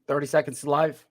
30 seconds to live.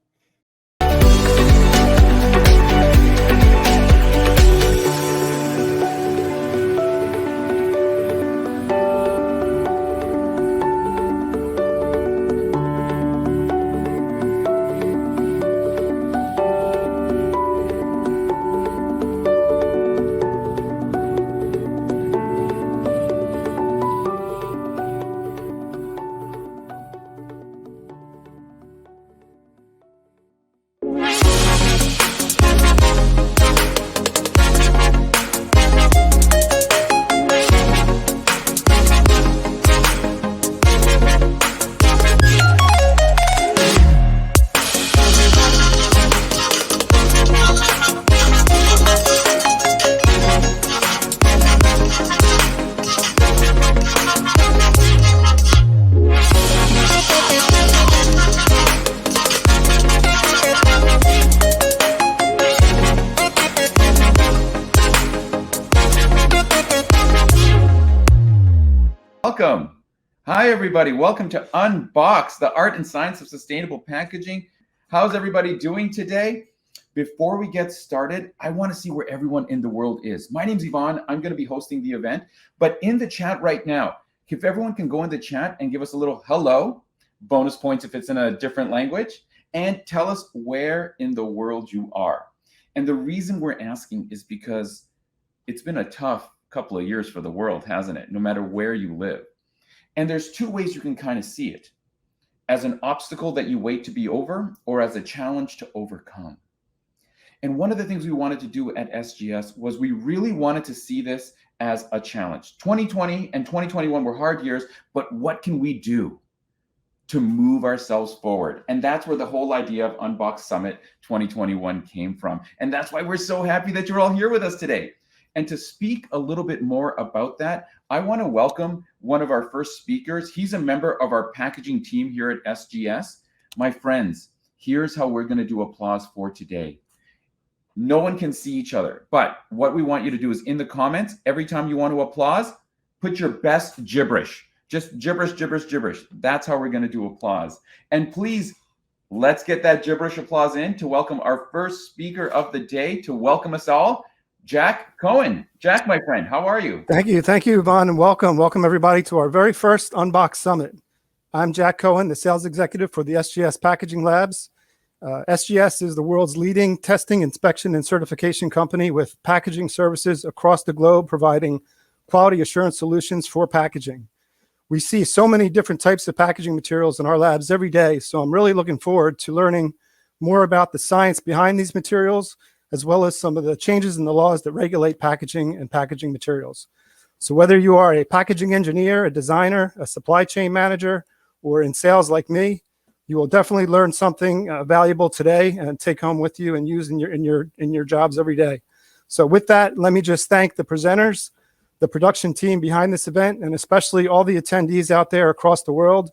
Welcome. Hi, everybody. Welcome to Unbox, the art and science of sustainable packaging. How's everybody doing today? Before we get started, I want to see where everyone in the world is. My name's Yvonne. I'm going to be hosting the event, but in the chat right now, if everyone can go in the chat and give us a little hello, bonus points if it's in a different language, and tell us where in the world you are. And the reason we're asking is because it's been a tough couple of years for the world, hasn't it? No matter where you live. And there's two ways you can kind of see it: as an obstacle that you wait to be over, or as a challenge to overcome. And one of the things we wanted to do at SGS was we really wanted to see this as a challenge. 2020 and 2021 were hard years, but what can we do to move ourselves forward? And that's where the whole idea of UNBOX Summit 2021 came from. And that's why we're so happy that you're all here with us today. And to speak a little bit more about that, I want to welcome one of our first speakers. He's a member of our packaging team here at SGS. My friends, here's how we're going to do applause for today. No one can see each other, but what we want you to do is in the comments, every time you want to applause, put your best gibberish. Just gibberish, gibberish, gibberish. That's how we're going to do applause. And please, let's get that gibberish applause in to welcome our first speaker of the day, to welcome us all, Jack Cohen. Jack, my friend, how are you? Thank you, Yvonne, and welcome everybody to our very first Unbox Summit. I'm Jack Cohen, the sales executive for the SGS Packaging Labs. SGS is the world's leading testing, inspection, and certification company with packaging services across the globe, providing quality assurance solutions for packaging. We see so many different types of packaging materials in our labs every day, so I'm really looking forward to learning more about the science behind these materials, as well as some of the changes in the laws that regulate packaging and packaging materials. So whether you are a packaging engineer, a designer, a supply chain manager, or in sales like me, you will definitely learn something valuable today and take home with you and use in your jobs every day. So with that, let me just thank the presenters, the production team behind this event, and especially all the attendees out there across the world.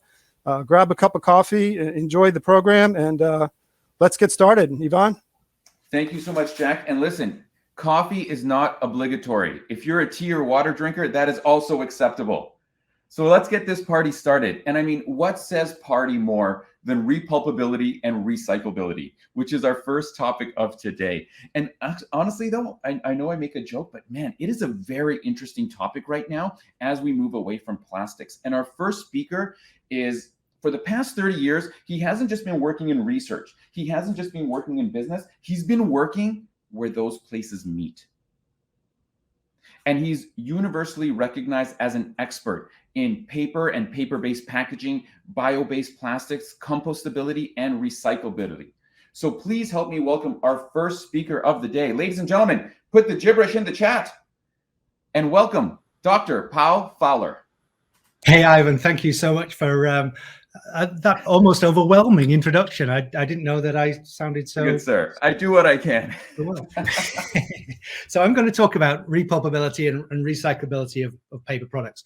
Grab a cup of coffee, enjoy the program, and let's get started. Yvonne? Thank you so much, Jack. And listen, coffee is not obligatory. If you're a tea or water drinker, that is also acceptable. So let's get this party started. And I mean, what says party more than repulpability and recyclability, which is our first topic of today. And honestly, though, I know I make a joke, but man, it is a very interesting topic right now as we move away from plastics. And our first speaker is, for the past 30 years, he hasn't just been working in research. He hasn't just been working in business. He's been working where those places meet. And he's universally recognized as an expert in paper and paper-based packaging, bio-based plastics, compostability, and recyclability. So please help me welcome our first speaker of the day. Ladies and gentlemen, put the gibberish in the chat. And welcome, Dr. Paul Fowler. Hey, Ivan, thank you so much for that almost overwhelming introduction. I didn't know that I sounded so good, sir. I do what I can. Well. So I'm going to talk about repulpability and recyclability of paper products,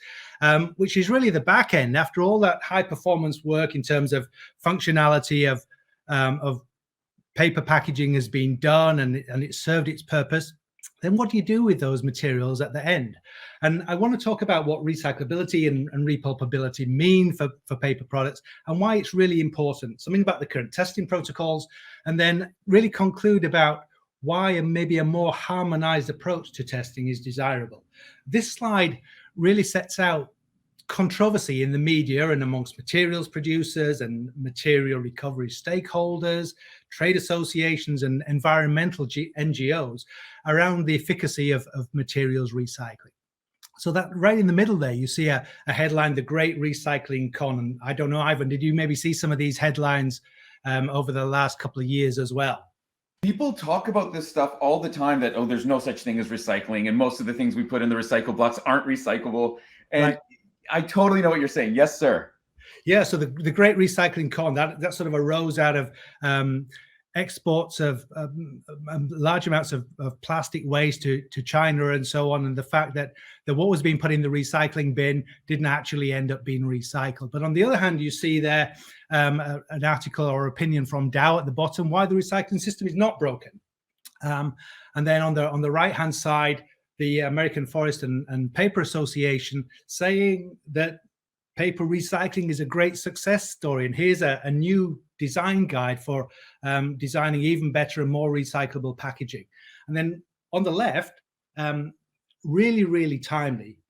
which is really the back end after all that high performance work in terms of functionality of paper packaging has been done and it served its purpose. then what do you do with those materials at the end? And I want to talk about what recyclability and repulpability mean for paper products and why it's really important. Something about the current testing protocols, and then really conclude about why maybe a more harmonized approach to testing is desirable. This slide really sets out controversy in the media and amongst materials producers and material recovery stakeholders, trade associations and environmental NGOs around the efficacy of materials recycling. So that right in the middle there, you see a headline, The Great Recycling Con. And I don't know, Ivan, did you maybe see some of these headlines over the last couple of years as well? People talk about this stuff all the time, that, oh, there's no such thing as recycling, and most of the things we put in the recycle blocks aren't recyclable. And right. I totally know what you're saying. Yes, sir. Yeah, so the Great Recycling Con, that sort of arose out of exports of large amounts of plastic waste to China and so on, and the fact that what was being put in the recycling bin didn't actually end up being recycled. But on the other hand, you see there an article or opinion from Dow at the bottom, why the recycling system is not broken. And then on the right-hand side, the American Forest and Paper Association saying that paper recycling is a great success story. And here's a new design guide for designing even better and more recyclable packaging. And then on the left, really, really timely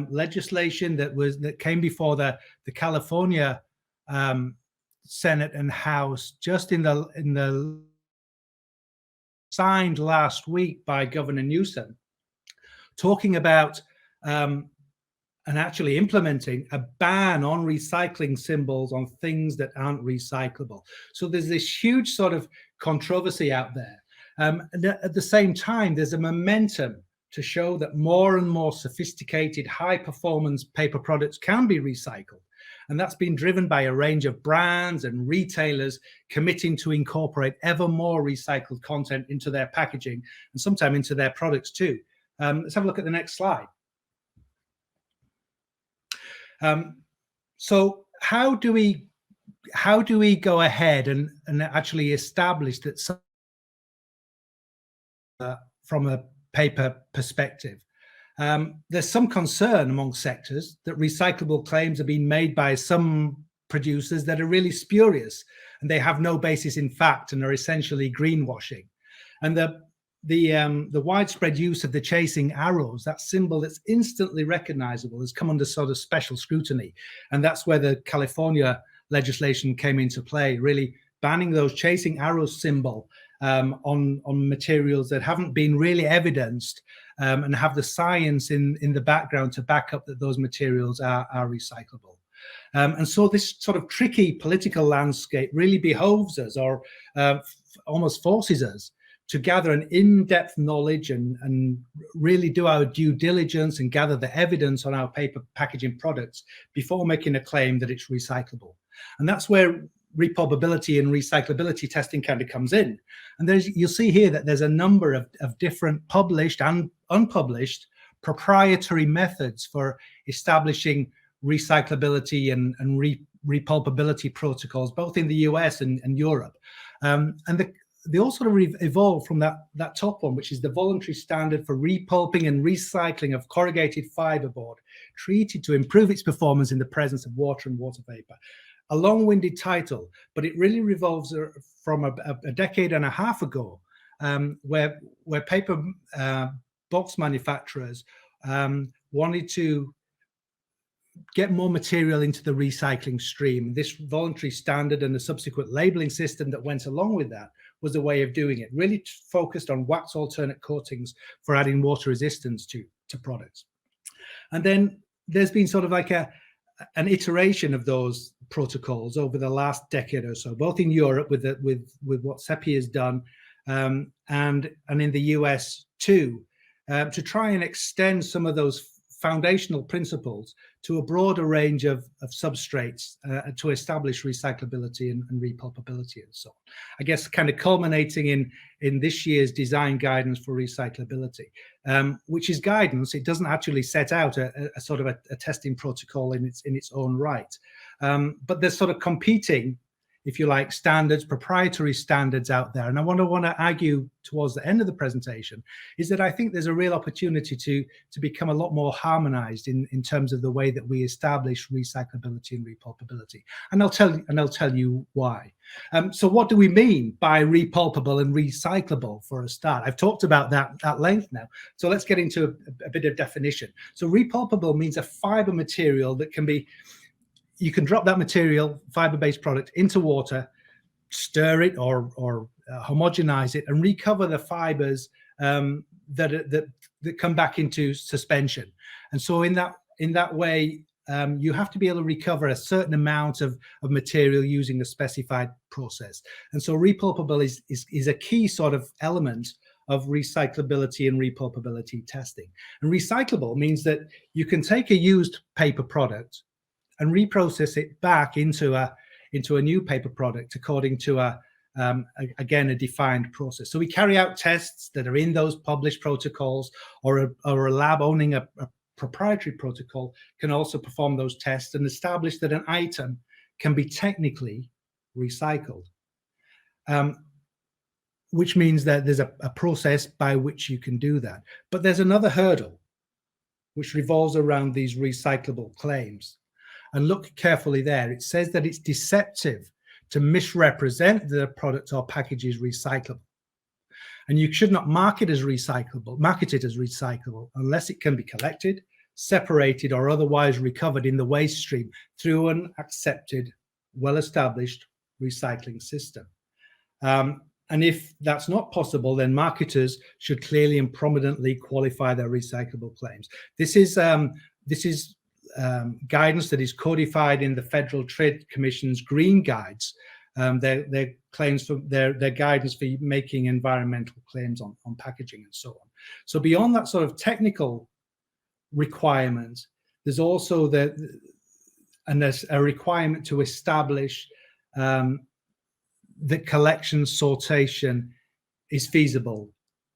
legislation that came before the California Senate and House just in the signed last week by Governor Newsom, talking about and actually implementing a ban on recycling symbols on things that aren't recyclable. So there's this huge sort of controversy out there. And at the same time, there's a momentum to show that more and more sophisticated, high-performance paper products can be recycled. And that's been driven by a range of brands and retailers committing to incorporate ever more recycled content into their packaging and sometimes into their products too. Let's have a look at the next slide. So how do we go ahead and actually establish that from a paper perspective? There's some concern among sectors that recyclable claims are being made by some producers that are really spurious and they have no basis in fact and are essentially greenwashing. And the widespread use of the chasing arrows, that symbol that's instantly recognizable, has come under sort of special scrutiny. And that's where the California legislation came into play, really banning those chasing arrows symbol on materials that haven't been really evidenced and have the science in the background to back up that those materials are recyclable. And so this sort of tricky political landscape really behoves us, or almost forces us, to gather an in-depth knowledge and really do our due diligence and gather the evidence on our paper packaging products before making a claim that it's recyclable. And that's where repulpability and recyclability testing kind of comes in. And you'll see here that there's a number of different published and unpublished proprietary methods for establishing recyclability and repulpability protocols, both in the US and Europe. They all sort of evolved from that top one, which is the voluntary standard for repulping and recycling of corrugated fiberboard, treated to improve its performance in the presence of water and water vapor. A long-winded title, but it really revolves from a decade and a half ago, where paper box manufacturers wanted to get more material into the recycling stream. This voluntary standard and the subsequent labeling system that went along with that was a way of doing it, really focused on wax alternate coatings for adding water resistance to products. And then there's been sort of like an iteration of those protocols over the last decade or so, both in Europe with what CEPI has done, and in the US too, to try and extend some of those foundational principles to a broader range of substrates to establish recyclability and repulpability and so on. I guess kind of culminating in this year's design guidance for recyclability, which is guidance. It doesn't actually set out a sort of a testing protocol in its own right, but they're sort of competing if you like, standards, proprietary standards out there. And I want to argue towards the end of the presentation is that I think there's a real opportunity to become a lot more harmonized in terms of the way that we establish recyclability and repulpability. And I'll tell you why. So what do we mean by repulpable and recyclable for a start? I've talked about that at length now. So let's get into a bit of definition. So repulpable means a fiber material that can be, you can drop that material, fiber-based product, into water, stir it or homogenize it, and recover the fibers that come back into suspension. And so in that way, you have to be able to recover a certain amount of material using a specified process. And so repulpable is a key sort of element of recyclability and repulpability testing. And recyclable means that you can take a used paper product and reprocess it back into a new paper product according to again a defined process. So we carry out tests that are in those published protocols, or a lab owning a proprietary protocol can also perform those tests and establish that an item can be technically recycled, which means that there's a process by which you can do that. But there's another hurdle which revolves around these recyclable claims. And look carefully there. It says that it's deceptive to misrepresent the product or package is recyclable. And you should not market it as recyclable unless it can be collected, separated, or otherwise recovered in the waste stream through an accepted, well-established recycling system. And if that's not possible, then marketers should clearly and prominently qualify their recyclable claims. This is guidance that is codified in the Federal Trade Commission's Green Guides, their claims for their guidance for making environmental claims on packaging and so on. So beyond that sort of technical requirement, there's also there's a requirement to establish that collection sortation is feasible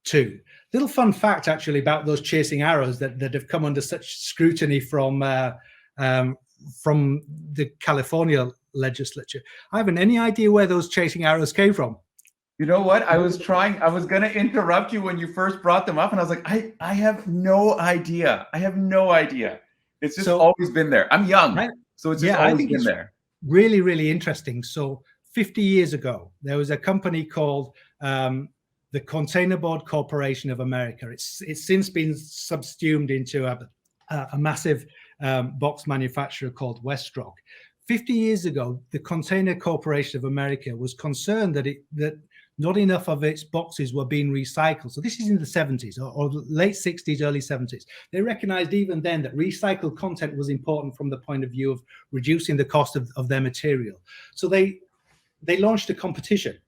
too. Little fun fact actually about those chasing arrows that have come under such scrutiny from the California legislature. I haven't any idea where those chasing arrows came from. You know what? I was going to interrupt you when you first brought them up, and I was like, I have no idea. I have no idea. It's just always been there. I'm young, so it's just always been there. Really, really interesting. So 50 years ago, there was a company called the Containerboard Corporation of America. It's since been subsumed into a massive box manufacturer called Westrock. 50 years ago, the Container Corporation of America was concerned that not enough of its boxes were being recycled. So this is in the 70s or late 60s, early 70s. They recognized even then that recycled content was important from the point of view of reducing the cost of their material. So they launched a competition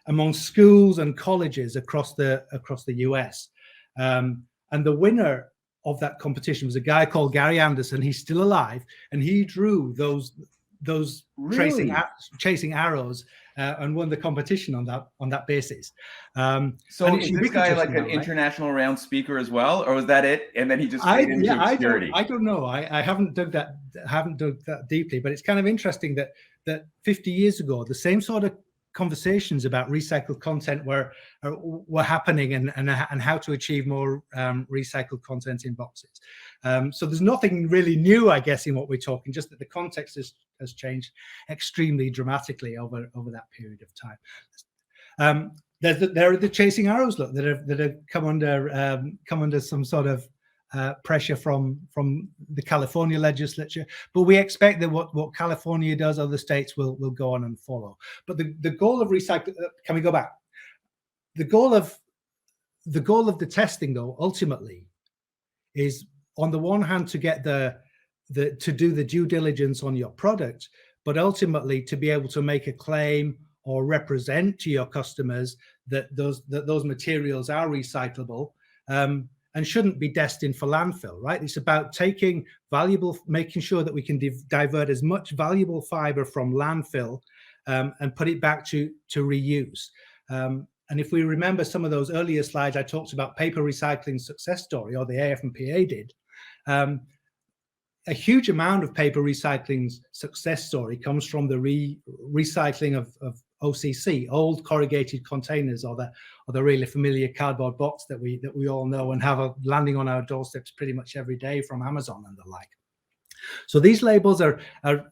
among schools and colleges across the US. And the winner of that competition was a guy called Gary Anderson. He's still alive, and he drew those really? chasing arrows and won the competition on that basis. So is this guy like an international round speaker as well, or was that it? And then he just faded into obscurity? I don't know. I haven't dug that deeply, but it's kind of interesting that 50 years ago, the same sort of conversations about recycled content were happening and how to achieve more recycled content in boxes. So there's nothing really new, I guess, in what we're talking, just that the context has changed extremely dramatically over that period of time. There are the chasing arrows, look, that have come under some sort of pressure from the California legislature, but we expect that what California does, other states will go on and follow. But the goal of recycling, can we go back? The goal of the testing, though, ultimately, is on the one hand to get to do the due diligence on your product, but ultimately to be able to make a claim or represent to your customers that those materials are recyclable. And shouldn't be destined for landfill, right? It's about making sure that we can divert as much valuable fiber from landfill and put it back to reuse. And if we remember some of those earlier slides, I talked about paper recycling success story, or the AF&PA did. a huge amount of paper recycling's success story comes from the recycling of OCC, old corrugated containers, or the really familiar cardboard box that we all know and have landing on our doorsteps pretty much every day from Amazon and the like. So these labels are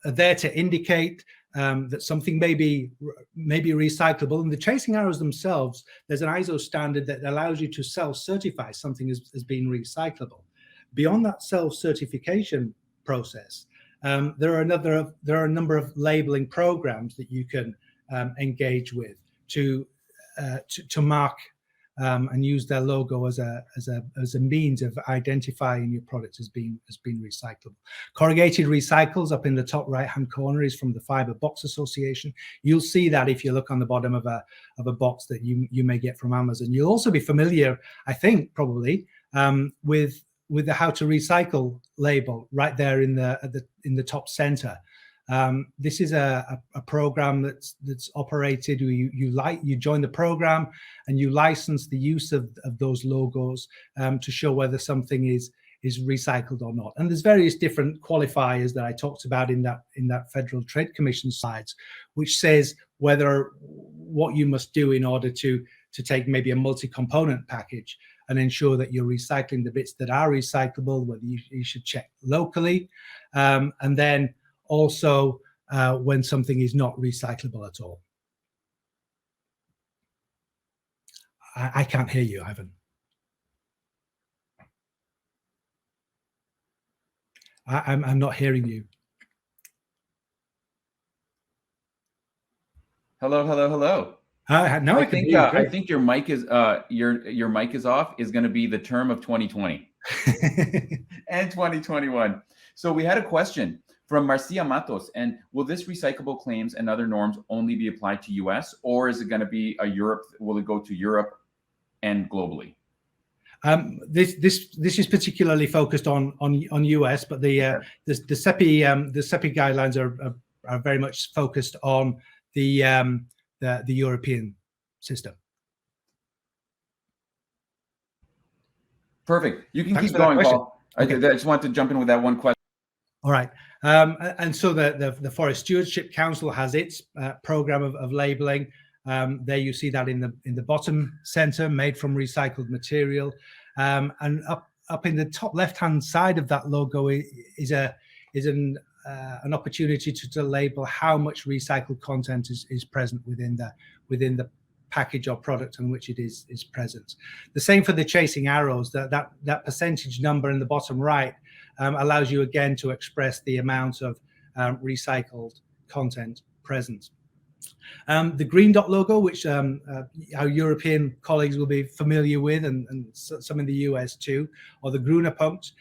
there to indicate that something may be recyclable. And the tracing arrows themselves, there's an ISO standard that allows you to self-certify something as being recyclable. Beyond that self-certification process, there are a number of labeling programs that you can engage with to mark and use their logo as a means of identifying your product as being recyclable. Corrugated Recycles up in the top right hand corner is from the Fiber Box Association. You'll see that if you look on the bottom of a box that you may get from Amazon. You'll also be familiar, I think, probably with the How to Recycle label right there in the top center. This is a program that's operated. You join the program and you license the use of those logos to show whether something is recycled or not. And there's various different qualifiers that I talked about in that Federal Trade Commission slides, which says what you must do in order to take maybe a multi-component package and ensure that you're recycling the bits that are recyclable, whether you should check locally, and then also when something is not recyclable at all. I can't hear you, Ivan. I'm not hearing you. Hello. No, I think your mic is your mic is off is going to be the term of 2020 and 2021. So we had a question from Marcia Matos, and will this recyclable claims and other norms only be applied to US, or is it going to be will it go to Europe and globally? This is particularly focused on US, but the CEPI guidelines are very much focused on the European system. Perfect. You can Thanks keep going, Paul. Okay. I just want to jump in with that one question. All right. And so the Forest Stewardship Council has its program of labeling. There you see that in the bottom center, made from recycled material. And up in the top left-hand side of that logo is an opportunity to label how much recycled content is present within the package or product in which it is present. The same for the chasing arrows. That percentage number in the bottom right allows you again to express the amount of recycled content present. The green dot logo, which our European colleagues will be familiar with, and some in the US too, or the Grunerpunkt,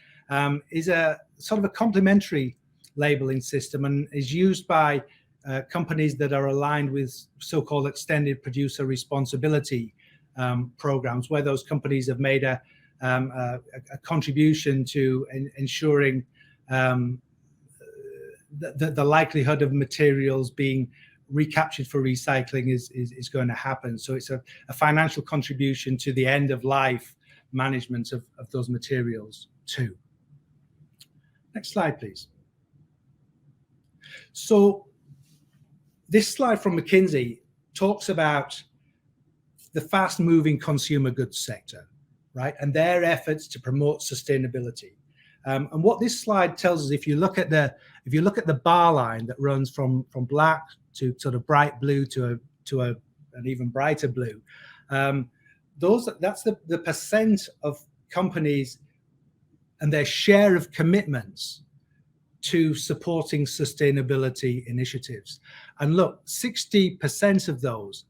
is a sort of a complementary labeling system and is used by companies that are aligned with so-called extended producer responsibility programs, where those companies have made a contribution to ensuring the likelihood of materials being recaptured for recycling is going to happen. So it's a financial contribution to the end of life management of those materials too. Next slide, please. So this slide from McKinsey talks about the fast-moving consumer goods sector, right, and their efforts to promote sustainability. And what this slide tells us, if you look at the bar line that runs from black to sort of bright blue to an even brighter blue, that's the percent of companies and their share of commitments to supporting sustainability initiatives. And look, 60% of those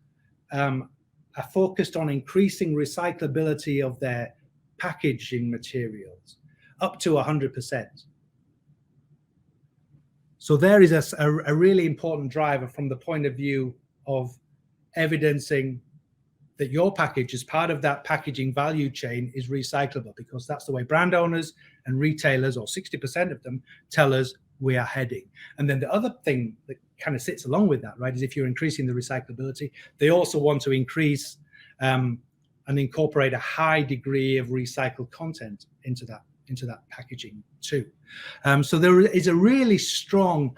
are focused on increasing recyclability of their packaging materials up to 100%. So there is a really important driver from the point of view of evidencing that your package as part of that packaging value chain is recyclable, because that's the way brand owners and retailers, or 60% of them, tell us we are heading. And then the other thing that kind of sits along with that, right, is if you're increasing the recyclability, they also want to increase and incorporate a high degree of recycled content into packaging too. So there is a really strong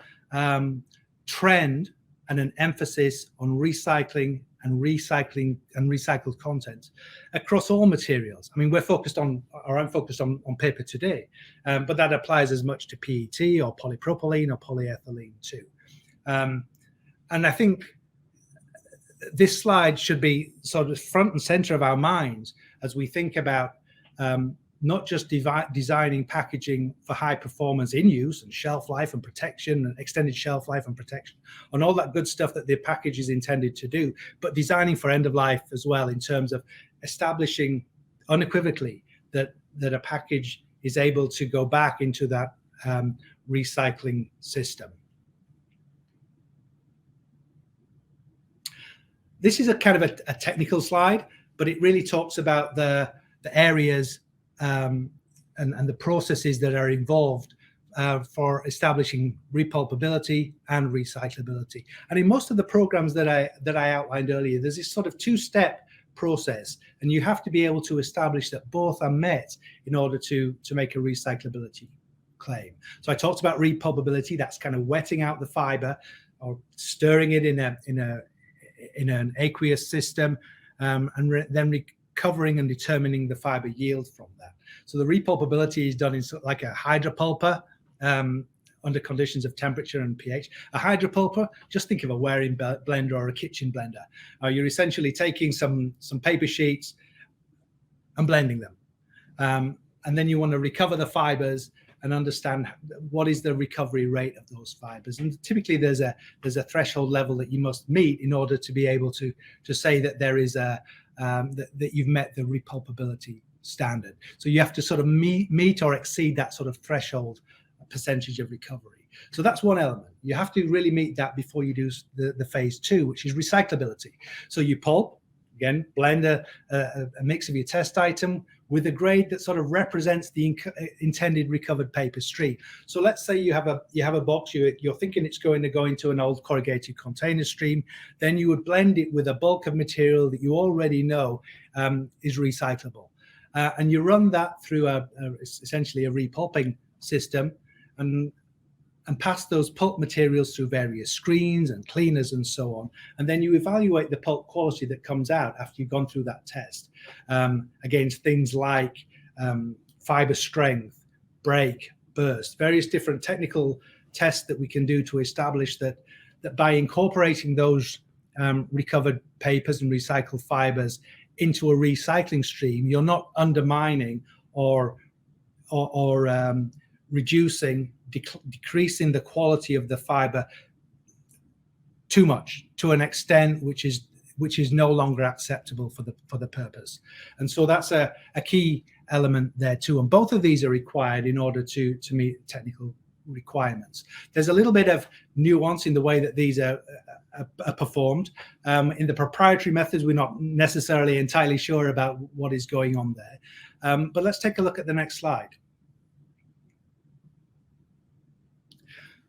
trend and an emphasis on recycling and recycled content across all materials. I mean, I'm focused on paper today, but that applies as much to PET or polypropylene or polyethylene too. And I think this slide should be sort of front and center of our minds as we think about not just designing packaging for high performance in use and shelf life and protection and extended shelf life and protection and all that good stuff that the package is intended to do, but designing for end of life as well, in terms of establishing unequivocally that a package is able to go back into that recycling system. This is a kind of a technical slide, but it really talks about the areas and the processes that are involved for establishing repulpability and recyclability. And in most of the programs that I outlined earlier, there's this sort of two-step process, and you have to be able to establish that both are met in order to make a recyclability claim. So I talked about repulpability. That's kind of wetting out the fiber or stirring it in an aqueous system, and then recovering and determining the fiber yield from that. So the repulpability is done in like a hydropulper under conditions of temperature and pH. A hydropulper, just think of a wearing blender or a kitchen blender. You're essentially taking some paper sheets and blending them. And then you want to recover the fibers and understand what is the recovery rate of those fibers. And typically there's a threshold level that you must meet in order to be able to say that there is that you've met the repulpability standard. So you have to sort of meet or exceed that sort of threshold percentage of recovery. So that's one element. You have to really meet that before you do the phase two, which is recyclability. So you pulp, again, blend a mix of your test item with a grade that sort of represents the intended recovered paper stream. So let's say you have a box, you're thinking it's going to go into an old corrugated container stream, then you would blend it with a bulk of material that you already know is recyclable. And you run that through essentially a repulping system and pass those pulp materials through various screens and cleaners and so on. And then you evaluate the pulp quality that comes out after you've gone through that test against things like fiber strength, break, burst, various different technical tests that we can do to establish that by incorporating those recovered papers and recycled fibers into a recycling stream, you're not undermining or reducing, decreasing the quality of the fiber too much, to an extent which is no longer acceptable for the purpose. And so that's a key element there too. And both of these are required in order to meet technical requirements. There's a little bit of nuance in the way that these are performed. In the proprietary methods, we're not necessarily entirely sure about what is going on there. But let's take a look at the next slide.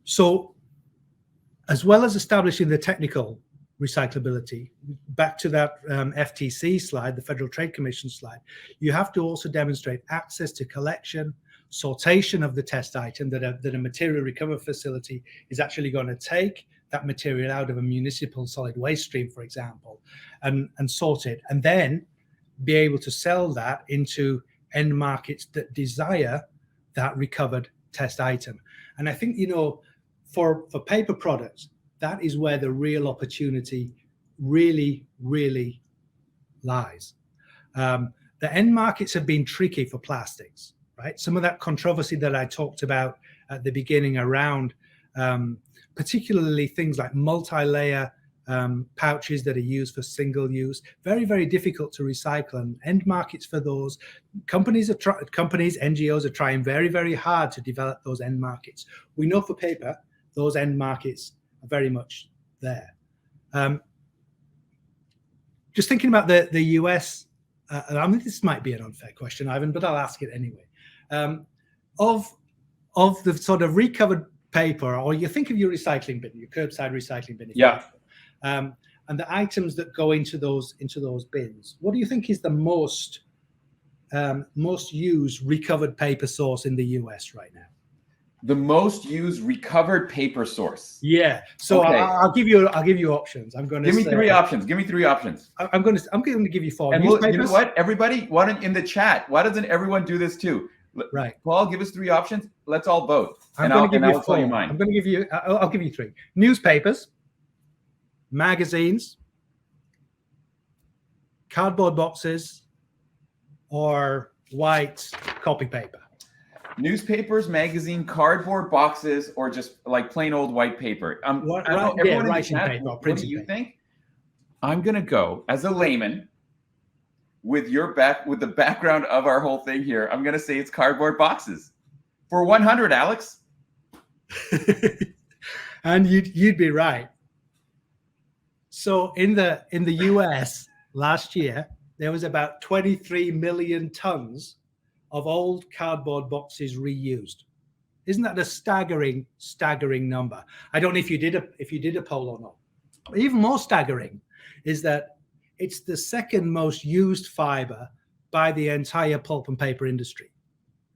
So as well as establishing the technical recyclability, back to that FTC slide, the Federal Trade Commission slide, you have to also demonstrate access to collection, sortation of the test item, that a material recovery facility is actually going to take that material out of a municipal solid waste stream, for example, and sort it, and then be able to sell that into end markets that desire that recovered test item. And I think, for paper products, that is where the real opportunity really, really lies. The end markets have been tricky for plastics, right? Some of that controversy that I talked about at the beginning around particularly things like multi-layer pouches that are used for single use, very, very difficult to recycle, and end markets for those. Companies, NGOs are trying very, very hard to develop those end markets. We know for paper, those end markets are very much there. Just thinking about the US, I mean, this might be an unfair question, Ivan, but I'll ask it anyway. Of the sort of recovered paper, or you think of your recycling bin, your curbside recycling bin, yeah, and the items that go into those bins, what do you think is the most most used recovered paper source in the US right now? The most used recovered paper source. Yeah. So Okay. I'll give you options. I'm going to Give me three options. Give me three options. I'm going to give you four. And Newspapers. you know what, everybody? Why don't in the chat? Why doesn't everyone do this too? Right. Paul, give us three options. Let's all vote. I'll tell you mine. I'm going to give you. I'll give you three: newspapers, magazines, cardboard boxes, or white copy paper. Newspapers, magazine, cardboard boxes, or just like plain old white paper. What do you think? I'm gonna go as a layman with the background of our whole thing here. I'm gonna say it's cardboard boxes for 100, Alex. And you'd be right. So in the US last year, there was about 23 million tons of old cardboard boxes reused. Isn't that a staggering number? I don't know if you did a poll or not. But even more staggering is that it's the second most used fiber by the entire pulp and paper industry.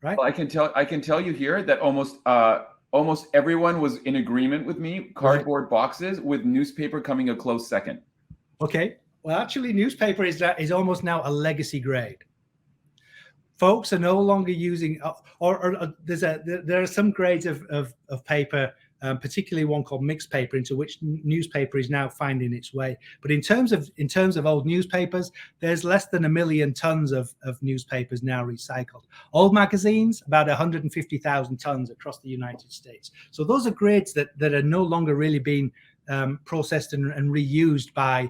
Right? Well, I can tell you here that almost everyone was in agreement with me. Cardboard boxes, with newspaper coming a close second. Okay. Well, actually, newspaper is almost now a legacy grade. Folks are no longer using, or there are some grades of paper, particularly one called mixed paper, into which newspaper is now finding its way. But in terms of old newspapers, there's less than 1 million tons of newspapers now recycled. Old magazines, about 150,000 tons across the United States. So those are grades that are no longer really being processed and reused by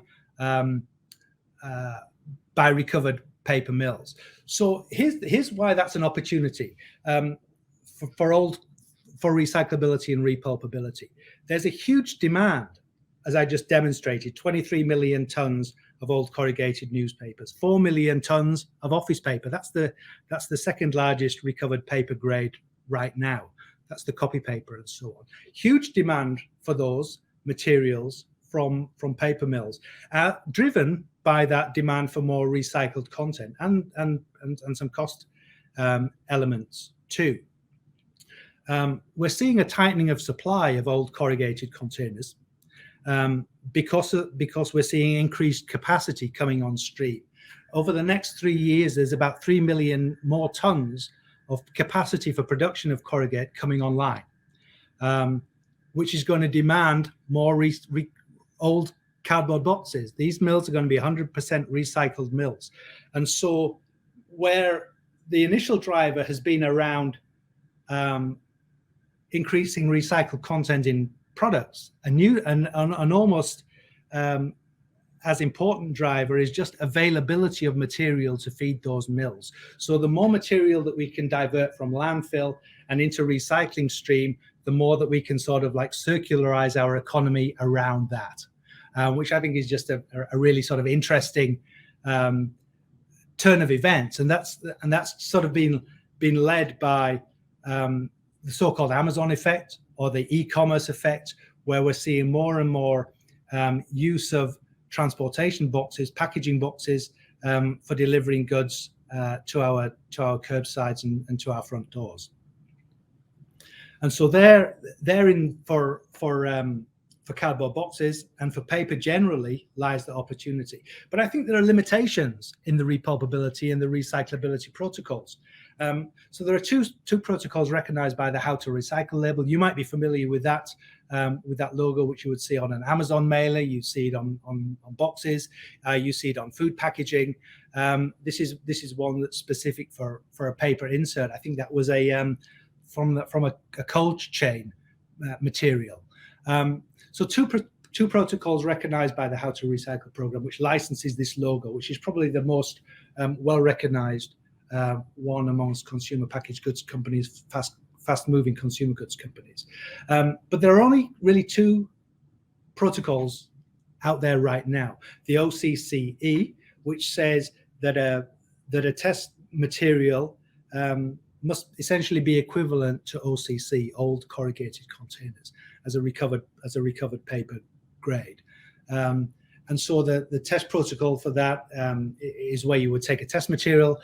recovered paper mills. So here's why that's an opportunity for recyclability and repulpability. There's a huge demand, as I just demonstrated, 23 million tons of old corrugated newspapers, 4 million tons of office paper. That's the second largest recovered paper grade right now. That's the copy paper and so on. Huge demand for those materials from paper mills, driven by that demand for more recycled content and some cost elements too. We're seeing a tightening of supply of old corrugated containers because we're seeing increased capacity coming on stream. Over the next 3 years, there's about 3 million more tons of capacity for production of corrugate coming online, which is going to demand more old cardboard boxes. These mills are going to be 100% recycled mills. And so where the initial driver has been around increasing recycled content in products, an almost as important driver is just availability of material to feed those mills. So the more material that we can divert from landfill and into recycling stream, the more that we can sort of like circularize our economy around that. Which I think is just a really sort of interesting turn of events, and that's sort of been led by the so-called Amazon effect or the e-commerce effect, where we're seeing more and more use of transportation boxes, packaging boxes for delivering goods to our curbsides and to our front doors. And so they're in for cardboard boxes, and for paper generally lies the opportunity. But I think there are limitations in the repulpability and the recyclability protocols. So there are two protocols recognized by the How to Recycle label. You might be familiar with that logo, which you would see on an Amazon mailer. You see it on boxes. You see it on food packaging. This is one that's specific for a paper insert. I think that was from a cold chain material. So two protocols recognized by the How to Recycle program, which licenses this logo, which is probably the most well-recognized one amongst consumer packaged goods companies, fast-moving consumer goods companies. But there are only really two protocols out there right now. The OCCE, which says that a test material must essentially be equivalent to OCC, old corrugated containers, as a recovered paper grade. And so the test protocol for that is where you would take a test material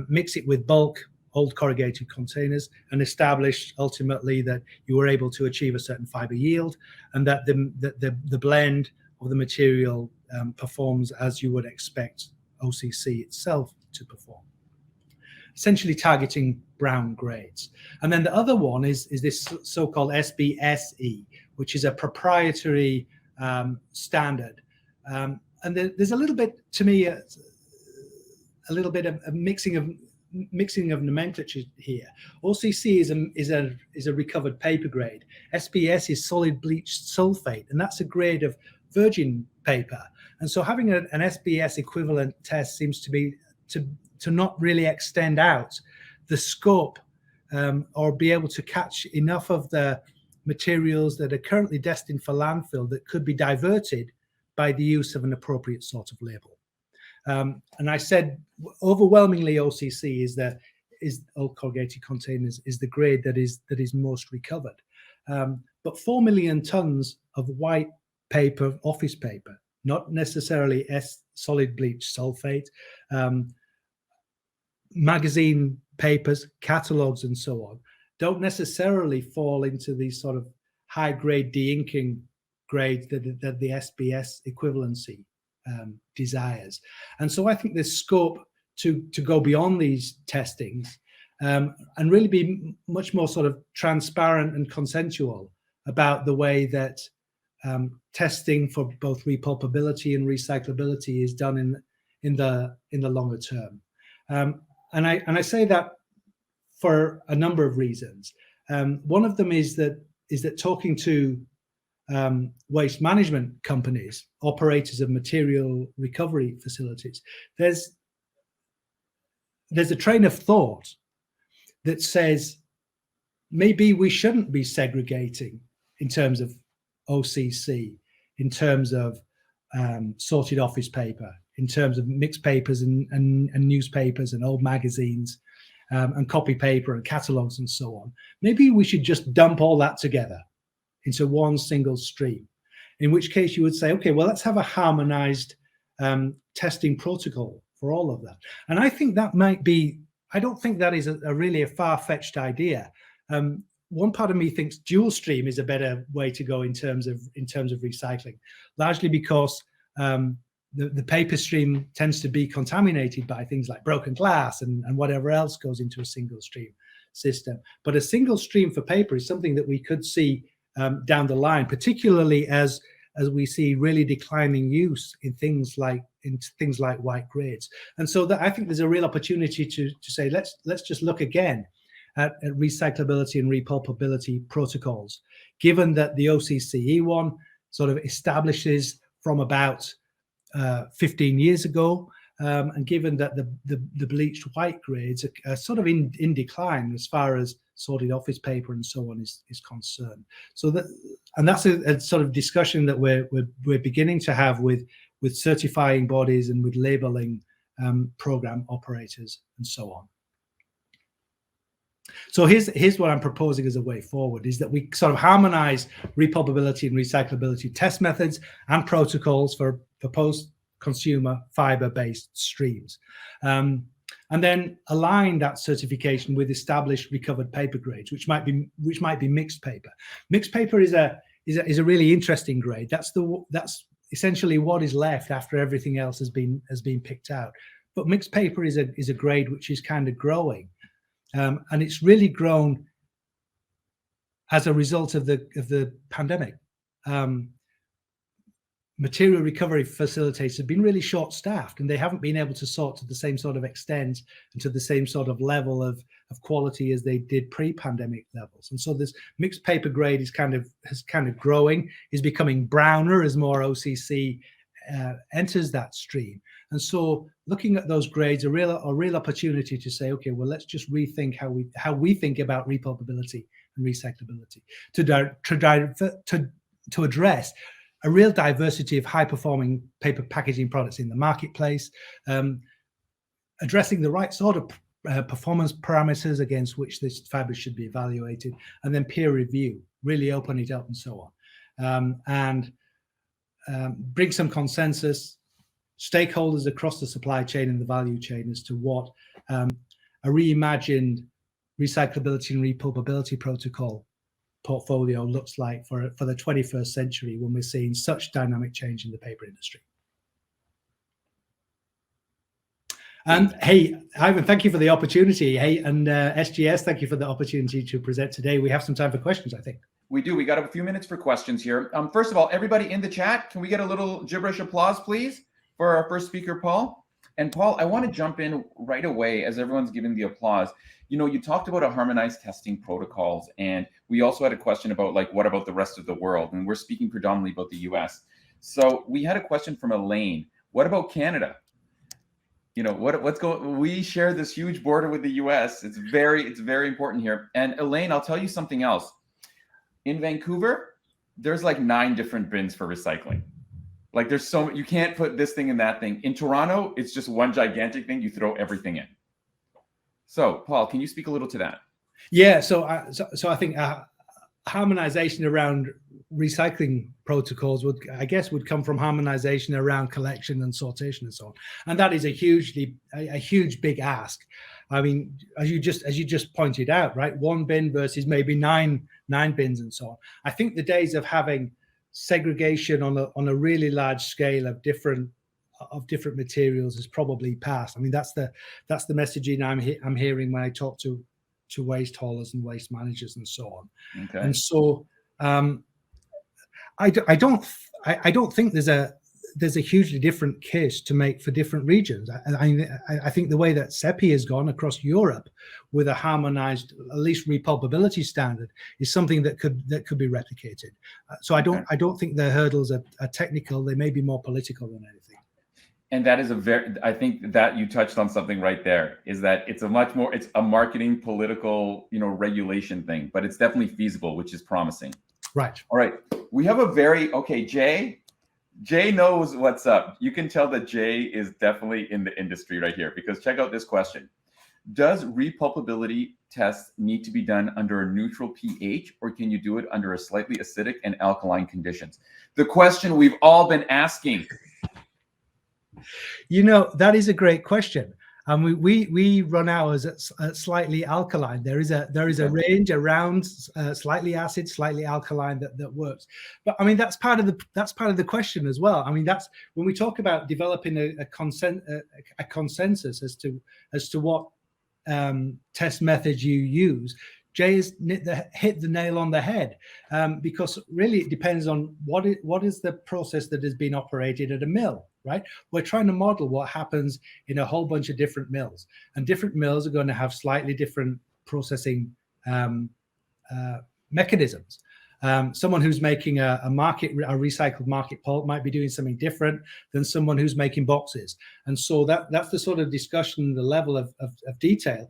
mix it with bulk old corrugated containers, and established ultimately that you were able to achieve a certain fiber yield, and that the blend of the material performs as you would expect OCC itself to perform, essentially targeting brown grades. And then the other one is this so-called SBSE, which is a proprietary standard. And there's a little bit, to me, a little bit of a mixing of nomenclature here. OCC is a recovered paper grade. SBS is solid bleached sulfate, and that's a grade of virgin paper. And so having an SBS equivalent test seems to be to not really extend out the scope or be able to catch enough of the materials that are currently destined for landfill that could be diverted by the use of an appropriate sort of label. And I said overwhelmingly OCC is old corrugated containers is the grade that is most recovered. But 4 million tons of white paper, office paper, not necessarily solid bleached sulfate, magazine papers, catalogs, and so on, don't necessarily fall into these sort of high grade de-inking grades that the SBS equivalency desires. And so I think there's scope to go beyond these testings and really be much more sort of transparent and consensual about the way that testing for both repulpability and recyclability is done in the longer term. And I say that for a number of reasons. One of them is that talking to waste management companies, operators of material recovery facilities, there's a train of thought that says maybe we shouldn't be segregating in terms of OCC, in terms of sorted office paper, in terms of mixed papers and newspapers and old magazines and copy paper and catalogs and so on. Maybe we should just dump all that together into one single stream, in which case you would say, okay, well, let's have a harmonized testing protocol for all of that. And I think that might be, I don't think that is really a far-fetched idea. One part of me thinks dual stream is a better way to go in terms of recycling, largely because the paper stream tends to be contaminated by things like broken glass and whatever else goes into a single stream system. But a single stream for paper is something that we could see down the line, particularly as we see really declining use in things like white grades. And so that I think there's a real opportunity to say let's just look again at recyclability and repulpability protocols, given that the OCCE one sort of establishes from about 15 years ago, and given that the bleached white grades are sort of in decline as far as sorted office paper and so on is concerned. So that's a sort of discussion that we're beginning to have with certifying bodies and with labeling program operators and so on. So here's what I'm proposing as a way forward, is that we sort of harmonize repulpability and recyclability test methods and protocols for post-consumer fiber-based streams. And then align that certification with established recovered paper grades, which might be mixed paper. Mixed paper is a really interesting grade. That's essentially what is left after everything else has been picked out. But mixed paper is a grade which is kind of growing. And it's really grown as a result of the pandemic. Material recovery facilitators have been really short-staffed, and they haven't been able to sort to the same sort of extent and to the same sort of level of quality as they did pre-pandemic levels. And so this mixed paper grade is kind of growing, is becoming browner as more OCC enters that stream. And so looking at those grades, a real opportunity to say, okay, well, let's just rethink how we think about repulpability and recyclability to address a real diversity of high-performing paper packaging products in the marketplace, addressing the right sort of performance parameters against which this fiber should be evaluated, and then peer review, really open it up and so on, and bring some consensus, stakeholders across the supply chain and the value chain as to what a reimagined recyclability and repulpability protocol portfolio looks like for the 21st century when we're seeing such dynamic change in the paper industry. And hey, Ivan, thank you for the opportunity. Hey, and SGS, thank you for the opportunity to present today. We have some time for questions, I think. We do. We got a few minutes for questions here. First of all, everybody in the chat, can we get a little gibberish applause, please, for our first speaker, Paul? And Paul, I want to jump in right away as everyone's giving the applause. You know, you talked about a harmonized testing protocols, and we also had a question about, like, what about the rest of the world? And we're speaking predominantly about the US. So we had a question from Elaine. What about Canada? You know, what's going? We share this huge border with the US. It's very important here. And Elaine, I'll tell you something else. In Vancouver, there's like 9 different bins for recycling. Like, there's so you can't put this thing and that thing. In Toronto, it's just one gigantic thing. You throw everything in. So, Paul, can you speak a little to that? Yeah. So I think harmonization around recycling protocols would come from harmonization around collection and sortation and so on. And that is a huge big ask. I mean, as you just pointed out, right? 1 bin versus maybe nine bins and so on. I think the days of having segregation on a really large scale of different materials is probably past. I mean, that's the messaging I'm hearing when I talk to waste haulers and waste managers and so on. Okay. And so I don't think there's a hugely different case to make for different regions. I think the way that CEPI has gone across Europe with a harmonized, at least repulpability standard, is something that could be replicated. So I don't think the hurdles are technical. They may be more political than anything. And that is I think that you touched on something right there, is that it's a marketing, political, regulation thing, but it's definitely feasible, which is promising. Right. All right. We have Jay knows what's up. You can tell that Jay is definitely in the industry right here, because check out this question. Does repulpability tests need to be done under a neutral pH, or can you do it under a slightly acidic and alkaline conditions? The question we've all been asking. That is a great question. And we run ours at slightly alkaline. There is a range around slightly acid, slightly alkaline that works. But I mean, that's part of the question as well. I mean, that's when we talk about developing a consensus as to what test methods you use. Jay has hit the nail on the head, because really it depends on what is the process that has been operated at a mill, right? We're trying to model what happens in a whole bunch of different mills, and different mills are going to have slightly different processing mechanisms. Someone who's making a recycled market pulp might be doing something different than someone who's making boxes. And so that's the sort of discussion, the level of detail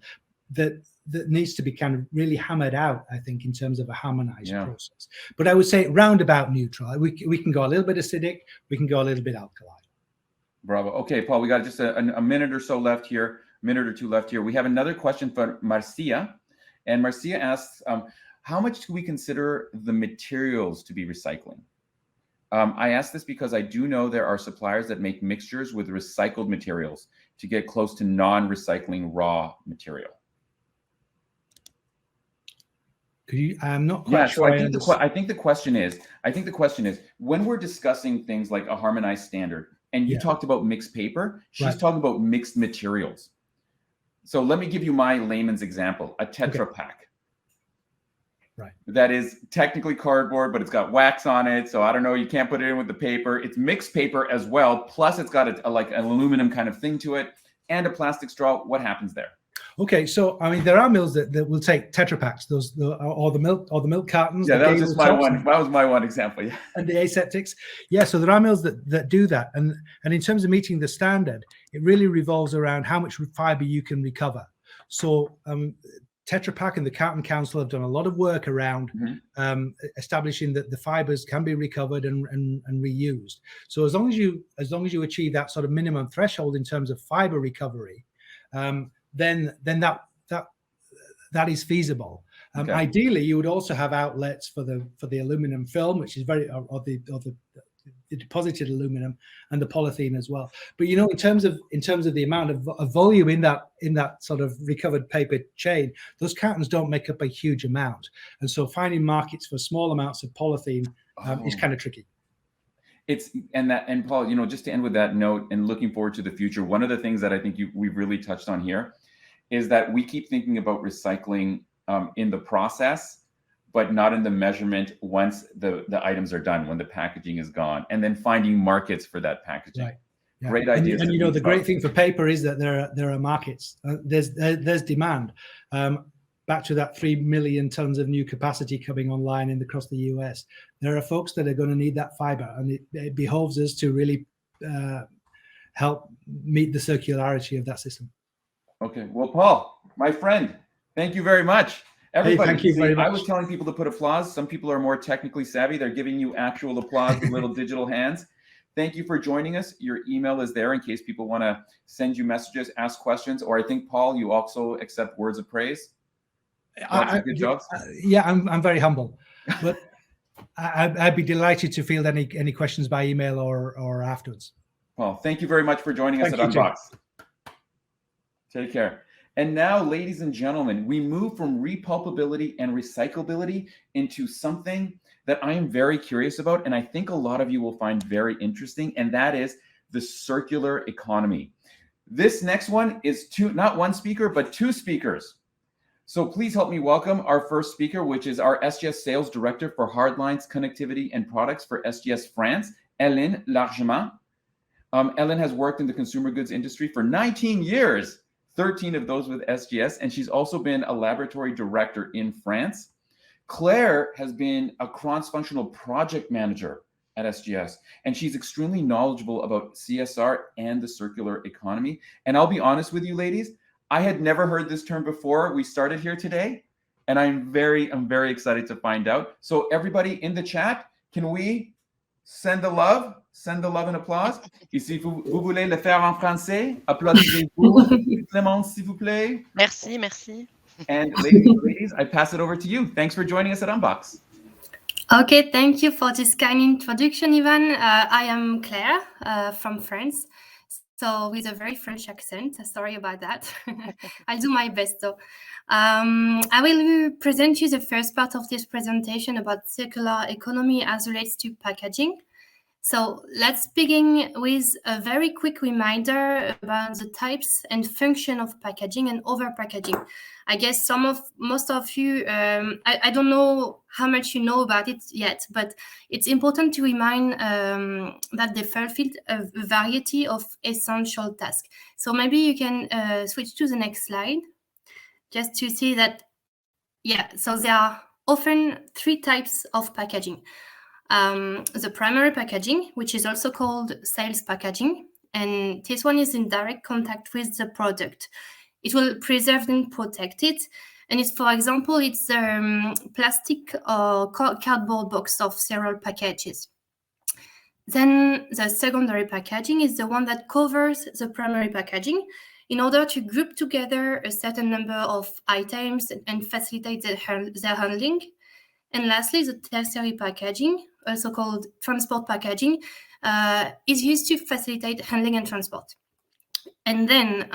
that needs to be kind of really hammered out, I think, in terms of a harmonized process. But I would say roundabout neutral. We can go a little bit acidic, we can go a little bit alkaline. Bravo. Okay, Paul, we got just a minute or so left here, minute or two left here. We have another question from Marcia. And Marcia asks, how much do we consider the materials to be recycling? I ask this because I do know there are suppliers that make mixtures with recycled materials to get close to non-recycling raw material. I'm not quite sure. I think the question is when we're discussing things like a harmonized standard, and you talked about mixed paper, she's talking about mixed materials. So let me give you my layman's example: a Tetra Pak. Right. That is technically cardboard, but it's got wax on it. So I don't know, you can't put it in with the paper. It's mixed paper as well. Plus it's got like an aluminum kind of thing to it and a plastic straw. What happens there? Okay, so I mean, there are mills that will take Tetra Paks, or the milk cartons. Yeah, that was just my one. That was my one example. Yeah, and the aseptics. Yeah, so there are mills that do that, and in terms of meeting the standard, it really revolves around how much fiber you can recover. So Tetra Pak and the Carton Council have done a lot of work around establishing that the fibers can be recovered and reused. So as long as you achieve that sort of minimum threshold in terms of fiber recovery, then that is feasible. Ideally, you would also have outlets for the aluminum film, which is or the deposited aluminum and the polythene as well. But in terms of the amount of volume in that sort of recovered paper chain, those cartons don't make up a huge amount, and so finding markets for small amounts of polythene is kind of tricky. And Paul, just to end with that note and looking forward to the future, one of the things that I think we've really touched on here is that we keep thinking about recycling in the process, but not in the measurement once the items are done, when the packaging is gone, and then finding markets for that packaging. Right. Yeah. Great ideas. And the great thing for paper is that there are markets. There's demand. Back to that 3 million tons of new capacity coming online across the US. There are folks that are going to need that fiber, and it behoves us to really help meet the circularity of that system. Okay. Well, Paul, my friend, thank you very much. Everybody, thank you very much. I was telling people to put applause. Some people are more technically savvy. They're giving you actual applause with little digital hands. Thank you for joining us. Your email is there in case people want to send you messages, ask questions, or I think, Paul, you also accept words of praise. Good job. Yeah, I'm very humble, but I'd be delighted to field any questions by email or afterwards. Paul, thank you very much for joining us at Unbox. Take care. And now, ladies and gentlemen, we move from repulpability and recyclability into something that I am very curious about, and I think a lot of you will find very interesting, and that is the circular economy. This next one is not one speaker, but two speakers. So please help me welcome our first speaker, which is our SGS Sales Director for Hardlines, Connectivity, and Products for SGS France, Hélène Largement. Hélène has worked in the consumer goods industry for 19 years. 13 of those with SGS, and she's also been a laboratory director in France. Claire has been a cross-functional project manager at SGS, and she's extremely knowledgeable about CSR and the circular economy. And I'll be honest with you, ladies, I had never heard this term before we started here today, and I'm very excited to find out. So everybody in the chat, can we send the love and applause? Et si vous voulez le faire en français, applaudissez-vous. Clémence, s'il vous plaît. Merci. And ladies, I pass it over to you. Thanks for joining us at Unbox. Okay, thank you for this kind introduction, Ivan. I am Claire from France, so with a very French accent. Sorry about that. I'll do my best though. I will present you the first part of this presentation about circular economy as relates to packaging. So let's begin with a very quick reminder about the types and function of packaging and overpackaging. I guess most of you, I don't know how much you know about it yet, but it's important to remind that they fulfill a variety of essential tasks. So maybe you can switch to the next slide, just to see that, so there are often three types of packaging. The primary packaging, which is also called sales packaging, and this one is in direct contact with the product. It will preserve and protect it, and it's, for example, it's plastic or cardboard box of several packages. Then the secondary packaging is the one that covers the primary packaging in order to group together a certain number of items and facilitate their handling. And lastly, the tertiary packaging, also called transport packaging, is used to facilitate handling and transport. And then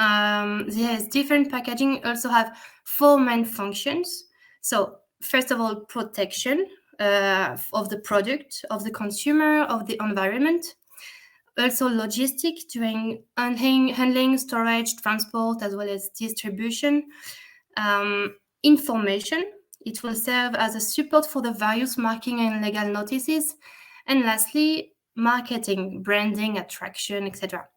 there's different packaging also have four main functions. So first of all, protection of the product, of the consumer, of the environment. Also logistic during handling, storage, transport, as well as distribution. Information. It will serve as a support for the various marking and legal notices. And lastly, marketing, branding, attraction, etc.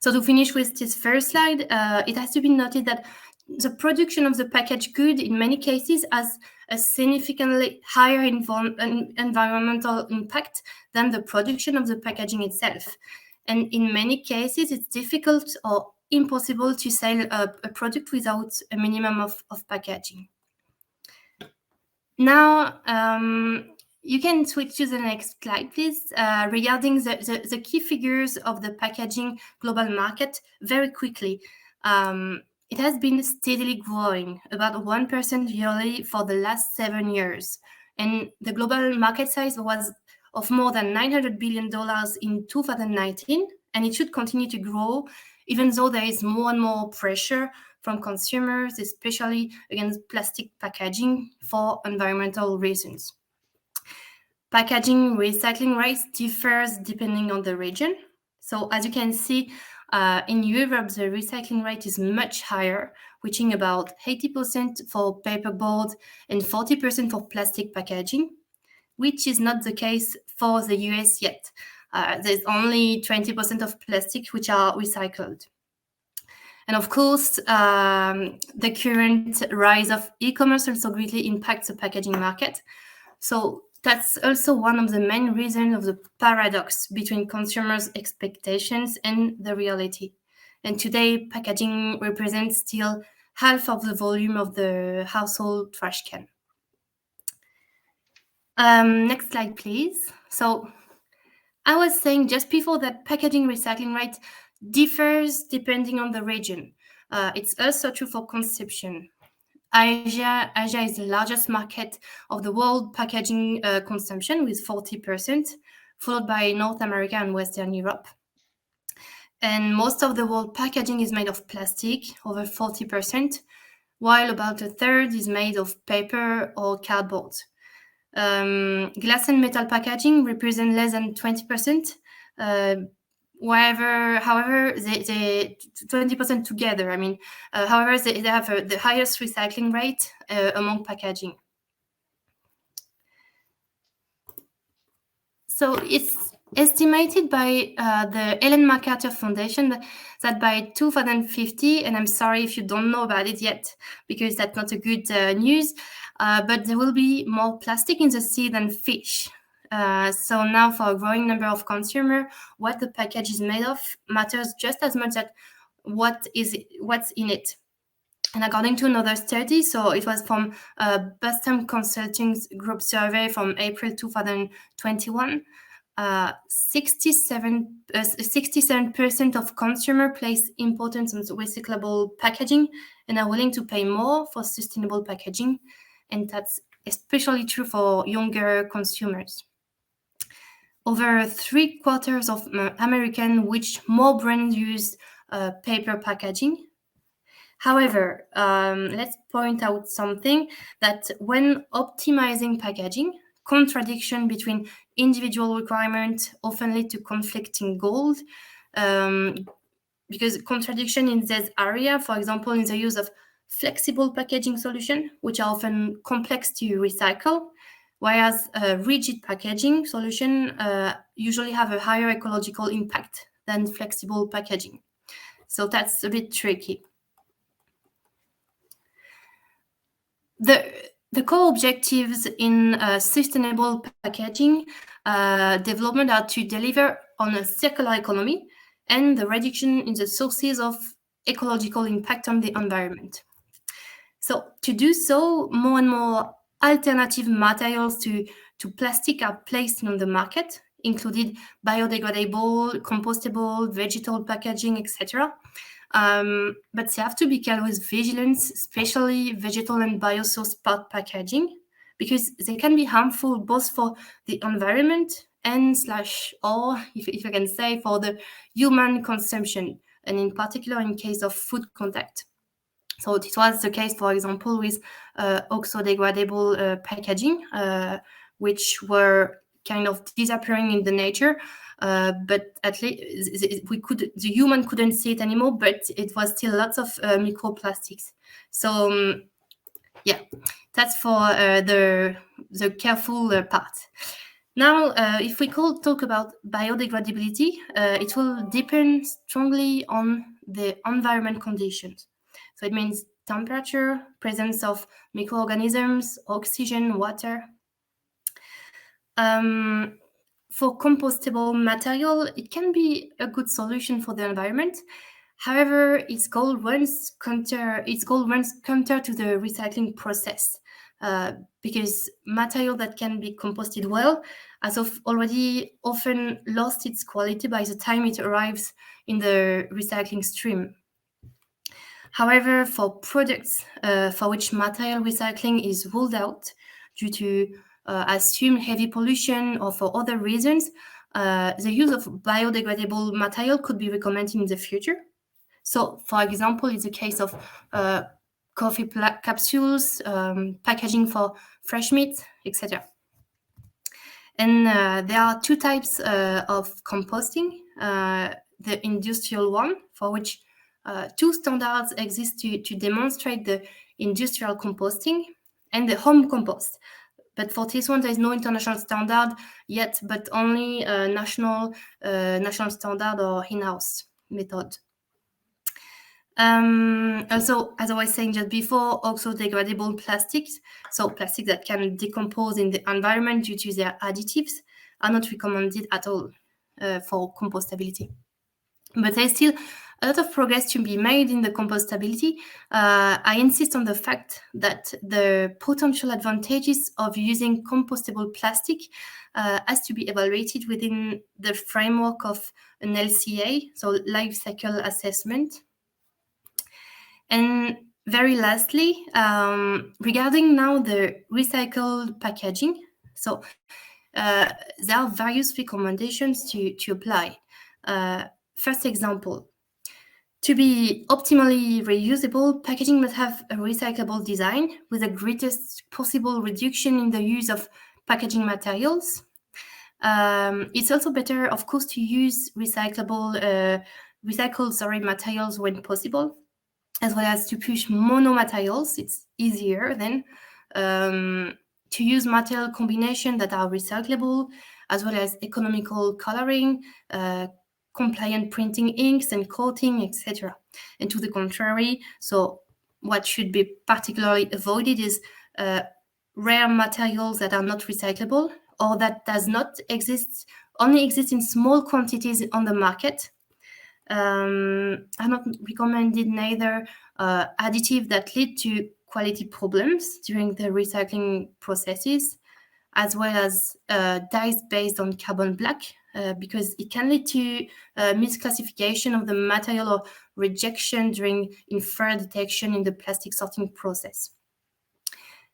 So to finish with this first slide, it has to be noted that the production of the packaged good in many cases has a significantly higher environmental impact than the production of the packaging itself. And in many cases, it's difficult or impossible to sell a product without a minimum of packaging. Now, you can switch to the next slide, please, regarding the key figures of the packaging global market very quickly. It has been steadily growing, about 1% yearly for the last 7 years. And the global market size was of more than $900 billion in 2019, and it should continue to grow, even though there is more and more pressure from consumers, especially against plastic packaging for environmental reasons. Packaging recycling rates differs depending on the region. So as you can see, in Europe, the recycling rate is much higher, reaching about 80% for paperboard and 40% for plastic packaging, which is not the case for the US yet. There's only 20% of plastic which are recycled. And of course, the current rise of e-commerce also greatly impacts the packaging market. So that's also one of the main reasons of the paradox between consumers' expectations and the reality. And today, packaging represents still half of the volume of the household trash can. Next slide, please. So I was saying just before that packaging recycling rate differs depending on the region. It's also true for consumption. Asia is the largest market of the world packaging consumption with 40%, followed by North America and Western Europe. And most of the world packaging is made of plastic, over 40%, while about a third is made of paper or cardboard. Glass and metal packaging represent less than 20%. However, they 20% together. However, they have the highest recycling rate among packaging. So it's estimated by the Ellen MacArthur Foundation that by 2050, and I'm sorry if you don't know about it yet, because that's not a good news, but there will be more plastic in the sea than fish. So now for a growing number of consumers, what the package is made of matters just as much as what's in it. And according to another study, so it was from Boston Consulting Group survey from April 2021, 67% of consumers place importance on recyclable packaging and are willing to pay more for sustainable packaging. And that's especially true for younger consumers. Over 3/4 of Americans wish more brands use paper packaging. However, let's point out something, that when optimizing packaging, contradiction between individual requirements often lead to conflicting goals, because contradiction in this area, for example, in the use of flexible packaging solutions, which are often complex to recycle, whereas a rigid packaging solution usually have a higher ecological impact than flexible packaging. So that's a bit tricky. The core objectives in sustainable packaging development are to deliver on a circular economy and the reduction in the sources of ecological impact on the environment. So to do so, more and more alternative materials to plastic are placed on the market, including biodegradable, compostable, vegetable packaging, etc. But they have to be carried with vigilance, especially vegetable and biosourced part packaging, because they can be harmful both for the environment and or if I can say, for the human consumption, and in particular in case of food contact. So this was the case, for example, with oxo-degradable packaging, which were kind of disappearing in the nature. But at least the human couldn't see it anymore, but it was still lots of microplastics. So yeah, that's for the careful part. Now, if we could talk about biodegradability, it will depend strongly on the environment conditions. So it means temperature, presence of microorganisms, oxygen, water. For compostable material, it can be a good solution for the environment. However, its goal runs counter to the recycling process, because material that can be composted well has already often lost its quality by the time it arrives in the recycling stream. However, for products for which material recycling is ruled out due to assume heavy pollution or for other reasons, the use of biodegradable material could be recommended in the future. So, for example, in the case of coffee capsules, packaging for fresh meat, etc. And there are two types of composting. The industrial one, for which two standards exist to demonstrate the industrial composting, and the home compost. But for this one, there is no international standard yet, but only a national standard or in-house method. Also, as I was saying just before, also degradable plastics, so plastics that can decompose in the environment due to their additives, are not recommended at all for compostability. But there's still a lot of progress to be made in the compostability. I insist on the fact that the potential advantages of using compostable plastic has to be evaluated within the framework of an LCA, so life cycle assessment. And very lastly, regarding now the recycled packaging, so there are various recommendations to apply. First example, to be optimally reusable, packaging must have a recyclable design with the greatest possible reduction in the use of packaging materials. It's also better, of course, to use recycled materials when possible, as well as to push mono materials. It's easier then to use material combinations that are recyclable, as well as economical coloring, compliant printing inks and coating, etc. And to the contrary, so what should be particularly avoided is rare materials that are not recyclable or that only exist in small quantities on the market. Are not recommended neither additives that lead to quality problems during the recycling processes, as well as dyes based on carbon black, because it can lead to misclassification of the material or rejection during infer detection in the plastic sorting process.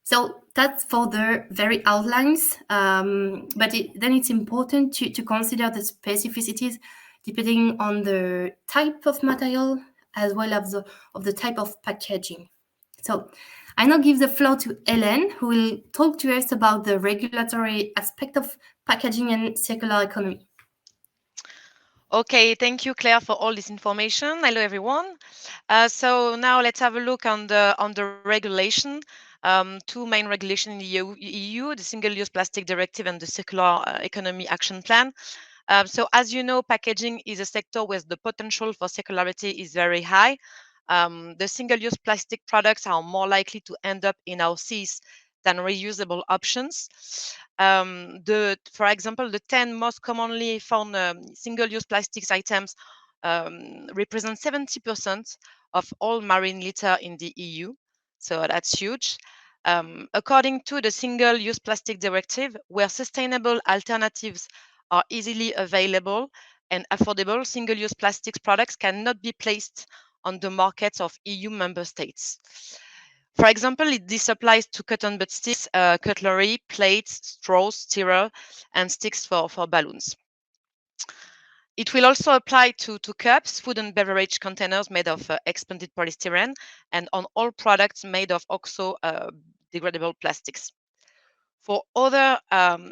So that's for the very outlines, but then it's important to consider the specificities depending on the type of material as well as of the type of packaging. So I now give the floor to Hélène, who will talk to us about the regulatory aspect of packaging and circular economy. Okay, thank you, Claire, for all this information. Hello, everyone. So now let's have a look on the regulation. Two main regulations in the EU, the Single-Use Plastic Directive and the Circular Economy Action Plan. So as you know, packaging is a sector where the potential for circularity is very high. The single-use plastic products are more likely to end up in our seas than reusable options. For example, the 10 most commonly found single-use plastics items represent 70% of all marine litter in the EU. So that's huge. According to the Single-Use Plastic Directive, where sustainable alternatives are easily available and affordable, single-use plastics products cannot be placed on the markets of EU member states. For example, this applies to cotton bud sticks, cutlery, plates, straws, stirrer, and sticks for balloons. It will also apply to cups, food and beverage containers made of expanded polystyrene, and on all products made of oxo-degradable plastics. For other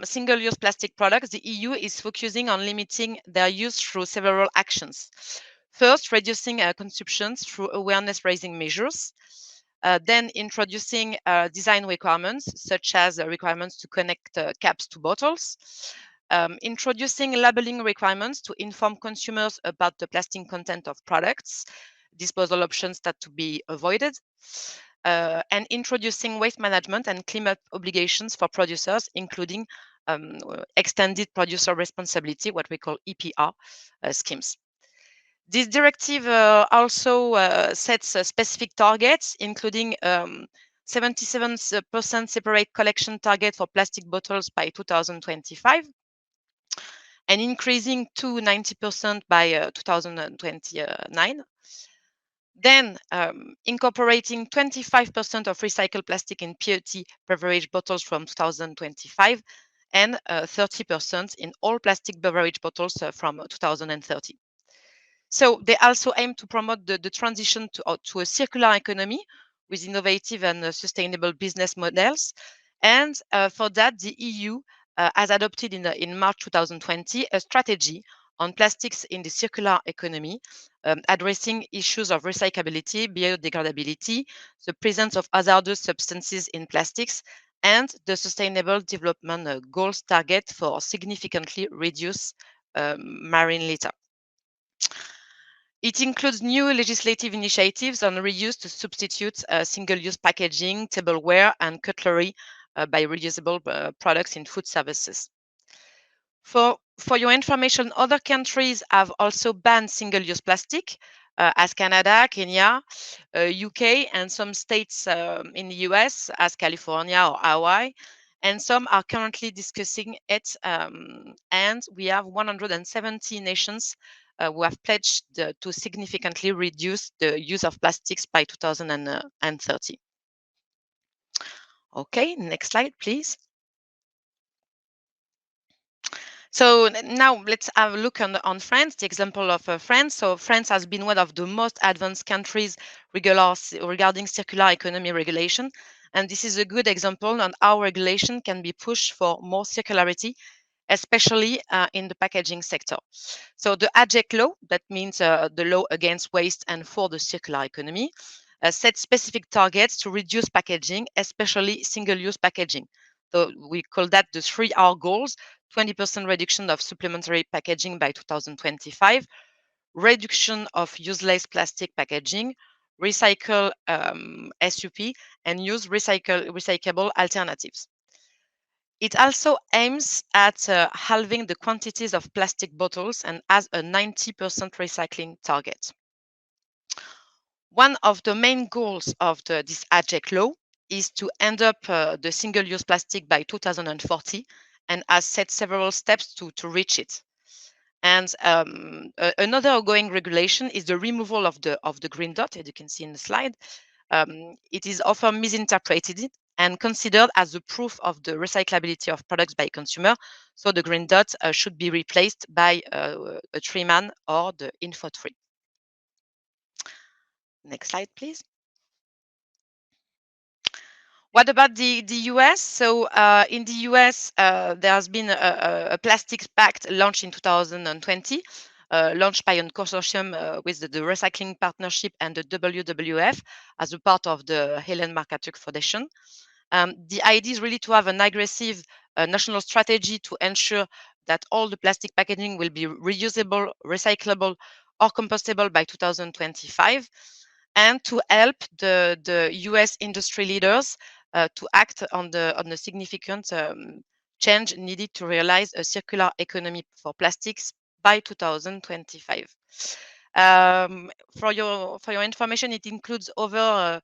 single-use plastic products, the EU is focusing on limiting their use through several actions. First, reducing consumption through awareness-raising measures. Then introducing design requirements, such as requirements to connect caps to bottles. Introducing labeling requirements to inform consumers about the plastic content of products, disposal options that to be avoided. And introducing waste management and cleanup obligations for producers, including extended producer responsibility, what we call EPR schemes. This directive also sets specific targets, including 77% separate collection target for plastic bottles by 2025, and increasing to 90% by 2029. Then incorporating 25% of recycled plastic in PET beverage bottles from 2025 and 30% in all plastic beverage bottles from 2030. So they also aim to promote the transition to a circular economy with innovative and sustainable business models. And for that, the EU has adopted in March 2020 a strategy on plastics in the circular economy, addressing issues of recyclability, biodegradability, the presence of hazardous substances in plastics, and the Sustainable Development Goals target for significantly reduce marine litter. It includes new legislative initiatives on reuse to substitute single-use packaging, tableware, and cutlery by reusable products in food services. For your information, other countries have also banned single-use plastic, as Canada, Kenya, UK, and some states in the US, as California or Hawaii. And some are currently discussing it. And we have 170 nations who have pledged to significantly reduce the use of plastics by 2030. Okay, next slide, please. So now let's have a look on France, the example of France. So France has been one of the most advanced countries regarding circular economy regulation. And this is a good example on how regulation can be pushed for more circularity, especially in the packaging sector. So the AGEC law, that means the law against waste and for the circular economy, sets specific targets to reduce packaging, especially single-use packaging. So we call that the 3R goals: 20% reduction of supplementary packaging by 2025, reduction of useless plastic packaging, recycle SUP, and use recyclable alternatives. It also aims at halving the quantities of plastic bottles and has a 90% recycling target. One of the main goals of this AGEC law is to end up the single-use plastic by 2040 and has set several steps to reach it. And another ongoing regulation is the removal of the green dot, as you can see in the slide. It is often misinterpreted and considered as the proof of the recyclability of products by consumer. So the green dot should be replaced by a tree man or the info tree. Next slide, please. What about the US? So in the US, there has been a plastics pact launched in 2020, launched by a consortium with the Recycling Partnership and the WWF as a part of the Helen MacArthur Foundation. The idea is really to have an aggressive national strategy to ensure that all the plastic packaging will be reusable, recyclable, or compostable by 2025, and to help the US industry leaders to act on the significant change needed to realize a circular economy for plastics by 2025. For your information, it includes over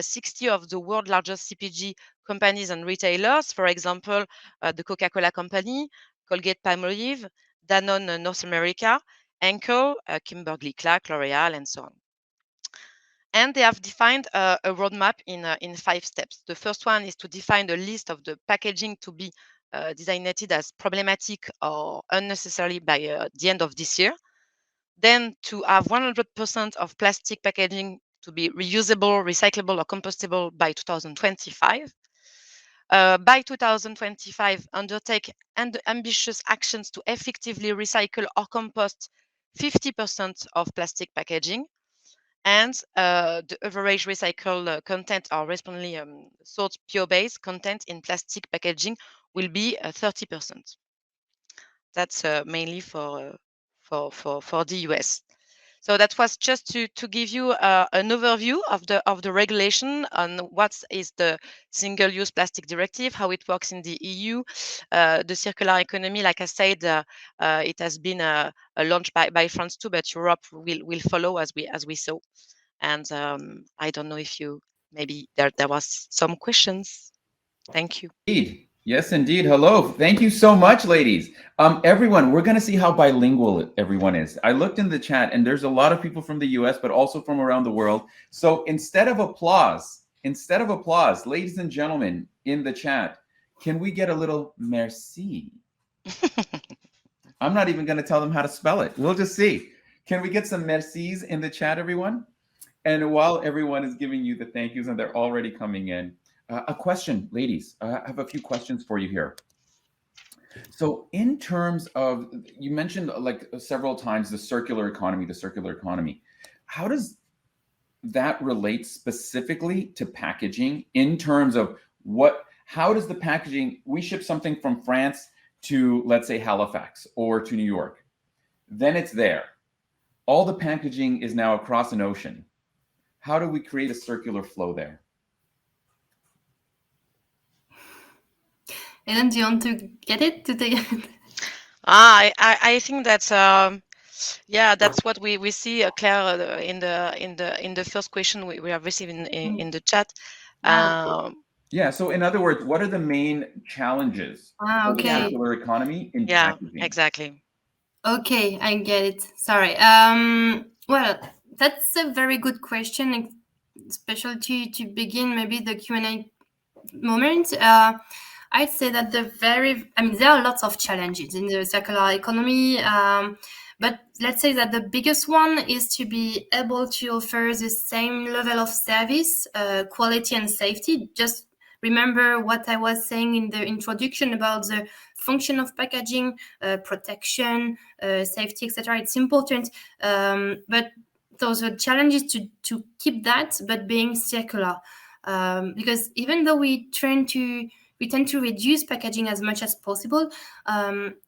60 of the world's largest CPG companies and retailers. For example, the Coca-Cola Company, Colgate-Palmolive, Danone North America, Henkel, Kimberly-Clark, L'Oreal, and so on. And they have defined a roadmap in 5 steps. The first one is to define a list of the packaging to be designated as problematic or unnecessary by the end of this year. Then to have 100% of plastic packaging to be reusable, recyclable, or compostable by 2025. By 2025, undertake ambitious actions to effectively recycle or compost 50% of plastic packaging. And the average recycled content or responsibly sourced bio-based content in plastic packaging will be 30%. That's mainly for the US. So that was just to give you an overview of the regulation on what is the single-use plastic directive, how it works in the EU, the circular economy. Like I said, it has been launched by France too, but Europe will follow as we saw. And I don't know if maybe there was some questions. Thank you. Indeed. Yes, indeed. Hello. Thank you so much, ladies. Everyone, we're going to see how bilingual everyone is. I looked in the chat and there's a lot of people from the US, but also from around the world. So instead of applause, ladies and gentlemen in the chat, can we get a little merci? I'm not even going to tell them how to spell it. We'll just see. Can we get some mercis in the chat, everyone? And while everyone is giving you the thank yous and they're already coming in, a question, ladies. I have a few questions for you here. So in terms of, you mentioned like several times the circular economy. How does that relate specifically to packaging in terms of how does the packaging, we ship something from France to, let's say, Halifax or to New York. Then it's there. All the packaging is now across an ocean. How do we create a circular flow there? Ellen, do you want to get it? To take it? I think that's that's what we see, Claire, in the first question we have received in the chat. Yeah. So in other words, what are the main challenges for the circular economy in packaging? Exactly. Okay, I get it. Sorry. Well, that's a very good question, especially to begin maybe the Q&A moment. I'd say that there are lots of challenges in the circular economy, but let's say that the biggest one is to be able to offer the same level of service, quality and safety. Just remember what I was saying in the introduction about the function of packaging, protection, safety, etc. It's important, but those are challenges to keep that, but being circular. Because even though we tend to reduce packaging as much as possible,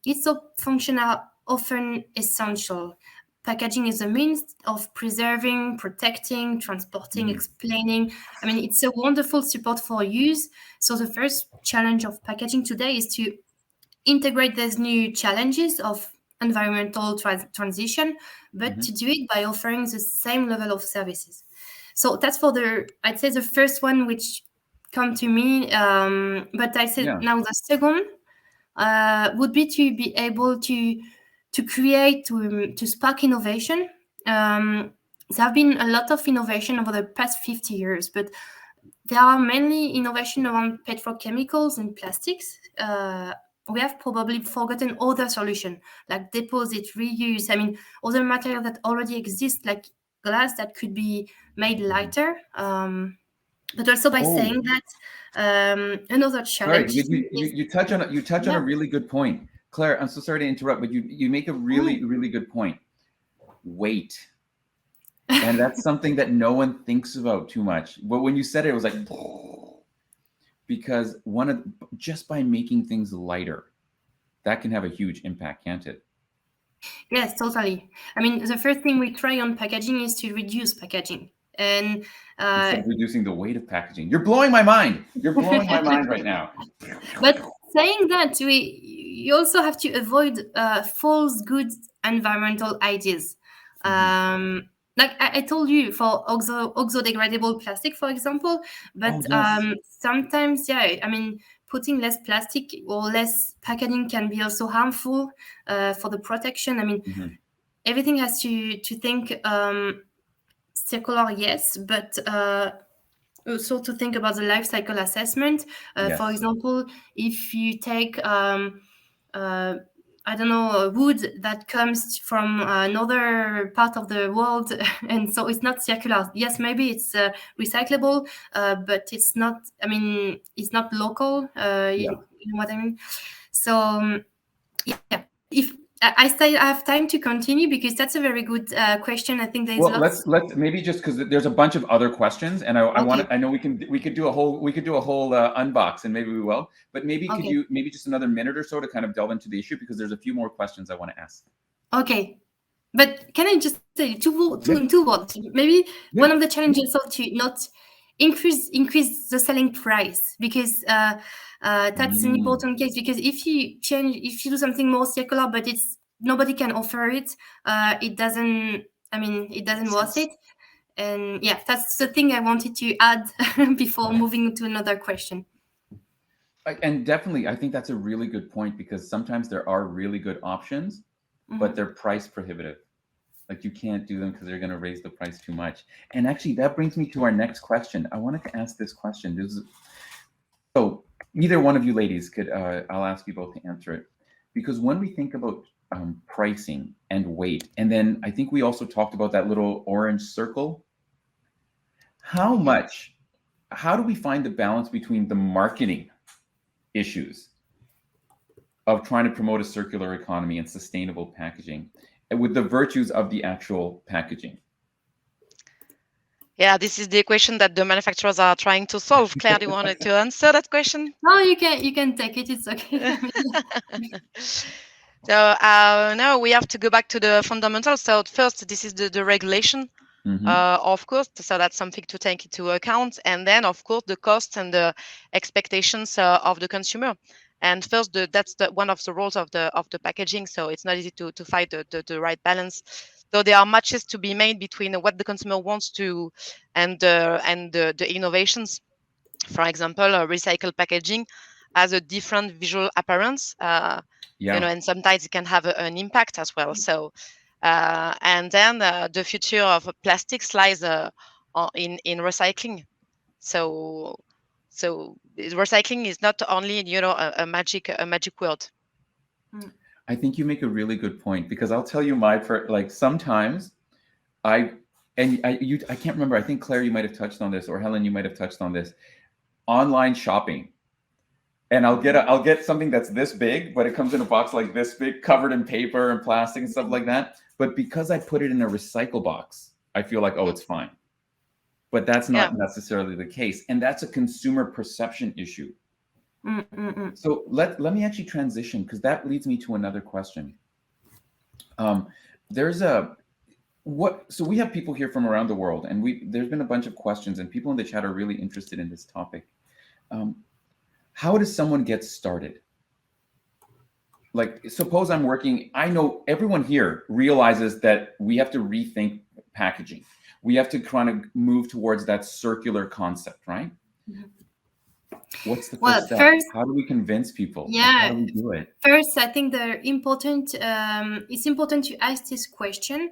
it's so functional, often essential. Packaging is a means of preserving, protecting, transporting, explaining. I mean, it's a wonderful support for use. So the first challenge of packaging today is to integrate these new challenges of environmental transition, but to do it by offering the same level of services. So that's I'd say the first one which come to me. But I said now the second would be to be able to create, to spark innovation. There have been a lot of innovation over the past 50 years, but there are mainly innovation around petrochemicals and plastics. We have probably forgotten other solutions like deposit, reuse. I mean, other materials that already exist, like glass that could be made lighter. But also by saying that, another challenge. Sorry, you touch on a really good point, Claire. I'm so sorry to interrupt, but you make a really good point. Weight, and that's something that no one thinks about too much. But when you said it, it was like, because just by making things lighter, that can have a huge impact, can't it? Yes, totally. I mean, the first thing we try on packaging is to reduce packaging. And instead of reducing the weight of packaging. You're blowing my mind. You're blowing my mind right now. But saying that, you also have to avoid false good environmental ideas. Like I told you, for oxo-degradable plastic, for example, but sometimes, I mean, putting less plastic or less packaging can be also harmful for the protection. I mean, everything has to think circular, yes, but also to think about the life cycle assessment. For example, if you take I don't know, wood that comes from another part of the world, and so it's not circular. Yes, maybe it's recyclable, but it's not. I mean, it's not local. You know what I mean? So if I have time to continue, because that's a very good question. I think there's let's maybe, just because there's a bunch of other questions, and I know we could do a whole unbox, and maybe we will, but maybe could you maybe just another minute or so to kind of delve into the issue, because there's a few more questions I want to ask. Okay, but can I just say two words? Maybe one of the challenges is to not increase the selling price, because that's an important case. Because if you do something more circular, but nobody can offer it, it doesn't worth it. And that's the thing I wanted to add before moving to another question. And definitely, I think that's a really good point, because sometimes there are really good options, but they're price prohibitive. Like you can't do them because they're going to raise the price too much. And actually, that brings me to our next question. I wanted to ask this question. So either one of you ladies could, I'll ask you both to answer it. Because when we think about pricing and weight, and then I think we also talked about that little orange circle, how do we find the balance between the marketing issues of trying to promote a circular economy and sustainable packaging, and with the virtues of the actual packaging? Yeah, this is the equation that the manufacturers are trying to solve. Claire, do you want to answer that question? No, you can take it. It's okay. So now we have to go back to the fundamentals. So first, this is the regulation, of course. So that's something to take into account. And then, of course, the costs and the expectations of the consumer. And first, that's one of the roles of the packaging. So it's not easy to find the right balance. So there are matches to be made between what the consumer wants to and the innovations. For example, recycled packaging has a different visual appearance, and sometimes it can have an impact as well. So, and then the future of plastics lies in recycling. So recycling is not only a magic word. I think you make a really good point, because I'll tell you sometimes I can't remember. I think Claire, you might have touched on this, or Helen, you might have touched on this. Online shopping, and I'll get something that's this big, but it comes in a box like this big, covered in paper and plastic and stuff like that. But because I put it in a recycle box, I feel like, oh, it's fine. But that's not necessarily the case, and that's a consumer perception issue. So let me actually transition, because that leads me to another question. So we have people here from around the world, and there's been a bunch of questions, and people in the chat are really interested in this topic. How does someone get started? Like, suppose I'm working, I know everyone here realizes that we have to rethink packaging. We have to kind of move towards that circular concept, right? What's the first step? How do we convince people? How do we do it? First, I think it's important to ask this question: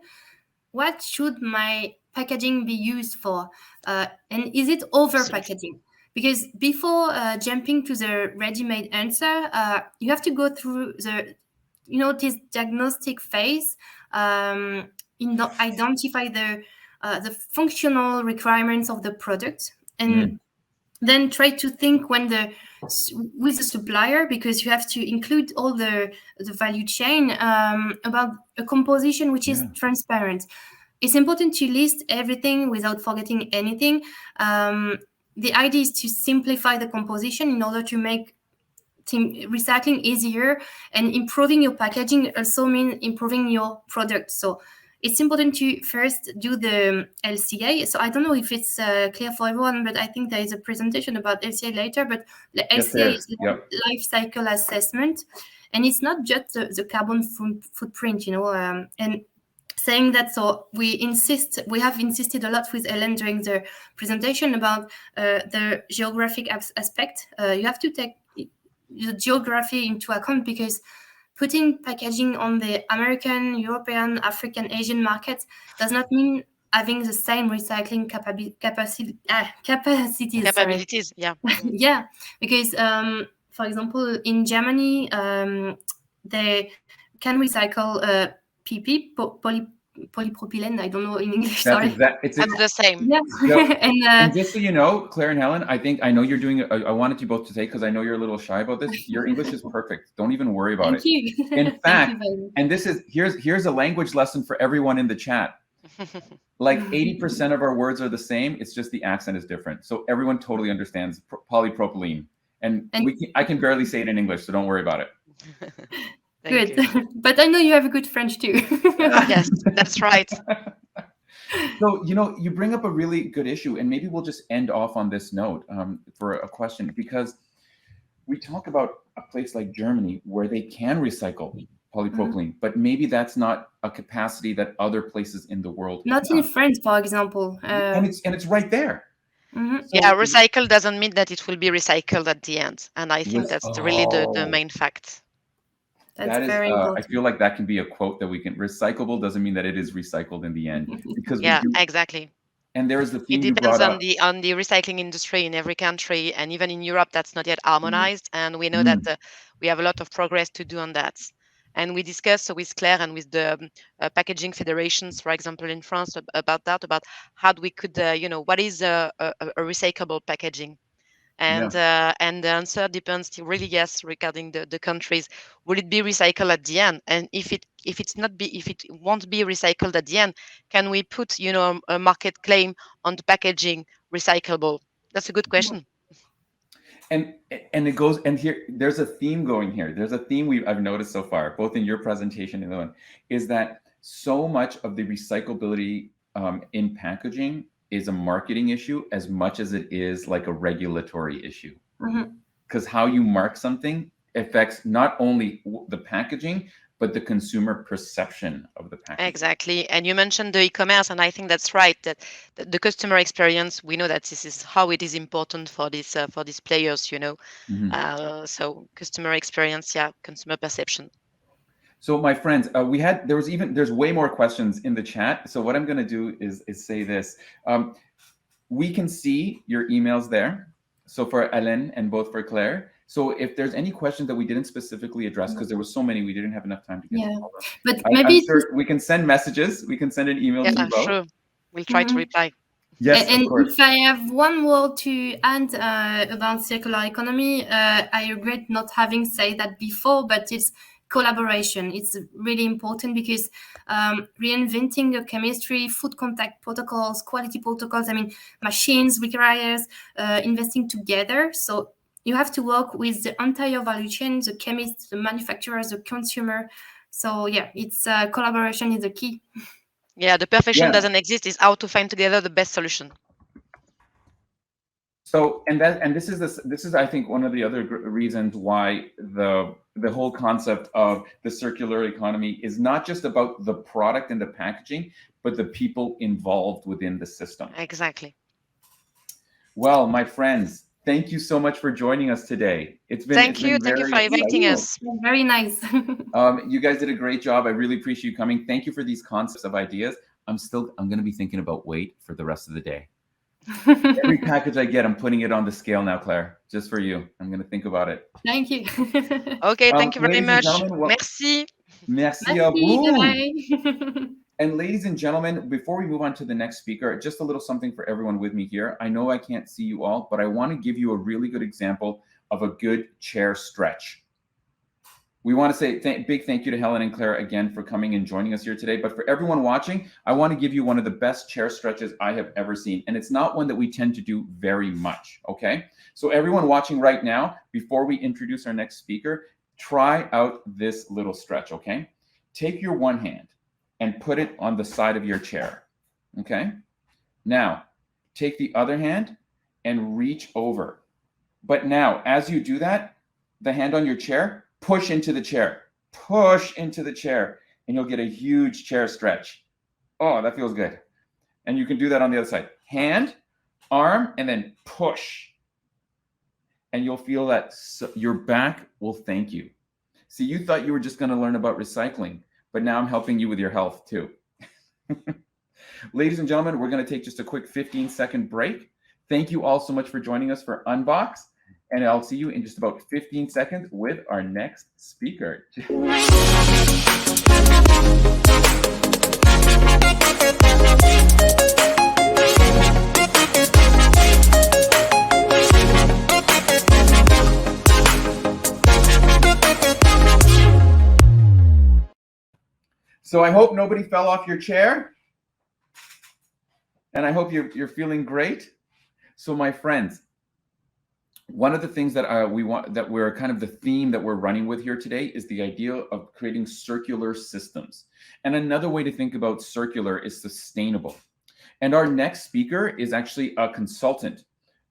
what should my packaging be used for? And is it over packaging? Because before jumping to the ready-made answer, you have to go through this diagnostic phase, identify the functional requirements of the product, and then try to think with the supplier, because you have to include all the value chain, about a composition which is transparent. It's important to list everything without forgetting anything. The idea is to simplify the composition in order to make recycling easier, and improving your packaging also means improving your product. So it's important to first do the LCA. So I don't know if it's clear for everyone, but I think there is a presentation about LCA later. But the LCA is life cycle assessment, and it's not just the carbon footprint, and saying that. So we have insisted a lot with Ellen during the presentation about the geographic aspect. You have to take the geography into account, because putting packaging on the American, European, African, Asian markets does not mean having the same recycling capabilities. Capabilities, yeah, because for example, in Germany, they can recycle PP, polypropylene. I don't know in English. Sorry, it's the same. Yeah. And just so you know, Claire and Helen, I know you're doing. I wanted you both to say, because I know you're a little shy about this. Your English is perfect. Don't even worry about it. Thank you. In fact, and here's a language lesson for everyone in the chat. Like 80% of our words are the same. It's just the accent is different. So everyone totally understands polypropylene, and I can barely say it in English, so don't worry about it. Good, but I know you have a good French too. Yes, that's right. So, you bring up a really good issue, and maybe we'll just end off on this note for a question, because we talk about a place like Germany where they can recycle polypropylene, but maybe that's not a capacity that other places in the world not have. in France, for example. And it's right there. Mhm. So, Yeah, recycle doesn't mean that it will be recycled at the end. And I think that's really the main fact. That's that is, very I important. feel like that can be a quote that we can, recyclable doesn't mean that it is recycled in the end, because we Yeah, do, exactly. and there is the It theme you depends brought up. on the recycling industry in every country, and even in Europe, that's not yet harmonized. And we know that we have a lot of progress to do on that. And we discussed with Claire and with the packaging federations, for example, in France, about that, about how we could, what is a recyclable packaging. And the answer depends really, yes, regarding the countries. Will it be recycled at the end? And if it won't be recycled at the end, can we put a market claim on the packaging recyclable? That's a good question. And it goes, and here there's a theme going here. There's a theme I've noticed so far, both in your presentation and the one, is that so much of the recyclability in packaging is a marketing issue as much as it is like a regulatory issue. Because how you mark something affects not only the packaging, but the consumer perception of the packaging. Exactly. And you mentioned the e-commerce, and I think that's right, that the customer experience, we know that this is how it is important for these players, so customer experience, yeah, consumer perception. So my friends, there's way more questions in the chat. So what I'm going to do is say this. We can see your emails there. So for Alain and both for Claire. So if there's any questions that we didn't specifically address, because there were so many, we didn't have enough time to get to all of them. But maybe I'm sure we can send messages. We can send an email to you both. Sure. We'll try to reply. Yes, and of course. if I have one word to add about circular economy, I regret not having said that before, but it's collaboration. It's really important because reinventing the chemistry, food contact protocols, quality protocols, machines requires investing together. So you have to work with the entire value chain, the chemists, the manufacturers, the consumer. So yeah, it's collaboration is the key. Yeah, the perfection doesn't exist. It's how to find together the best solution. So, and this is I think one of the other reasons why the whole concept of the circular economy is not just about the product and the packaging, but the people involved within the system. Exactly. Well, my friends, thank you so much for joining us today. Thank you for inviting us. Very nice. You guys did a great job. I really appreciate you coming. Thank you for these concepts of ideas. I'm going to be thinking about weight for the rest of the day. Every package I get, I'm putting it on the scale now, Claire, just for you. I'm going to think about it. Thank you. Okay, thank you very much. Merci. Merci à vous. And ladies and gentlemen, before we move on to the next speaker, just a little something for everyone with me here. I know I can't see you all, but I want to give you a really good example of a good chair stretch. We want to say big thank you to Helen and Claire again for coming and joining us here today. But for everyone watching, I want to give you one of the best chair stretches I have ever seen. And it's not one that we tend to do very much, okay? So everyone watching right now, before we introduce our next speaker, try out this little stretch, okay? Take your one hand and put it on the side of your chair, okay? Now, take the other hand and reach over. But now, as you do that, the hand on your chair, push into the chair, and you'll get a huge chair stretch. Oh, that feels good. And you can do that on the other side. Hand, arm, and then push. And you'll feel that your back will thank you. See, you thought you were just going to learn about recycling, but now I'm helping you with your health too. Ladies and gentlemen, we're going to take just a quick 15-second break. Thank you all so much for joining us for Unbox. And I'll see you in just about 15 seconds with our next speaker. So I hope nobody fell off your chair. And I hope you're feeling great. So my friends, one of the things that we're kind of the theme that we're running with here today is the idea of creating circular systems. And another way to think about circular is sustainable. And our next speaker is actually a consultant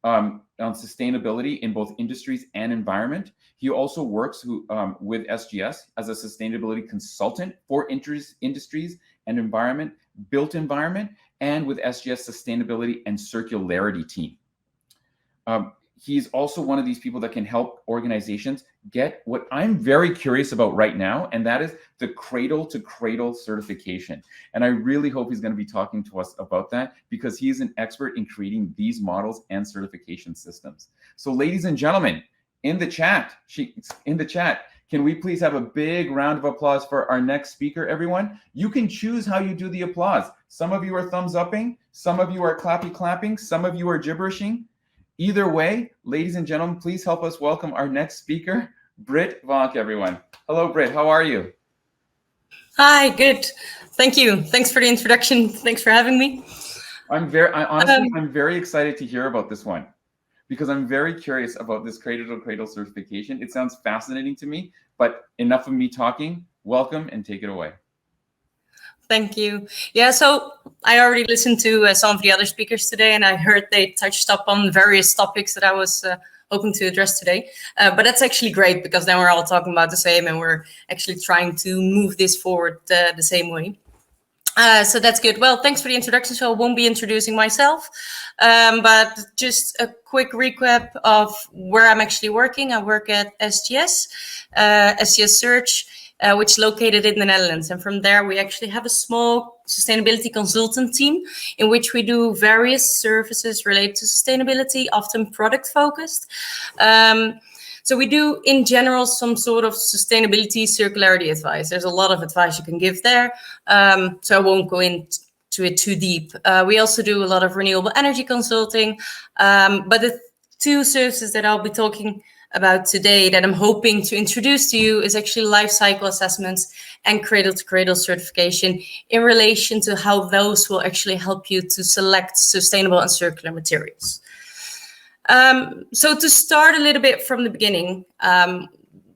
on sustainability in both industries and environment. He also works with SGS as a sustainability consultant for industries and environment, built environment, and with SGS sustainability and circularity team. He's also one of these people that can help organizations get what I'm very curious about right now, and that is the cradle to cradle certification. And I really hope he's going to be talking to us about that, because he is an expert in creating these models and certification systems. So ladies and gentlemen, in the chat, can we please have a big round of applause for our next speaker, everyone? You can choose how you do the applause. Some of you are thumbs upping, some of you are clappy clapping, some of you are gibberishing. Either way, ladies and gentlemen, please help us welcome our next speaker, Brit Vonk, everyone. Hello, Brit. How are you? Hi, good. Thank you. Thanks for the introduction. Thanks for having me. Honestly, I'm very excited to hear about this one, because I'm very curious about this cradle-to-cradle certification. It sounds fascinating to me, but enough of me talking. Welcome and take it away. Thank you. Yeah, so I already listened to some of the other speakers today, and I heard they touched up on various topics that I was hoping to address today. But that's actually great, because then we're all talking about the same, and we're actually trying to move this forward the same way. So that's good. Well, thanks for the introduction. So I won't be introducing myself, but just a quick recap of where I'm actually working. I work at SGS, SGS Search, which is located in the Netherlands. And from there, we actually have a small sustainability consultant team in which we do various services related to sustainability, often product focused. So we do, in general, some sort of sustainability circularity advice. There's a lot of advice you can give there, so I won't go into it too deep. We also do a lot of renewable energy consulting, but the two services that I'll be talking about today that I'm hoping to introduce to you is actually life cycle assessments and cradle-to-cradle certification, in relation to how those will actually help you to select sustainable and circular materials. So to start a little bit from the beginning,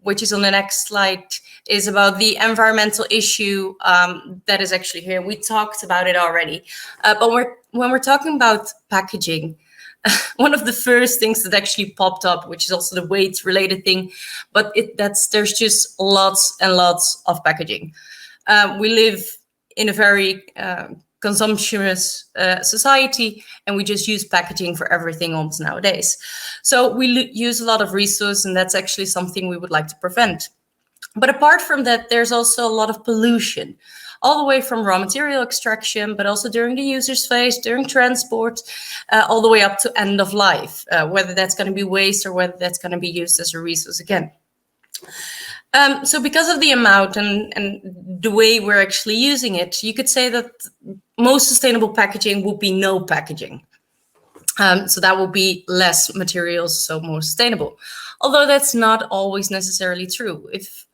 which is on the next slide, is about the environmental issue that is actually here. We talked about it already, but when we're talking about packaging, one of the first things that actually popped up, which is also the weight related thing, but there's just lots and lots of packaging. We live in a very consumptuous society, and we just use packaging for everything almost nowadays. So we use a lot of resources, and that's actually something we would like to prevent. But apart from that, there's also a lot of pollution, all the way from raw material extraction, but also during the user's phase, during transport, all the way up to end of life, whether that's going to be waste or whether that's going to be used as a resource again. So because of the amount and the way we're actually using it, you could say that most sustainable packaging would be no packaging. So that will be less materials, so more sustainable. Although that's not always necessarily true. If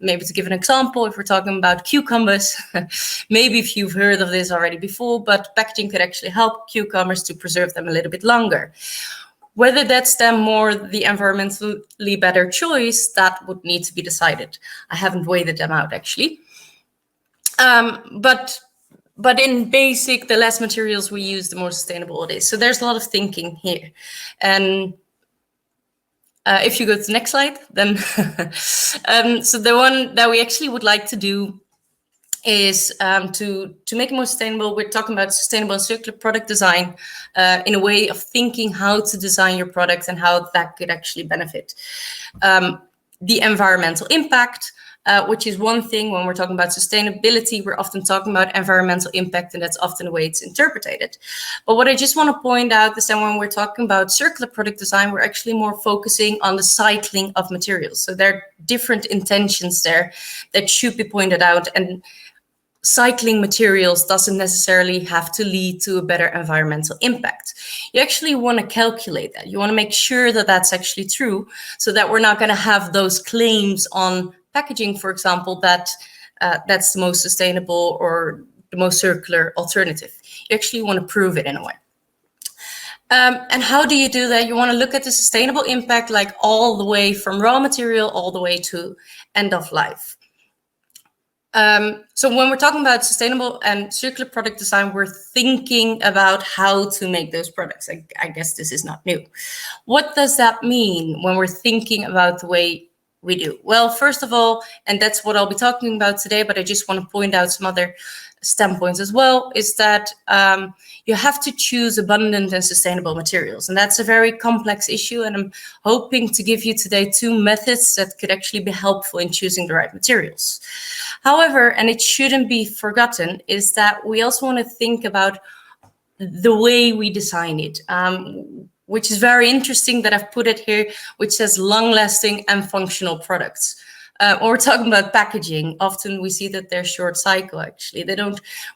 maybe to give an example, if we're talking about cucumbers, maybe if you've heard of this already before, but packaging could actually help cucumbers to preserve them a little bit longer. Whether that's then more the environmentally better choice, that would need to be decided. I haven't weighed them out actually. But in basic, the less materials we use, the more sustainable it is. So there's a lot of thinking here. And if you go to the next slide, then so the one that we actually would like to do is to make it more sustainable. We're talking about sustainable and circular product design in a way of thinking how to design your product and how that could actually benefit. The environmental impact, which is one thing. When we're talking about sustainability, we're often talking about environmental impact, and that's often the way it's interpreted. But what I just want to point out is that when we're talking about circular product design, we're actually more focusing on the cycling of materials. So there are different intentions there that should be pointed out, and cycling materials doesn't necessarily have to lead to a better environmental impact. You actually want to calculate that. You want to make sure that that's actually true, so that we're not going to have those claims on packaging, for example, that that's the most sustainable or the most circular alternative. You actually want to prove it in a way. And how do you do that? You want to look at the sustainable impact, like all the way from raw material all the way to end of life. So when we're talking about sustainable and circular product design, we're thinking about how to make those products. I guess this is not new. What does that mean when we're thinking about the way we do? Well, first of all, and that's what I'll be talking about today, but I just want to point out some other standpoints as well, is that you have to choose abundant and sustainable materials. And that's a very complex issue. And I'm hoping to give you today 2 methods that could actually be helpful in choosing the right materials. However, and it shouldn't be forgotten, is that we also want to think about the way we design it, which is very interesting that I've put it here, which says long-lasting and functional products. When we're talking about packaging, often we see that they're short cycle, actually.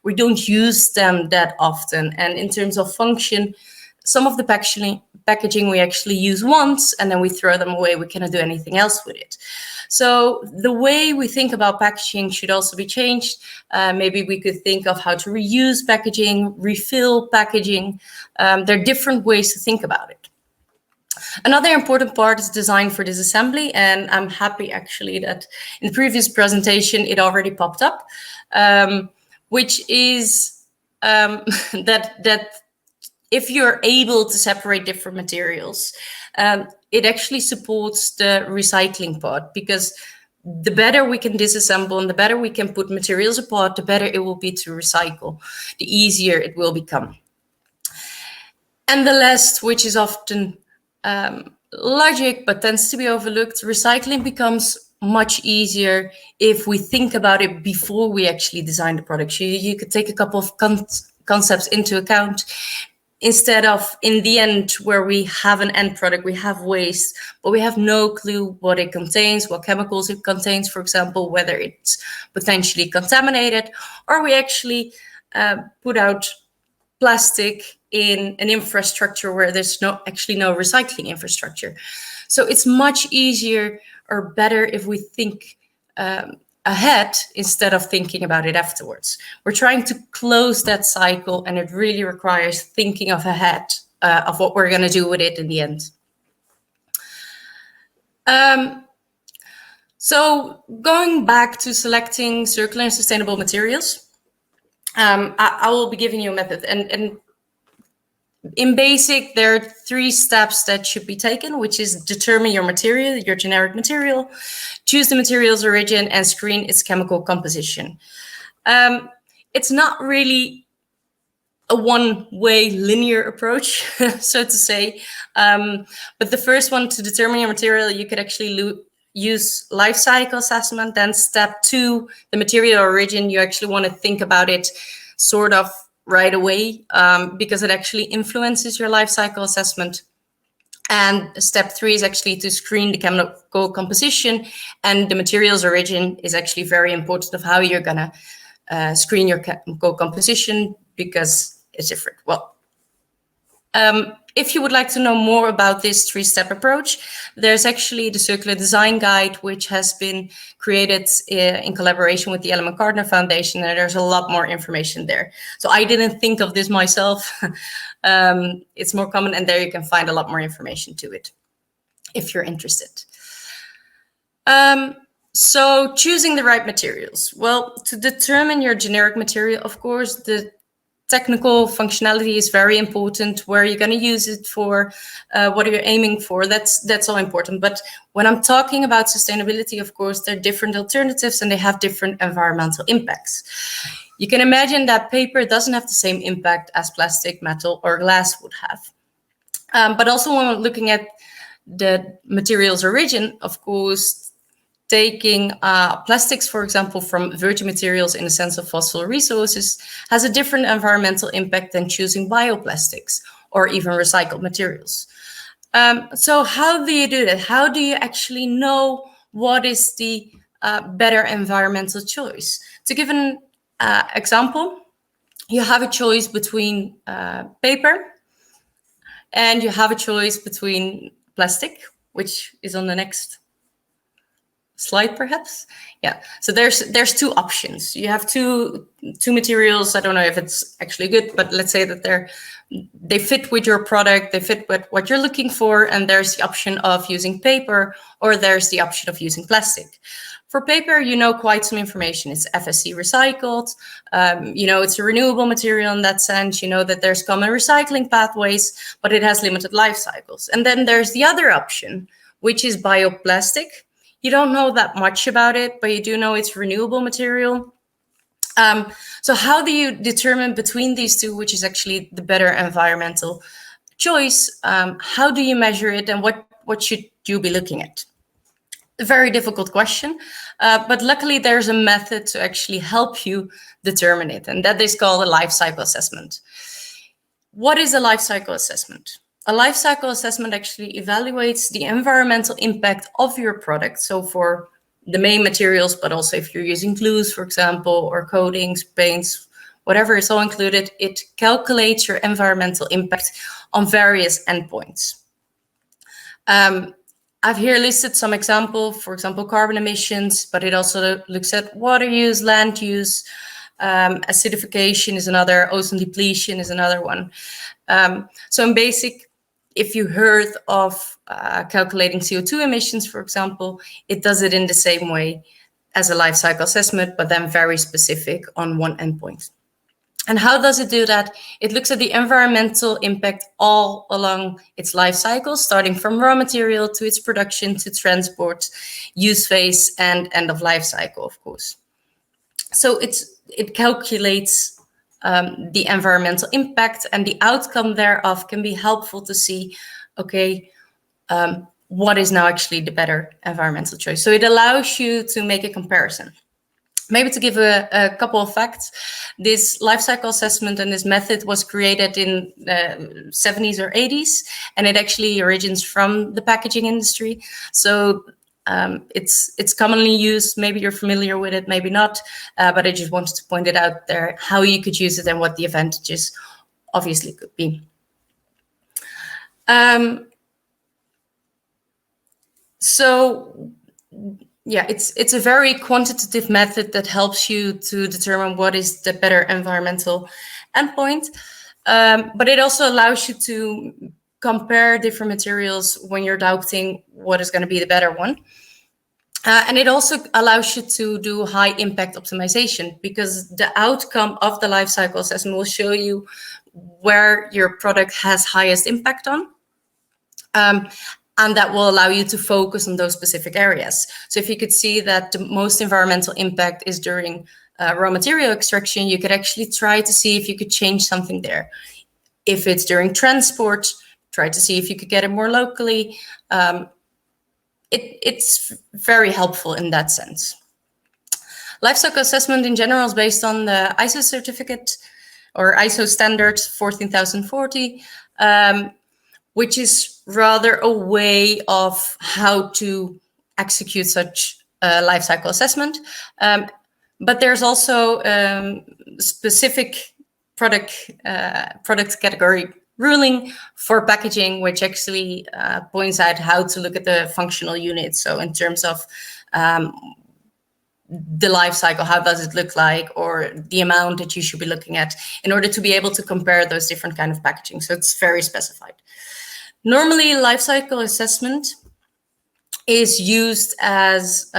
We don't use them that often. And in terms of function, some of the packaging we actually use once and then we throw them away. We cannot do anything else with it. So the way we think about packaging should also be changed. Maybe we could think of how to reuse packaging, refill packaging. There are different ways to think about it. Another important part is design for disassembly, and I'm happy actually that in the previous presentation it already popped up, which is that if you're able to separate different materials, it actually supports the recycling part, because the better we can disassemble and the better we can put materials apart, the better it will be to recycle, the easier it will become. And the last, which is often logic but tends to be overlooked, recycling becomes much easier if we think about it before we actually design the product. You could take a couple of concepts into account instead of in the end where we have an end product, we have waste, but we have no clue what it contains, what chemicals it contains, for example, whether it's potentially contaminated, or we actually put out plastic in an infrastructure where there's actually no recycling infrastructure. So it's much easier or better if we think ahead instead of thinking about it afterwards. We're trying to close that cycle, and it really requires thinking of ahead of what we're going to do with it in the end. So going back to selecting circular and sustainable materials, I will be giving you a method, and in basic, there are 3 steps that should be taken, which is determine your material, your generic material, choose the material's origin, and screen its chemical composition. It's not really a one-way linear approach, so to say. But the first one, to determine your material, you could actually use life cycle assessment. Then step 2, the material origin, you actually want to think about it sort of right away, because it actually influences your life cycle assessment. And step 3 is actually to screen the chemical composition, and the material's origin is actually very important of how you're gonna screen your chemical composition, because it's different. Well, if you would like to know more about this 3-step approach, there's actually the Circular Design Guide, which has been created in collaboration with the Ellen MacArthur Foundation, and there's a lot more information there. So I didn't think of this myself. It's more common, and there you can find a lot more information to it if you're interested. So choosing the right materials. Well, to determine your generic material, of course, the technical functionality is very important. Where you're going to use it for, what are you aiming for? That's all important. But when I'm talking about sustainability, of course, there are different alternatives and they have different environmental impacts. You can imagine that paper doesn't have the same impact as plastic, metal, or glass would have. But also when we're looking at the material's origin, of course, taking plastics, for example, from virgin materials in the sense of fossil resources has a different environmental impact than choosing bioplastics or even recycled materials. So how do you do that? How do you actually know what is the better environmental choice? To give an example, you have a choice between paper and you have a choice between plastic, which is on the next slide, perhaps. Yeah. So there's 2 options. You have two materials. I don't know if it's actually good, but let's say that they fit with your product. They fit with what you're looking for. And there's the option of using paper, or there's the option of using plastic. For paper, you know quite some information. It's FSC recycled. You know, it's a renewable material in that sense. You know that there's common recycling pathways, but it has limited life cycles. And then there's the other option, which is bioplastic. You don't know that much about it, but you do know it's renewable material. So how do you determine between these two, which is actually the better environmental choice? How do you measure it, and what should you be looking at? A very difficult question, but luckily there's a method to actually help you determine it, and that is called a life cycle assessment. What is a life cycle assessment? A life cycle assessment actually evaluates the environmental impact of your product. So for the main materials, but also if you're using glues, for example, or coatings, paints, whatever is all included, it calculates your environmental impact on various endpoints. I've here listed some example, for example, carbon emissions, but it also looks at water use, land use, acidification is another, ozone depletion is another one. So in basic, if you heard of calculating CO2 emissions, for example, it does it in the same way as a life cycle assessment, but then very specific on one endpoint. And how does it do that? It looks at the environmental impact all along its life cycle, starting from raw material to its production, to transport, use phase, and end of life cycle, of course. So it calculates the environmental impact, and the outcome thereof can be helpful to see, okay, what is now actually the better environmental choice. So it allows you to make a comparison. Maybe to give a couple of facts, this life cycle assessment and this method was created in the 70s or 80s, and it actually originates from the packaging industry. So it's commonly used. Maybe you're familiar with it, maybe not, but I just wanted to point it out there, how you could use it and what the advantages obviously could be. So yeah, it's a very quantitative method that helps you to determine what is the better environmental endpoint, but it also allows you to compare different materials when you're doubting what is going to be the better one. And it also allows you to do high impact optimization, because the outcome of the life cycle assessment will show you where your product has highest impact on. And that will allow you to focus on those specific areas. So if you could see that the most environmental impact is during raw material extraction, you could actually try to see if you could change something there. If it's during transport, try to see if you could get it more locally. It's very helpful in that sense. Life cycle assessment in general is based on the ISO certificate or ISO standard 14040, which is rather a way of how to execute such a life cycle assessment. But there's also specific product category ruling for packaging, which actually points out how to look at the functional units. So in terms of the life cycle, how does it look like, or the amount that you should be looking at in order to be able to compare those different kind of packaging. So it's very specified. Normally, life cycle assessment is used as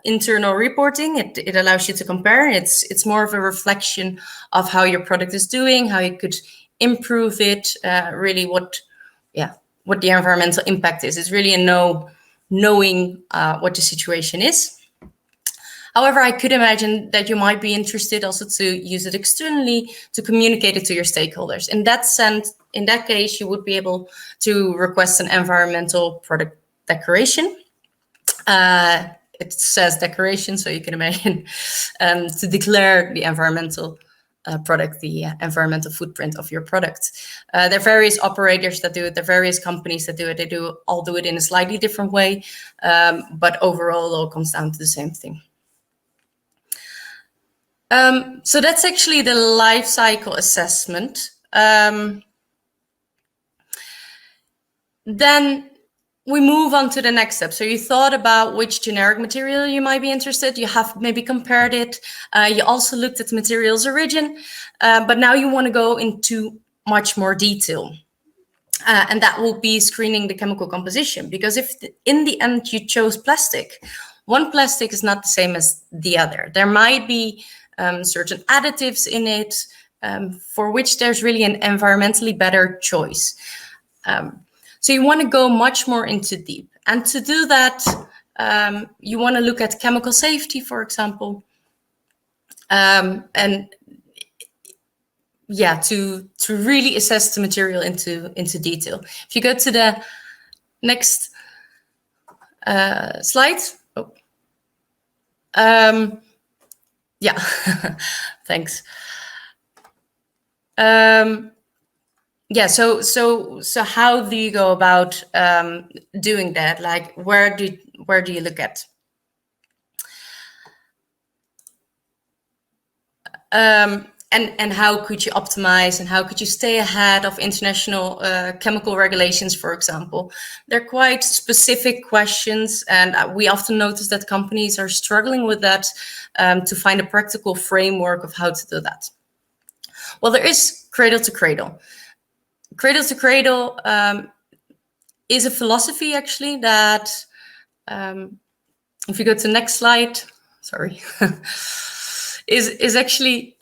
internal reporting. It allows you to compare. It's more of a reflection of how your product is doing, how you could improve it, really what the environmental impact is. It's really a knowing what the situation is. However, I could imagine that you might be interested also to use it externally to communicate it to your stakeholders. In that sense, in that case, you would be able to request an environmental product declaration. It says declaration, so you can imagine to declare the environmental product, the environmental footprint of your product. There are various operators that do it. There are various companies that do it. They all do it in a slightly different way, but overall, it all comes down to the same thing. So that's actually the life cycle assessment. Then we move on to the next step. So you thought about which generic material you might be interested. You have maybe compared it. You also looked at the material's origin, but now you want to go into much more detail. And that will be screening the chemical composition, because if in the end you chose plastic, one plastic is not the same as the other. There might be certain additives in it for which there's really an environmentally better choice. So you want to go much more into deep. And to do that, You want to look at chemical safety, for example, and yeah, to really assess the material into detail. If you go to the next slide. Yeah, thanks. Yeah, so how do you go about doing that? Like, where do you look at? And how could you optimize, and how could you stay ahead of international chemical regulations, for example? They're quite specific questions, and we often notice that companies are struggling with that to find a practical framework of how to do that. Well, there is Cradle to Cradle. Cradle to Cradle is a philosophy, actually, that, if you go to the next slide, sorry, is actually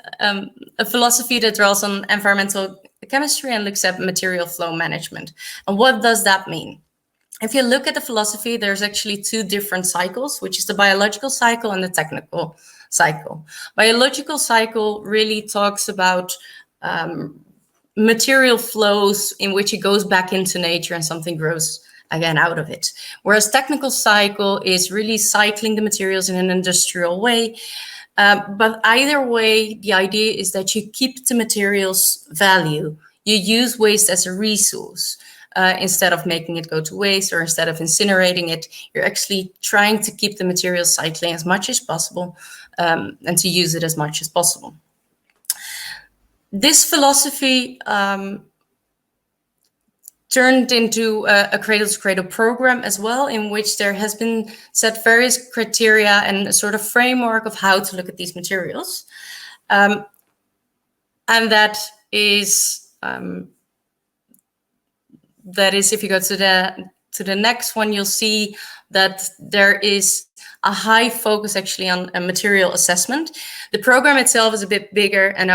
a philosophy that draws on environmental chemistry and looks at material flow management. And what does that mean? If you look at the philosophy, there's actually two different cycles, which is the biological cycle and the technical cycle. Biological cycle really talks about material flows in which it goes back into nature and something grows again out of it. Whereas technical cycle is really cycling the materials in an industrial way. But either way, the idea is that you keep the materials value. You use waste as a resource. Instead of making it go to waste, or instead of incinerating it, you're actually trying to keep the material cycling as much as possible, and to use it as much as possible. This philosophy turned into a cradle-to-cradle program as well, in which there has been set various criteria and a sort of framework of how to look at these materials. And that is, if you go to the next one, you'll see that there is a high focus actually on a material assessment. The program itself is a bit bigger, and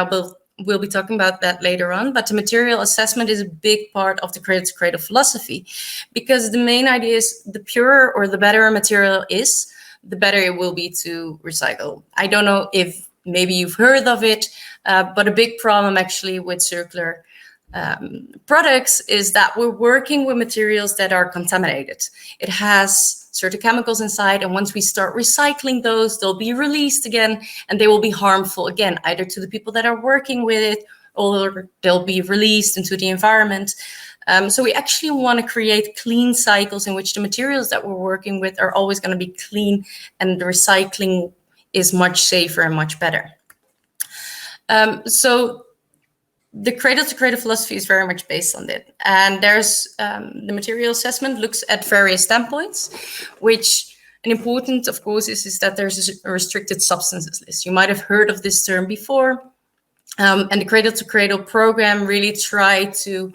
we'll be talking about that later on, but the material assessment is a big part of the cradle-to-cradle philosophy, because the main idea is the purer or the better a material is, the better it will be to recycle. I don't know if maybe you've heard of it, but a big problem actually with circular products is that we're working with materials that are contaminated. It has certain chemicals inside, and once we start recycling those, they'll be released again, and they will be harmful again, either to the people that are working with it, or they'll be released into the environment. So we actually want to create clean cycles in which the materials that we're working with are always going to be clean, and the recycling is much safer and much better. So the cradle-to-cradle philosophy is very much based on it. And there's the material assessment looks at various standpoints, which an important, of course, is that there's a restricted substances list. You might have heard of this term before. And the cradle-to-cradle program really tried to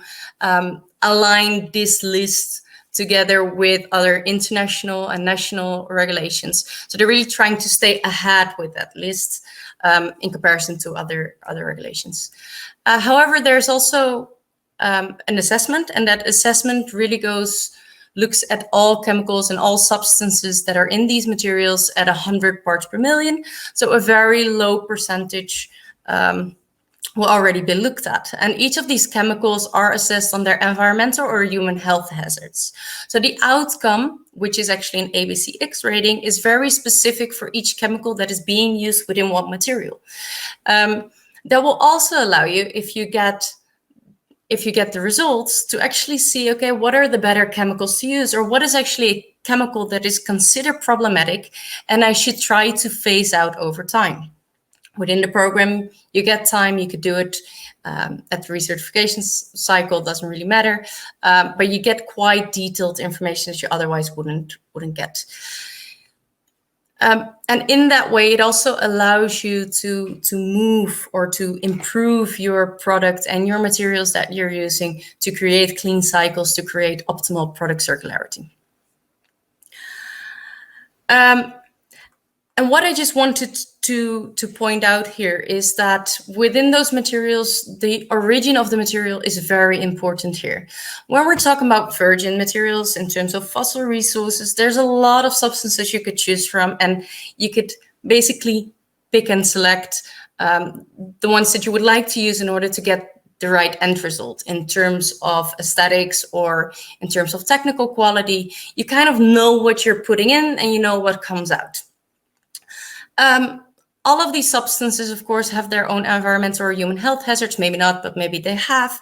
align this list together with other international and national regulations. So they're really trying to stay ahead with that list in comparison to other regulations. However, there's also an assessment, and that assessment really looks at all chemicals and all substances that are in these materials at 100 parts per million. So a very low percentage will already be looked at. And each of these chemicals are assessed on their environmental or human health hazards. So the outcome, which is actually an ABCX rating, is very specific for each chemical that is being used within what material. That will also allow you, if you get the results, to actually see, okay, what are the better chemicals to use, or what is actually a chemical that is considered problematic and I should try to phase out over time. Within the program, you get time, you could do it at the recertification cycle, doesn't really matter, but you get quite detailed information that you otherwise wouldn't get. And in that way, it also allows you to move or to improve your product and your materials that you're using to create clean cycles, to create optimal product circularity. And what I just wanted to point out here is that within those materials, the origin of the material is very important here. When we're talking about virgin materials in terms of fossil resources, there's a lot of substances you could choose from, and you could basically pick and select the ones that you would like to use in order to get the right end result in terms of aesthetics or in terms of technical quality. You kind of know what you're putting in and you know what comes out. All of these substances, of course, have their own environmental or human health hazards. Maybe not, but maybe they have.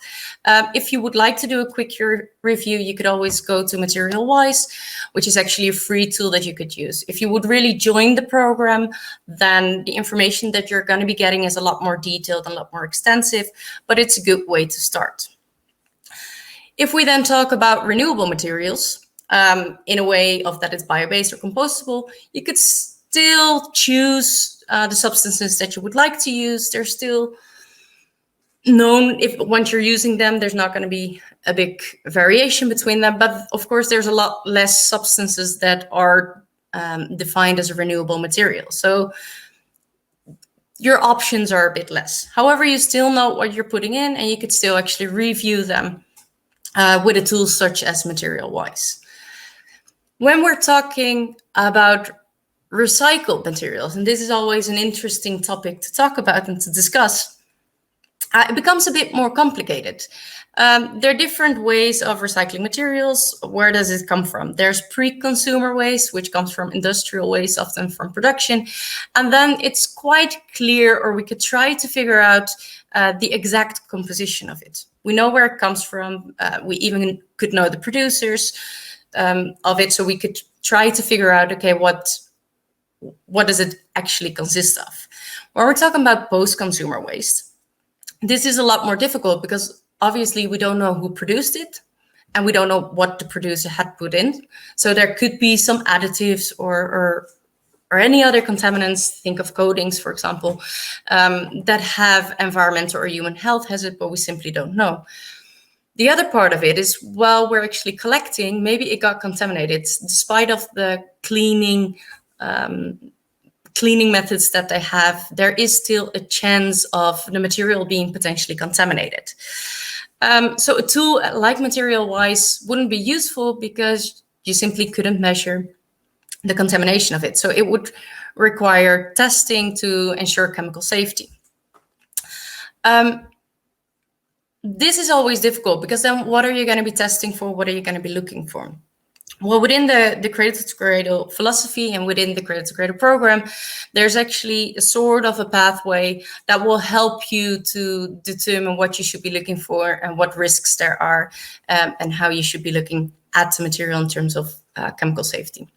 If you would like to do a quick review, you could always go to MaterialWise, which is actually a free tool that you could use. If you would really join the program, then the information that you're going to be getting is a lot more detailed and a lot more extensive, but it's a good way to start. If we then talk about renewable materials, in a way of that it's bio-based or compostable, you could still choose the substances that you would like to use. They're still known. If once you're using them, there's not going to be a big variation between them. But of course, there's a lot less substances that are defined as a renewable material. So your options are a bit less. However, you still know what you're putting in, and you could still actually review them with a tool such as MaterialWise. When we're talking about recycled materials, and this is always an interesting topic to talk about and to discuss, it becomes a bit more complicated. There are different ways of recycling materials. Where does it come from? There's pre-consumer waste, which comes from industrial waste, often from production. And then it's quite clear, or we could try to figure out the exact composition of it. We know where it comes from. We even could know the producers of it, so we could try to figure out, okay, what does it actually consist of? When we're talking about post-consumer waste, this is a lot more difficult because obviously we don't know who produced it and we don't know what the producer had put in. So there could be some additives or any other contaminants, think of coatings, for example, that have environmental or human health hazard, but we simply don't know. The other part of it is, while we're actually collecting, maybe it got contaminated despite of the cleaning methods that they have. There is still a chance of the material being potentially contaminated. So a tool like MaterialWise wouldn't be useful because you simply couldn't measure the contamination of it. So it would require testing to ensure chemical safety. This is always difficult because then what are you going to be testing for? What are you going to be looking for? Well, within the Cradle to Cradle philosophy and within the Cradle to Cradle program, there's actually a sort of a pathway that will help you to determine what you should be looking for and what risks there are, and how you should be looking at the material in terms of chemical safety.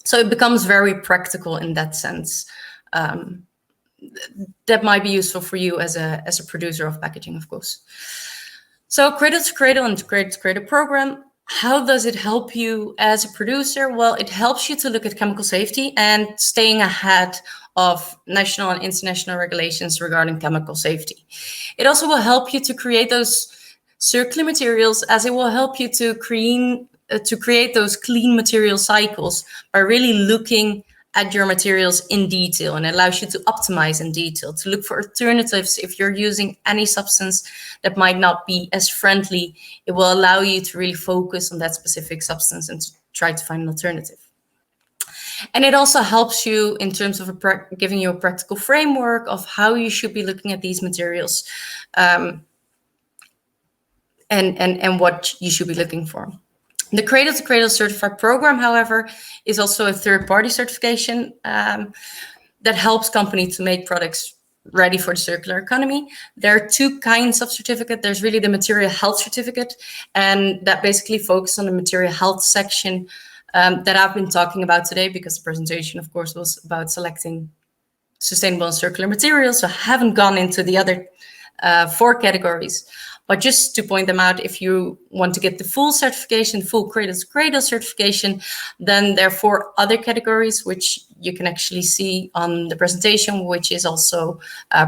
So it becomes very practical in that sense. That might be useful for you as a producer of packaging, of course. So Cradle to Cradle and Cradle to Cradle program, how does it help you as a producer? Well, it helps you to look at chemical safety and staying ahead of national and international regulations regarding chemical safety. It also will help you to create those circular materials, as it will help you to create those clean material cycles by really looking at your materials in detail, and allows you to optimize in detail, to look for alternatives. If you're using any substance that might not be as friendly, it will allow you to really focus on that specific substance and to try to find an alternative. And it also helps you in terms of giving you a practical framework of how you should be looking at these materials, and what you should be looking for. The Cradle to Cradle Certified program, however, is also a third-party certification that helps companies to make products ready for the circular economy. There are two kinds of certificate. There's really the material health certificate, and that basically focuses on the material health section that I've been talking about today, because the presentation, of course, was about selecting sustainable and circular materials. So I haven't gone into the other 4 categories. But just to point them out, if you want to get the full certification, full Cradle to Cradle certification, then there are 4 other categories, which you can actually see on the presentation, which is also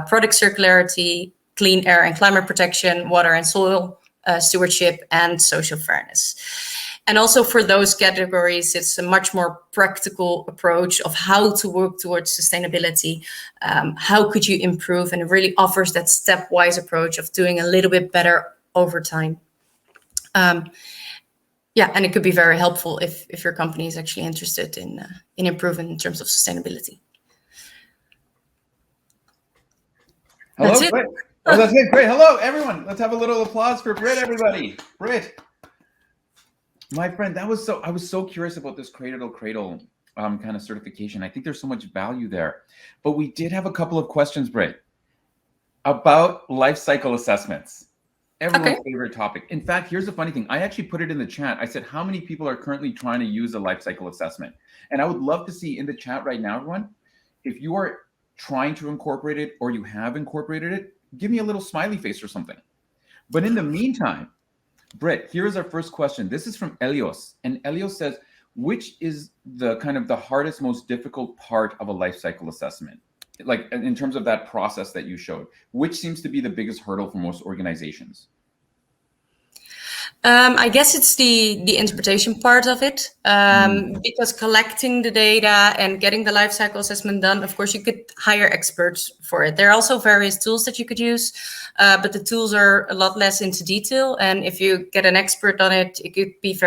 product circularity, clean air and climate protection, water and soil stewardship, and social fairness. And also for those categories, it's a much more practical approach of how to work towards sustainability. How could you improve? And it really offers that stepwise approach of doing a little bit better over time. Yeah, and it could be very helpful if your company is actually interested in improving in terms of sustainability. Hello, That's it. Brit. Oh, that's it. Great. Hello, everyone. Let's have a little applause for Brit, everybody. Brit, my friend, I was so curious about this cradle to cradle kind of certification. I think there's so much value there. But we did have a couple of questions, Brit, about life cycle assessments. Everyone's favorite topic. In fact, here's the funny thing. I actually put it in the chat. I said, how many people are currently trying to use a life cycle assessment? And I would love to see in the chat right now, everyone, if you are trying to incorporate it or you have incorporated it, give me a little smiley face or something. But in the meantime, Brit, here is our first question. This is from Elios. And Elios says, which is the kind of the hardest, most difficult part of a life cycle assessment? Like in terms of that process that you showed, which seems to be the biggest hurdle for most organizations? I guess it's the interpretation part of it, because collecting the data and getting the life cycle assessment done, of course, you could hire experts for it. There are also various tools that you could use, but the tools are a lot less into detail. And if you get an expert on it, it could be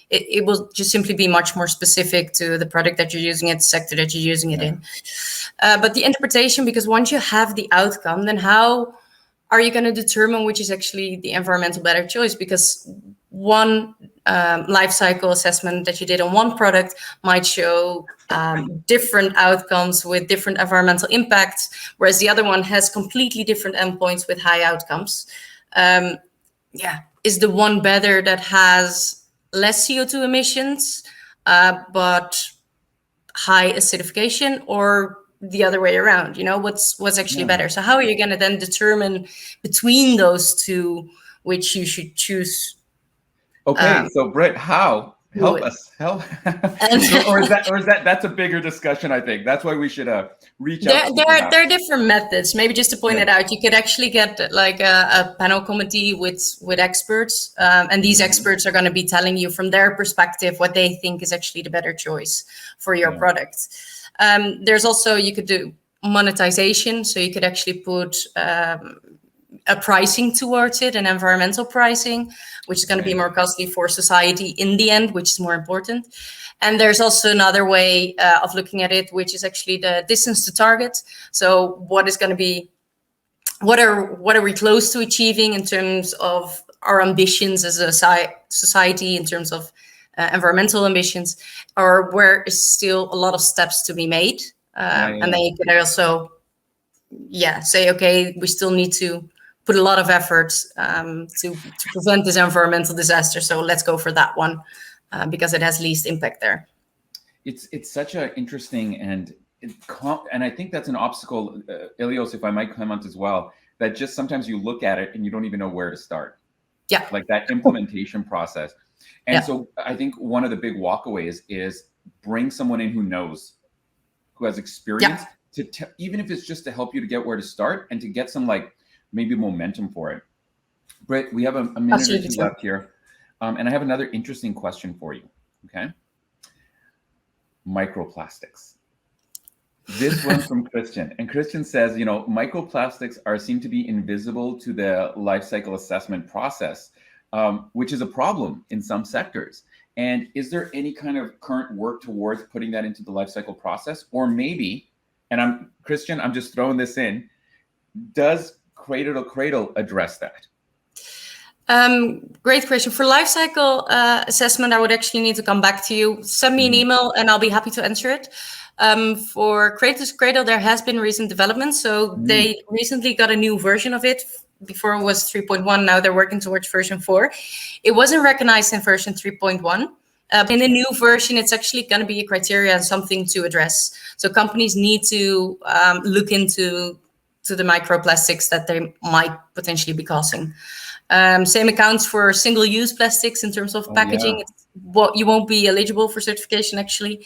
it will just simply be much more specific to the product that you're using, it, sector that you're using it in. But the interpretation, because once you have the outcome, then how are you going to determine which is actually the environmental better choice? Because one life cycle assessment that you did on one product might show different outcomes with different environmental impacts, whereas the other one has completely different endpoints with high outcomes. Is the one better that has less CO2 emissions, but high acidification, or the other way around? You know, what's actually better? So how are you going to then determine between those two which you should choose? Okay, so Brit, how? Help us. Help. or is that that's a bigger discussion, I think. That's why we should reach out. There are different methods. Maybe just to point it out, you could actually get like a panel committee with experts, and these experts are going to be telling you from their perspective what they think is actually the better choice for your product. There's also, you could do monetization, so you could actually put a pricing towards it, an environmental pricing, which is going to be more costly for society in the end, which is more important. And there's also another way of looking at it, which is actually the distance to target. So what is going to be, what are we close to achieving in terms of our ambitions as a society, in terms of environmental ambitions, or where is still a lot of steps to be made? And then you can also say, okay, we still need to put a lot of effort to prevent this environmental disaster. So let's go for that one because it has least impact there. It's such an interesting and I think that's an obstacle, Elios, if I might comment as well, that just sometimes you look at it and you don't even know where to start. Yeah. Like that implementation process. And so I think one of the big walkaways is bring someone in who knows, who has experience, to even if it's just to help you to get where to start and to get some like maybe momentum for it. Brit, we have a minute or two left here. And I have another interesting question for you, okay? Microplastics. This one's from Christian. And Christian says, you know, microplastics seem to be invisible to the life cycle assessment process, which is a problem in some sectors. And is there any kind of current work towards putting that into the life cycle process? Or maybe, and Christian, I'm just throwing this in, does Cradle to Cradle address that? Great question. For life cycle assessment, I would actually need to come back to you. Send me an email and I'll be happy to answer it. For Cradle to Cradle, there has been recent development. So they recently got a new version of it. Before it was 3.1, now they're working towards version 4. It wasn't recognized in version 3.1. In the new version, it's actually going to be a criteria and something to address. So companies need to look into the microplastics that they might potentially be causing. Same accounts for single-use plastics in terms of packaging. You won't be eligible for certification, actually.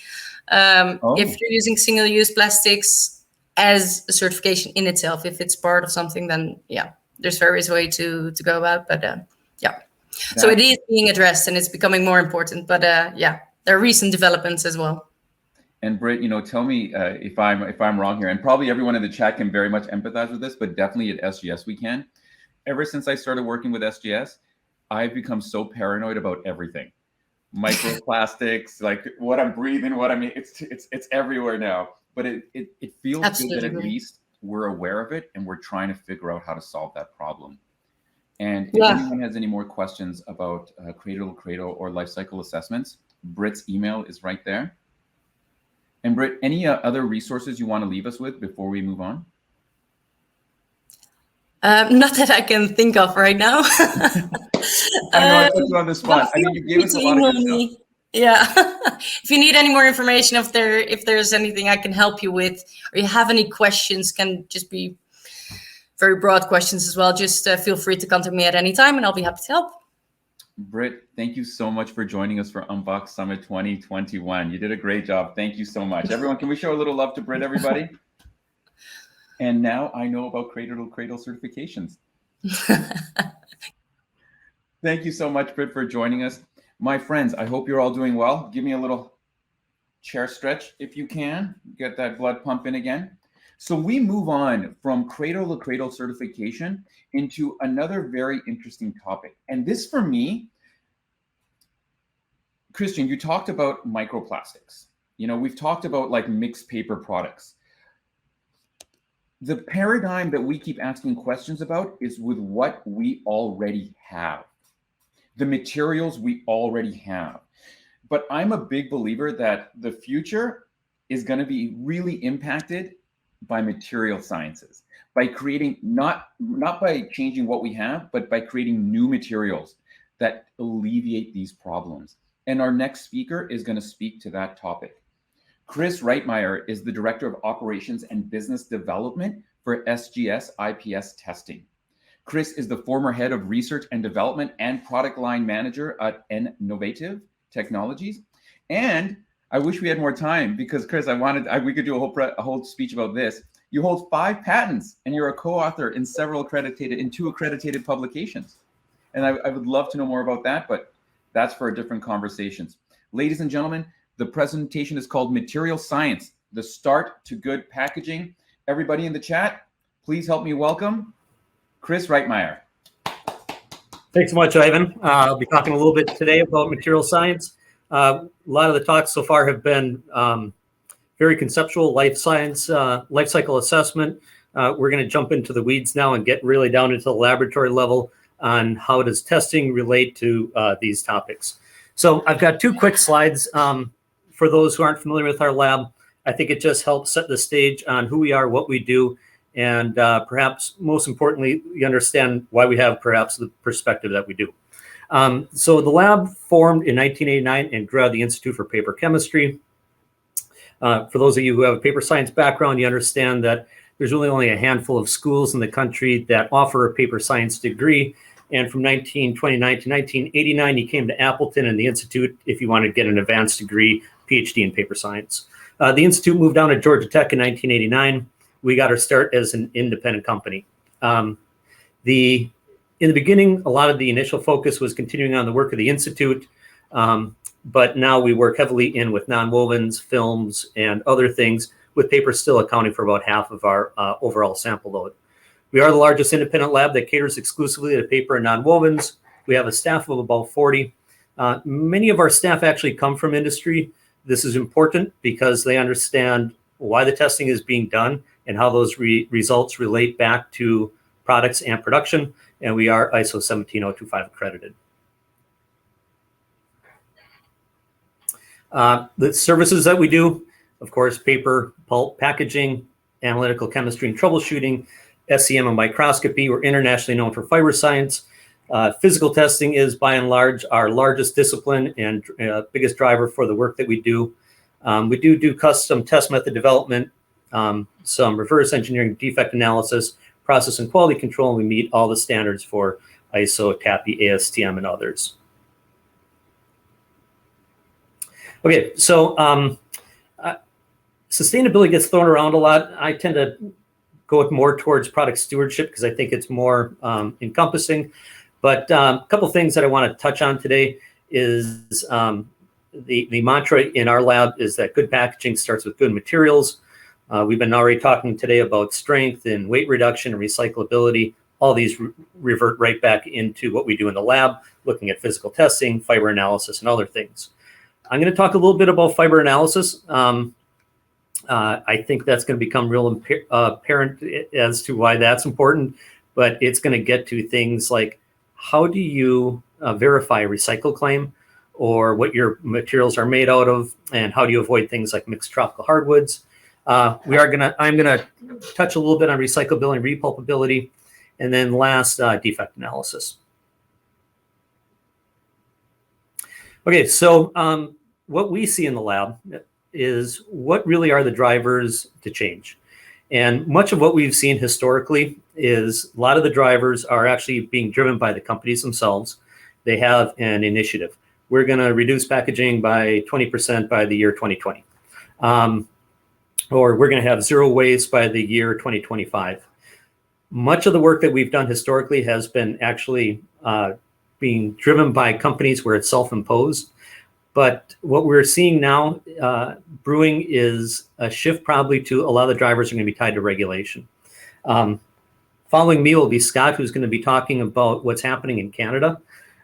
If you're using single-use plastics as a certification in itself, if it's part of something, then there's various ways to go about. But So it is being addressed and it's becoming more important. But yeah, there are recent developments as well. And Brit, tell me if I'm wrong here, and probably everyone in the chat can very much empathize with this, but definitely at SGS we can. Ever since I started working with SGS, I've become so paranoid about everything. Microplastics, like what I'm breathing, it's everywhere now. But it feels good that at least we're aware of it and we're trying to figure out how to solve that problem. And if anyone has any more questions about cradle to cradle or life cycle assessments, Brit's email is right there. And Brit, any other resources you want to leave us with before we move on? Not that I can think of right now. I know I put you on the spot. I mean, you gave us a lot of good stuff. Yeah. If you need any more information, if there's anything I can help you with, or you have any questions, can just be very broad questions as well. Just feel free to contact me at any time, and I'll be happy to help. Brit, thank you so much for joining us for Unbox Summit 2021. You did a great job. Thank you so much. Everyone, can we show a little love to Brit, everybody? And now I know about cradle to cradle certifications. Thank you so much, Brit, for joining us. My friends, I hope you're all doing well. Give me a little chair stretch if you can. Get that blood pumping again. So we move on from cradle to cradle certification into another very interesting topic. And this for me, Christian, you talked about microplastics. We've talked about like mixed paper products. The paradigm that we keep asking questions about is with what we already have, the materials we already have. But I'm a big believer that the future is going to be really impacted by material sciences, by creating, not by changing what we have, but by creating new materials that alleviate these problems. And our next speaker is going to speak to that topic. Chris Wrightmeyer is the Director of Operations and Business Development for SGS IPS Testing. Chris is the former Head of Research and Development and Product Line Manager at Innovative Technologies. And I wish we had more time because, Chris, we could do a whole speech about this. You hold 5 patents and you're a co-author in two accredited publications. And I would love to know more about that, but that's for a different conversations. Ladies and gentlemen, the presentation is called Material Science, the Start to Good Packaging. Everybody in the chat, please help me welcome Chris Wrightmeyer. Thanks so much, Ivan. I'll be talking a little bit today about material science. A lot of the talks so far have been very conceptual, life cycle assessment. We're going to jump into the weeds now and get really down into the laboratory level on how does testing relate to these topics. So I've got 2 quick slides for those who aren't familiar with our lab. I think it just helps set the stage on who we are, what we do, and perhaps most importantly, you understand why we have perhaps the perspective that we do. So the lab formed in 1989 and grew out of the Institute for Paper Chemistry. For those of you who have a paper science background, you understand that there's really only a handful of schools in the country that offer a paper science degree. And from 1929 to 1989, you came to Appleton and the Institute if you wanted to get an advanced degree, PhD in paper science. The Institute moved down to Georgia Tech in 1989. We got our start as an independent company. In the beginning, a lot of the initial focus was continuing on the work of the Institute, but now we work heavily in with nonwovens, films, and other things, with paper still accounting for about half of our overall sample load. We are the largest independent lab that caters exclusively to paper and nonwovens. We have a staff of about 40. Many of our staff actually come from industry. This is important because they understand why the testing is being done and how those results relate back to products and production. And we are ISO 17025 accredited. The services that we do, of course, paper, pulp, packaging, analytical chemistry and troubleshooting, SEM and microscopy. We're internationally known for fiber science. Physical testing is by and large our largest discipline and biggest driver for the work that we do. We do custom test method development, some reverse engineering, defect analysis, process and quality control, and we meet all the standards for ISO, TAPI, ASTM, and others. Okay, so sustainability gets thrown around a lot. I tend to go more towards product stewardship because I think it's more encompassing. But a couple things that I want to touch on today is the mantra in our lab is that good packaging starts with good materials. We've been already talking today about strength and weight reduction and recyclability. All these revert right back into what we do in the lab, looking at physical testing, fiber analysis, and other things. I'm going to talk a little bit about fiber analysis. I think that's going to become real apparent as to why that's important, but it's going to get to things like how do you verify a recycle claim or what your materials are made out of, and how do you avoid things like mixed tropical hardwoods. I'm going to touch a little bit on recyclability and repulpability, and then last, defect analysis. Okay, so what we see in the lab is what really are the drivers to change. And much of what we've seen historically is a lot of the drivers are actually being driven by the companies themselves. They have an initiative. We're going to reduce packaging by 20% by the year 2020. Or we're going to have zero waste by the year 2025. Much of the work that we've done historically has been actually being driven by companies where it's self-imposed. But what we're seeing now brewing is a shift probably to a lot of the drivers are going to be tied to regulation. Following me will be Scott, who's going to be talking about what's happening in Canada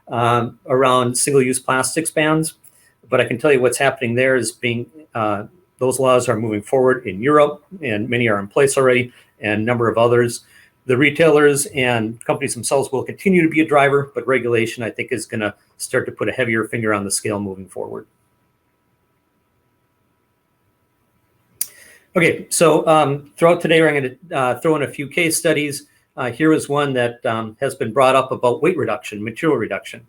around single-use plastics bans. But I can tell you what's happening there is those laws are moving forward in Europe, and many are in place already, and a number of others. The retailers and companies themselves will continue to be a driver, but regulation, I think, is going to start to put a heavier finger on the scale moving forward. Okay, so throughout today, we're going to throw in a few case studies. Here is one that has been brought up about weight reduction, material reduction.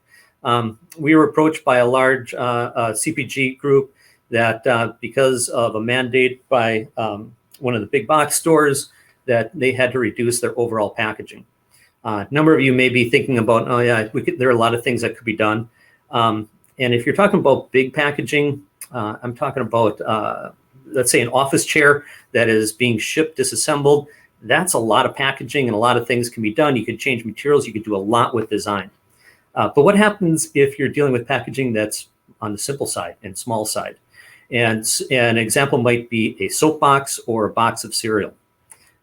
We were approached by a large CPG group that because of a mandate by one of the big box stores, that they had to reduce their overall packaging. A number of you may be thinking about, oh yeah, there are a lot of things that could be done. And if you're talking about big packaging, I'm talking about, let's say an office chair that is being shipped disassembled. That's a lot of packaging and a lot of things can be done. You could change materials, you could do a lot with design. But what happens if you're dealing with packaging that's on the simple side and small side? And an example might be a soap box or a box of cereal.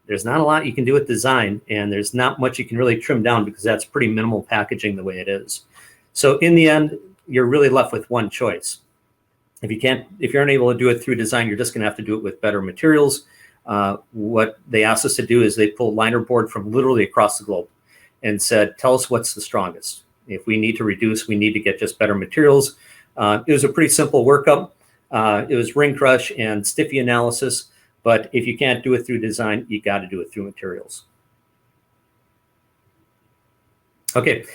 There's not a lot you can do with design, and there's not much you can really trim down because that's pretty minimal packaging the way it is. So in the end, you're really left with one choice. If you're unable to do it through design, you're just going to have to do it with better materials. What they asked us to do is they pulled liner board from literally across the globe and said, tell us what's the strongest. If we need to reduce, we need to get just better materials. It was a pretty simple workup. It was ring crush and stiffy analysis. But if you can't do it through design, you got to do it through materials. Okay,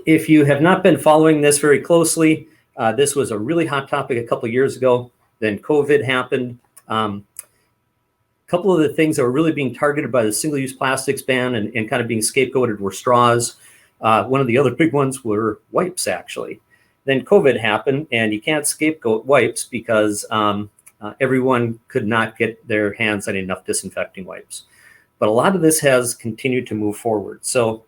if you have not been following this very closely, this was a really hot topic a couple of years ago. Then COVID happened. A couple of the things that were really being targeted by the single-use plastics ban and kind of being scapegoated were straws. One of the other big ones were wipes, actually. Then COVID happened, and you can't scapegoat wipes because everyone could not get their hands on enough disinfecting wipes. But a lot of this has continued to move forward. So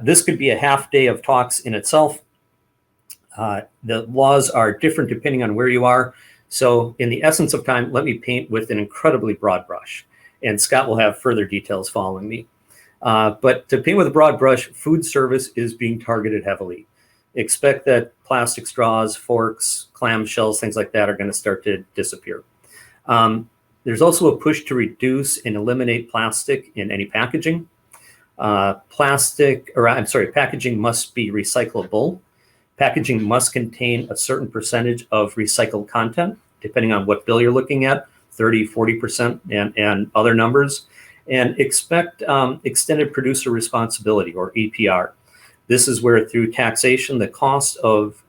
this could be a half day of talks in itself. The laws are different depending on where you are. So in the essence of time, let me paint with an incredibly broad brush. And Scott will have further details following me. But to paint with a broad brush, food service is being targeted heavily. Expect that plastic straws, forks, clamshells, things like that are going to start to disappear. There's also a push to reduce and eliminate plastic in any packaging. Packaging must be recyclable. Packaging must contain a certain percentage of recycled content, depending on what bill you're looking at, 30, 40%, and other numbers. And expect extended producer responsibility, or EPR. This is where through taxation, the cost of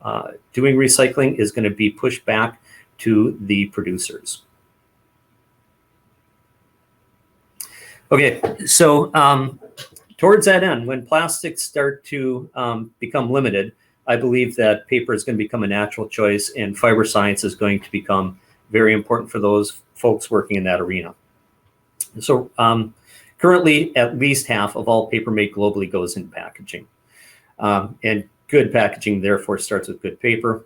doing recycling is going to be pushed back to the producers. Okay, so towards that end, when plastics start to become limited, I believe that paper is going to become a natural choice and fiber science is going to become very important for those folks working in that arena. So Currently, at least half of all paper made globally goes in packaging. And good packaging, therefore, starts with good paper.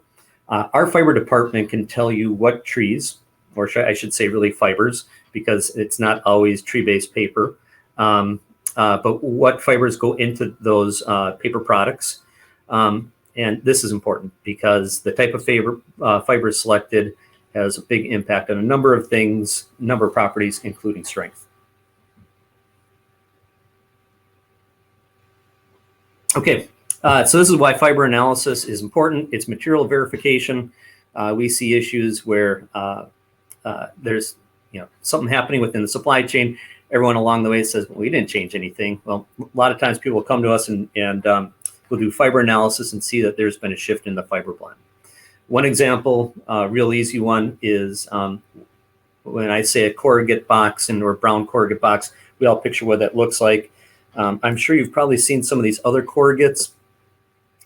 Our fiber department can tell you what trees, or I should say really fibers, because it's not always tree-based paper, but what fibers go into those paper products. And this is important because the type of fiber selected has a big impact on a number of things, number of properties, including strength. Okay, so this is why fiber analysis is important. It's material verification. We see issues where there's something happening within the supply chain. Everyone along the way says, well, we didn't change anything. Well, a lot of times people will come to us and we'll do fiber analysis and see that there's been a shift in the fiber blend. One example, real easy one, is when I say a corrugate box or brown corrugate box, we all picture what that looks like. I'm sure you've probably seen some of these other corrugates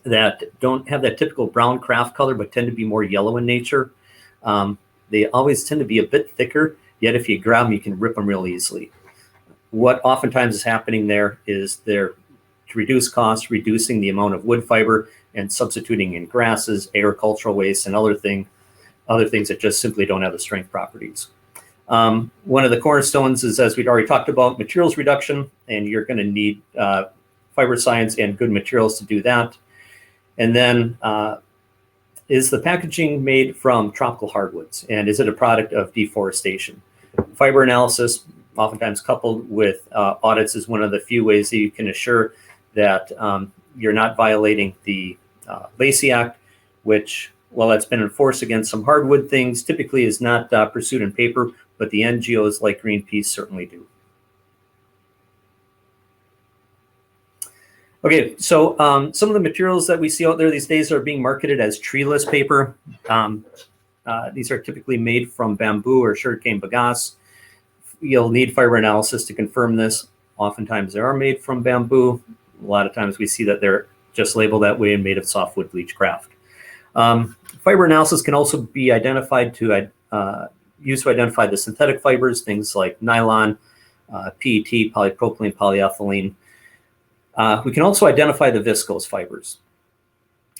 that don't have that typical brown craft color, but tend to be more yellow in nature. They always tend to be a bit thicker, yet if you grab them, you can rip them real easily. What oftentimes is happening there is they're, to reduce costs, reducing the amount of wood fiber and substituting in grasses, agricultural waste, and other things that just simply don't have the strength properties. One of the cornerstones is, as we'd already talked about, materials reduction, and you're going to need fiber science and good materials to do that. And then is the packaging made from tropical hardwoods, and is it a product of deforestation? Fiber analysis, oftentimes coupled with audits, is one of the few ways that you can assure that you're not violating the Lacey Act, which, while that's been enforced against some hardwood things, typically is not pursued in paper, but the NGOs like Greenpeace certainly do. Okay, so some of the materials that we see out there these days are being marketed as treeless paper. These are typically made from bamboo or sugarcane bagasse. You'll need fiber analysis to confirm this. Oftentimes they are made from bamboo. A lot of times we see that they're just labeled that way and made of softwood bleach craft. Fiber analysis can also be identified to used to identify the synthetic fibers, things like nylon, PET, polypropylene, polyethylene. We can also identify the viscose fibers.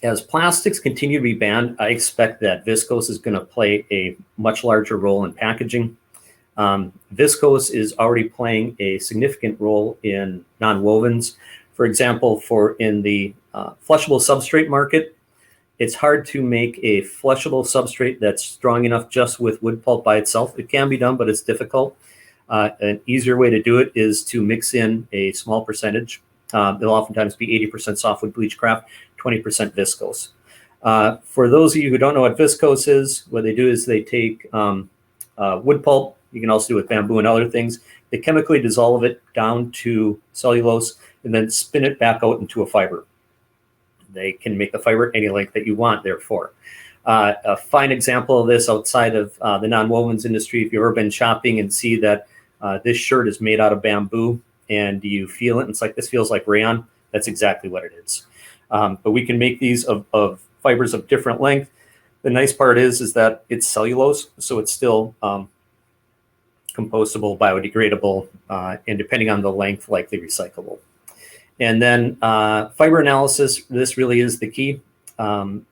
As plastics continue to be banned, I expect that viscose is going to play a much larger role in packaging. Viscose is already playing a significant role in nonwovens. For example, in the flushable substrate market, it's hard to make a flushable substrate that's strong enough just with wood pulp by itself. It can be done, but it's difficult. An easier way to do it is to mix in a small percentage. It'll oftentimes be 80% softwood bleach craft, 20% viscose. For those of you who don't know what viscose is, what they do is they take wood pulp. You can also do it with bamboo and other things. They chemically dissolve it down to cellulose and then spin it back out into a fiber. They can make the fiber any length that you want, therefore. A fine example of this outside of the nonwovens industry, if you've ever been shopping and see that this shirt is made out of bamboo and you feel it, and it's like, this feels like rayon, that's exactly what it is. But we can make these of fibers of different length. The nice part is that it's cellulose, so it's still compostable, biodegradable, and depending on the length, likely recyclable. And then fiber analysis, this really is the key, can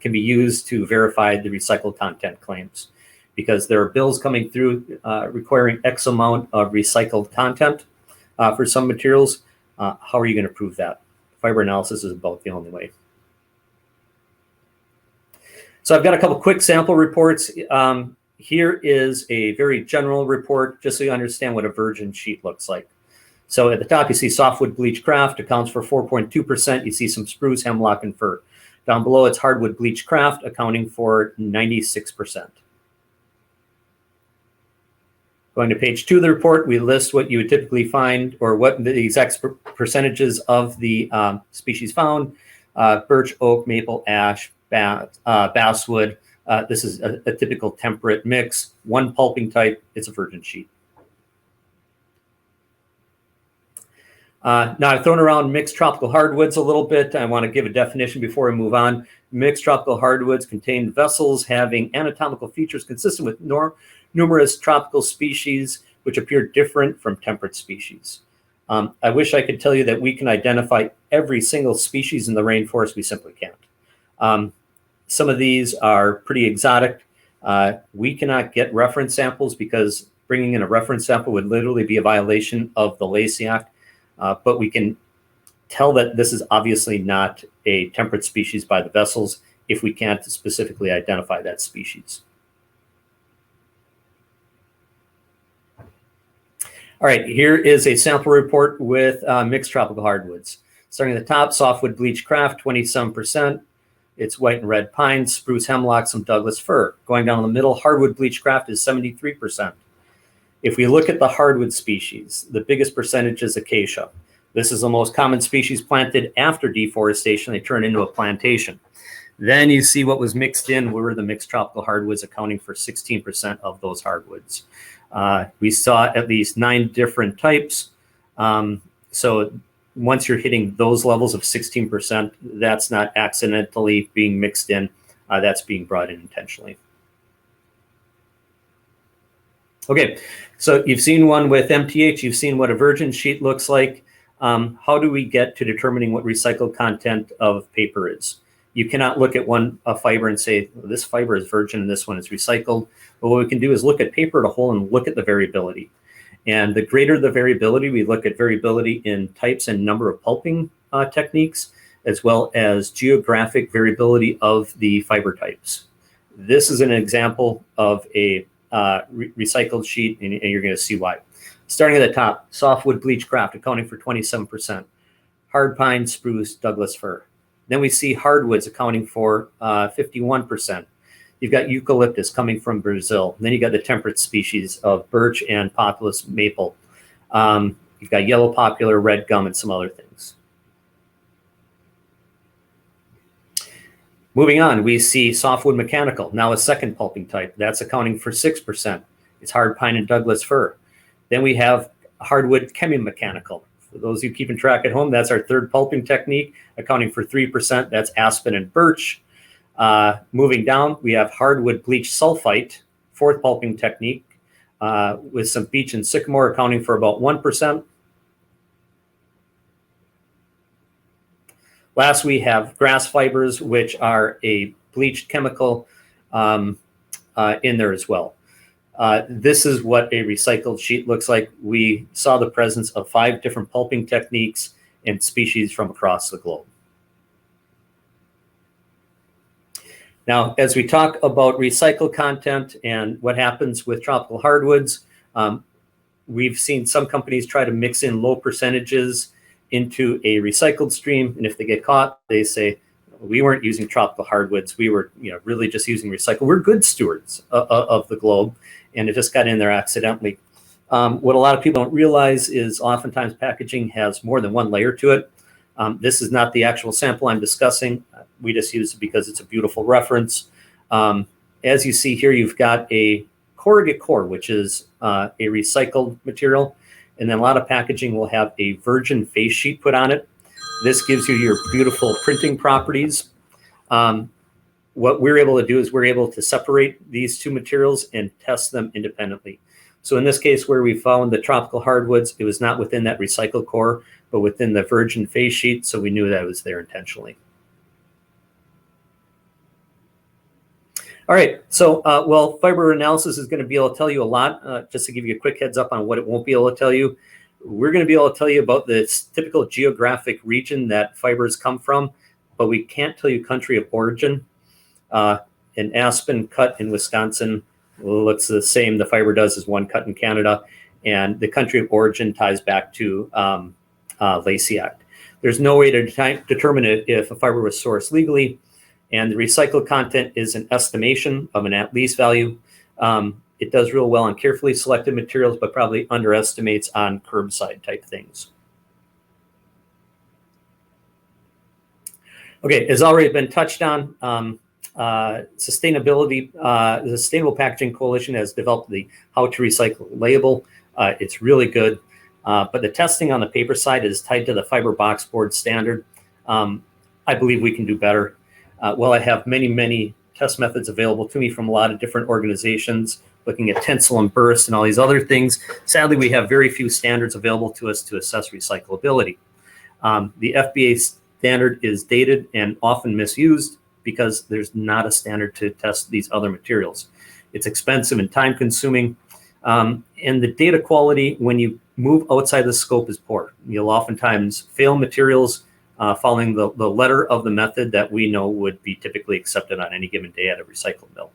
be used to verify the recycled content claims, because there are bills coming through requiring X amount of recycled content for some materials. How are you going to prove that? Fiber analysis is about the only way. So I've got a couple quick sample reports. Here is a very general report, just so you understand what a virgin sheet looks like. So at the top, you see softwood bleach craft accounts for 4.2%. You see some spruce, hemlock, and fir. Down below, it's hardwood bleach craft accounting for 96%. Going to page 2 of the report, we list what you would typically find, or what the exact percentages of the species found: birch, oak, maple, ash, basswood. This is a typical temperate mix. One pulping type, it's a virgin sheet. Now I've thrown around mixed tropical hardwoods a little bit. I want to give a definition before we move on. Mixed tropical hardwoods contain vessels having anatomical features consistent with numerous tropical species which appear different from temperate species. I wish I could tell you that we can identify every single species in the rainforest. We simply can't. Some of these are pretty exotic. We cannot get reference samples because bringing in a reference sample would literally be a violation of the Lacey Act, but we can tell that this is obviously not a temperate species by the vessels if we can't specifically identify that species. All right, here is a sample report with mixed tropical hardwoods. Starting at the top, softwood bleached craft, 27%. It's white and red pine, spruce hemlock, some Douglas fir. Going down the middle, hardwood bleached craft is 73%. If we look at the hardwood species, the biggest percentage is acacia. This is the most common species planted after deforestation. They turn into a plantation. Then you see what was mixed in were the mixed tropical hardwoods, accounting for 16% of those hardwoods. We saw at least 9 different types. So once you're hitting those levels of 16%, that's not accidentally being mixed in. That's being brought in intentionally. Okay, so you've seen one with MTH. You've seen what a virgin sheet looks like. How do we get to determining what recycled content of paper is? You cannot look at a fiber and say, well, this fiber is virgin and this one is recycled. But what we can do is look at paper as a whole and look at the variability. And the greater the variability, we look at variability in types and number of pulping techniques, as well as geographic variability of the fiber types. This is an example of a recycled sheet, and you're going to see why. Starting at the top, softwood bleached craft accounting for 27%. Hard pine, spruce, Douglas fir. Then we see hardwoods accounting for 51%. You've got eucalyptus coming from Brazil. Then you got the temperate species of birch and populus maple. You've got yellow poplar, red gum, and some other things. Moving on, we see softwood mechanical, now a second pulping type. That's accounting for 6%. It's hard pine and Douglas fir. Then we have hardwood chemi-mechanical. For those of you keeping track at home, that's our third pulping technique, accounting for 3%. That's aspen and birch. Moving down, we have hardwood bleached sulfite, fourth pulping technique, with some beech and sycamore accounting for about 1%. Last, we have grass fibers, which are a bleached chemical in there as well. This is what a recycled sheet looks like. We saw the presence of 5 different pulping techniques and species from across the globe. Now, as we talk about recycled content and what happens with tropical hardwoods, we've seen some companies try to mix in low percentages into a recycled stream, and if they get caught, they say, we weren't using tropical hardwoods. We were, really just using recycled. We're good stewards of the globe, and it just got in there accidentally. What a lot of people don't realize is oftentimes packaging has more than one layer to it. This is not the actual sample I'm discussing. We just use it because it's a beautiful reference. As you see here, you've got a corrugate core, which is a recycled material. And then a lot of packaging will have a virgin face sheet put on it. This gives you your beautiful printing properties. What we're able to do is we're able to separate these two materials and test them independently. So in this case, where we found the tropical hardwoods, it was not within that recycled core, but within the virgin face sheet. So we knew that it was there intentionally. All right, so well, fiber analysis is going to be able to tell you a lot. Just to give you a quick heads up on what it won't be able to tell you. We're going to be able to tell you about the typical geographic region that fibers come from, but we can't tell you country of origin. An aspen cut in Wisconsin looks the same. The fiber does as one cut in Canada, and the country of origin ties back to Lacey Act. There's no way to determine if a fiber was sourced legally. And the recycled content is an estimation of an at-least value. It does real well on carefully selected materials, but probably underestimates on curbside type things. Okay, as already been touched on, sustainability, the Sustainable Packaging Coalition has developed the How to Recycle label. It's really good, but the testing on the paper side is tied to the fiber box board standard. I believe we can do better. Well, I have many test methods available to me from a lot of different organizations, looking at tensile and burst and all these other things. Sadly, we have very few standards available to us to assess recyclability. The FBA standard is dated and often misused because there's not a standard to test these other materials. It's expensive and time consuming. And the data quality, when you move outside the scope, is poor. You'll oftentimes fail materials following the letter of the method that we know would be typically accepted on any given day at a recycle mill.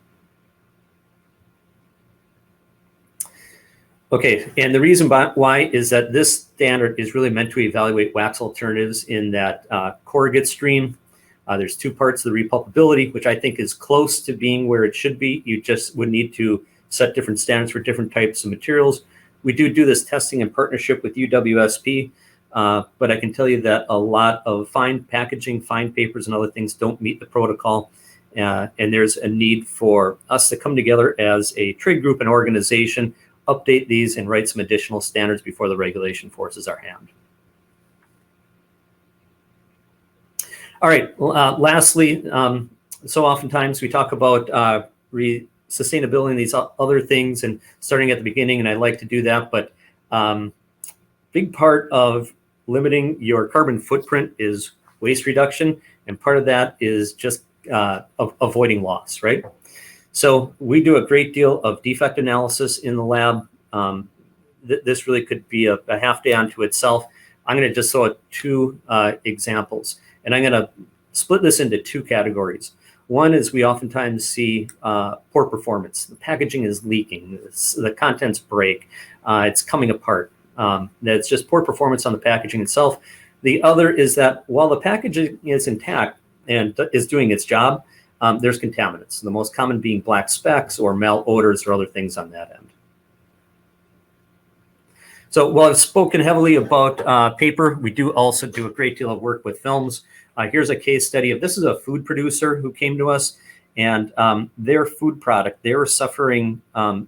Okay, and the reason why is that this standard is really meant to evaluate wax alternatives in that corrugate stream. There's two parts, the repulpability, which I think is close to being where it should be. You just would need to set different standards for different types of materials. We do this testing in partnership with UWSP, but I can tell you that a lot of fine packaging, fine papers, and other things don't meet the protocol. And there's a need for us to come together as a trade group and organization, update these, and write some additional standards before the regulation forces our hand. All right, lastly, so oftentimes we talk about sustainability and these other things and starting at the beginning, and I like to do that, but big part of limiting your carbon footprint is waste reduction, and part of that is just avoiding loss, right? So we do a great deal of defect analysis in the lab. This really could be a half day unto itself. I'm going to just throw two examples, and I'm going to split this into two categories. One is we oftentimes see poor performance. The packaging is leaking, the contents break, it's coming apart. That's just poor performance on the packaging itself. The other is that while the packaging is intact and is doing its job, there's contaminants, the most common being black specks or malodors or other things on that end. So while I've spoken heavily about paper, we do also do a great deal of work with films. Here's a case study of, this is a food producer who came to us, and their food product, they were suffering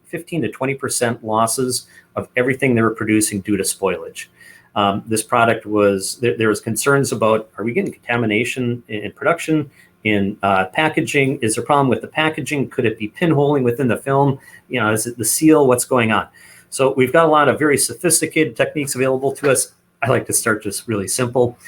15 to 20% losses of everything they were producing due to spoilage. This product was, there was concerns about, are we getting contamination in production, in packaging? Is there a problem with the packaging? Could it be pinholing within the film? You know, is it the seal? What's going on? So we've got a lot of very sophisticated techniques available to us. I like to start just really simple.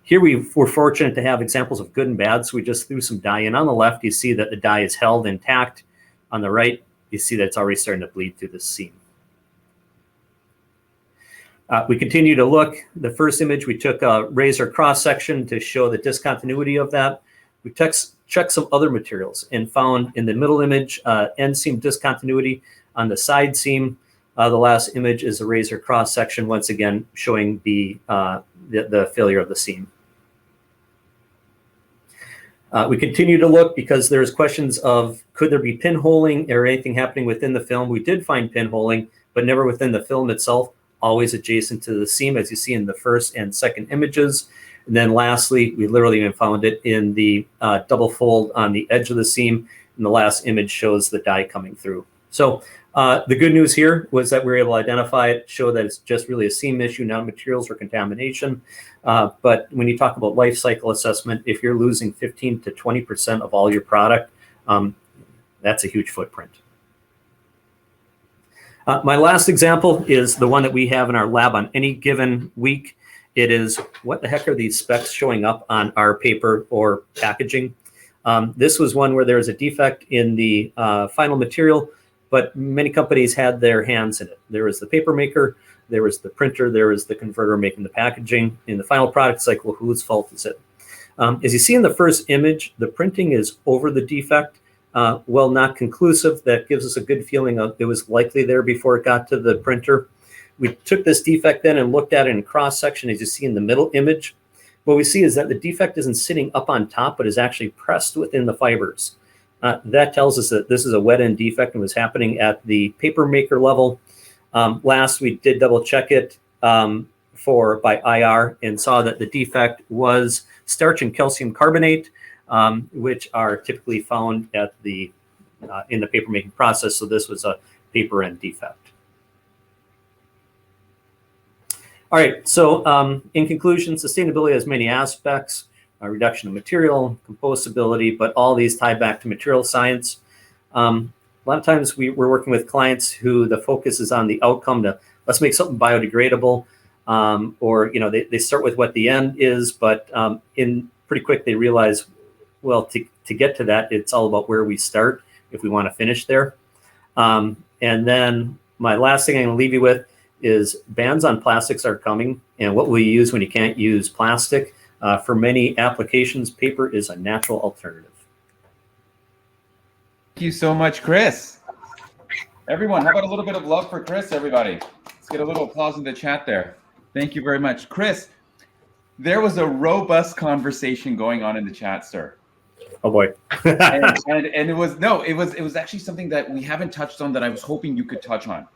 Here we're fortunate to have examples of good and bad. So we just threw some dye in. On the left, you see that the dye is held intact. On the right, you see that it's already starting to bleed through the seam. We continue to look. The first image, we took a razor cross section to show the discontinuity of that. We checked some other materials and found in the middle image end seam discontinuity. On the side seam, the last image is a razor cross section, once again showing the failure of the seam. We continue to look because there's questions of, could there be pinholing or anything happening within the film? We did find pinholing, but never within the film itself, always adjacent to the seam, as you see in the first and second images. And then lastly, we literally even found it in the double fold on the edge of the seam. And the last image shows the dye coming through. So the good news here was that we were able to identify it, show that it's just really a seam issue, not materials or contamination. But when you talk about life cycle assessment, if you're losing 15 to 20% of all your product, that's a huge footprint. My last example is the one that we have in our lab on any given week. It is, what the heck are these specs showing up on our paper or packaging? This was one where there was a defect in the final material, but many companies had their hands in it. There was the paper maker, there was the printer, there was the converter making the packaging. In the final product cycle, whose fault is it? As you see in the first image, the printing is over the defect. Well, not conclusive. That gives us a good feeling of it was likely there before it got to the printer. We took this defect then and looked at it in cross section, as you see in the middle image. What we see is that the defect isn't sitting up on top, but is actually pressed within the fibers. That tells us that this is a wet end defect and was happening at the paper maker level. Last, we did double check it by IR and saw that the defect was starch and calcium carbonate, which are typically found at the in the paper making process. So this was a paper end defect. All right, so in conclusion, sustainability has many aspects, reduction of material, compostability, but all these tie back to material science. a lot of times we're working with clients who the focus is on the outcome to let's make something biodegradable, or they start with what the end is, but in pretty quick they realize, well, to get to that, it's all about where we start if we want to finish there. And then my last thing I'm going to leave you with is bans on plastics are coming, and what will you use when you can't use plastic? For many applications, paper is a natural alternative. Thank you so much, Chris. Everyone, how about a little bit of love for Chris, everybody? Let's get a little applause in the chat there. Thank you very much. Chris, there was a robust conversation going on in the chat, sir. Oh boy. and it was actually something that we haven't touched on that I was hoping you could touch on.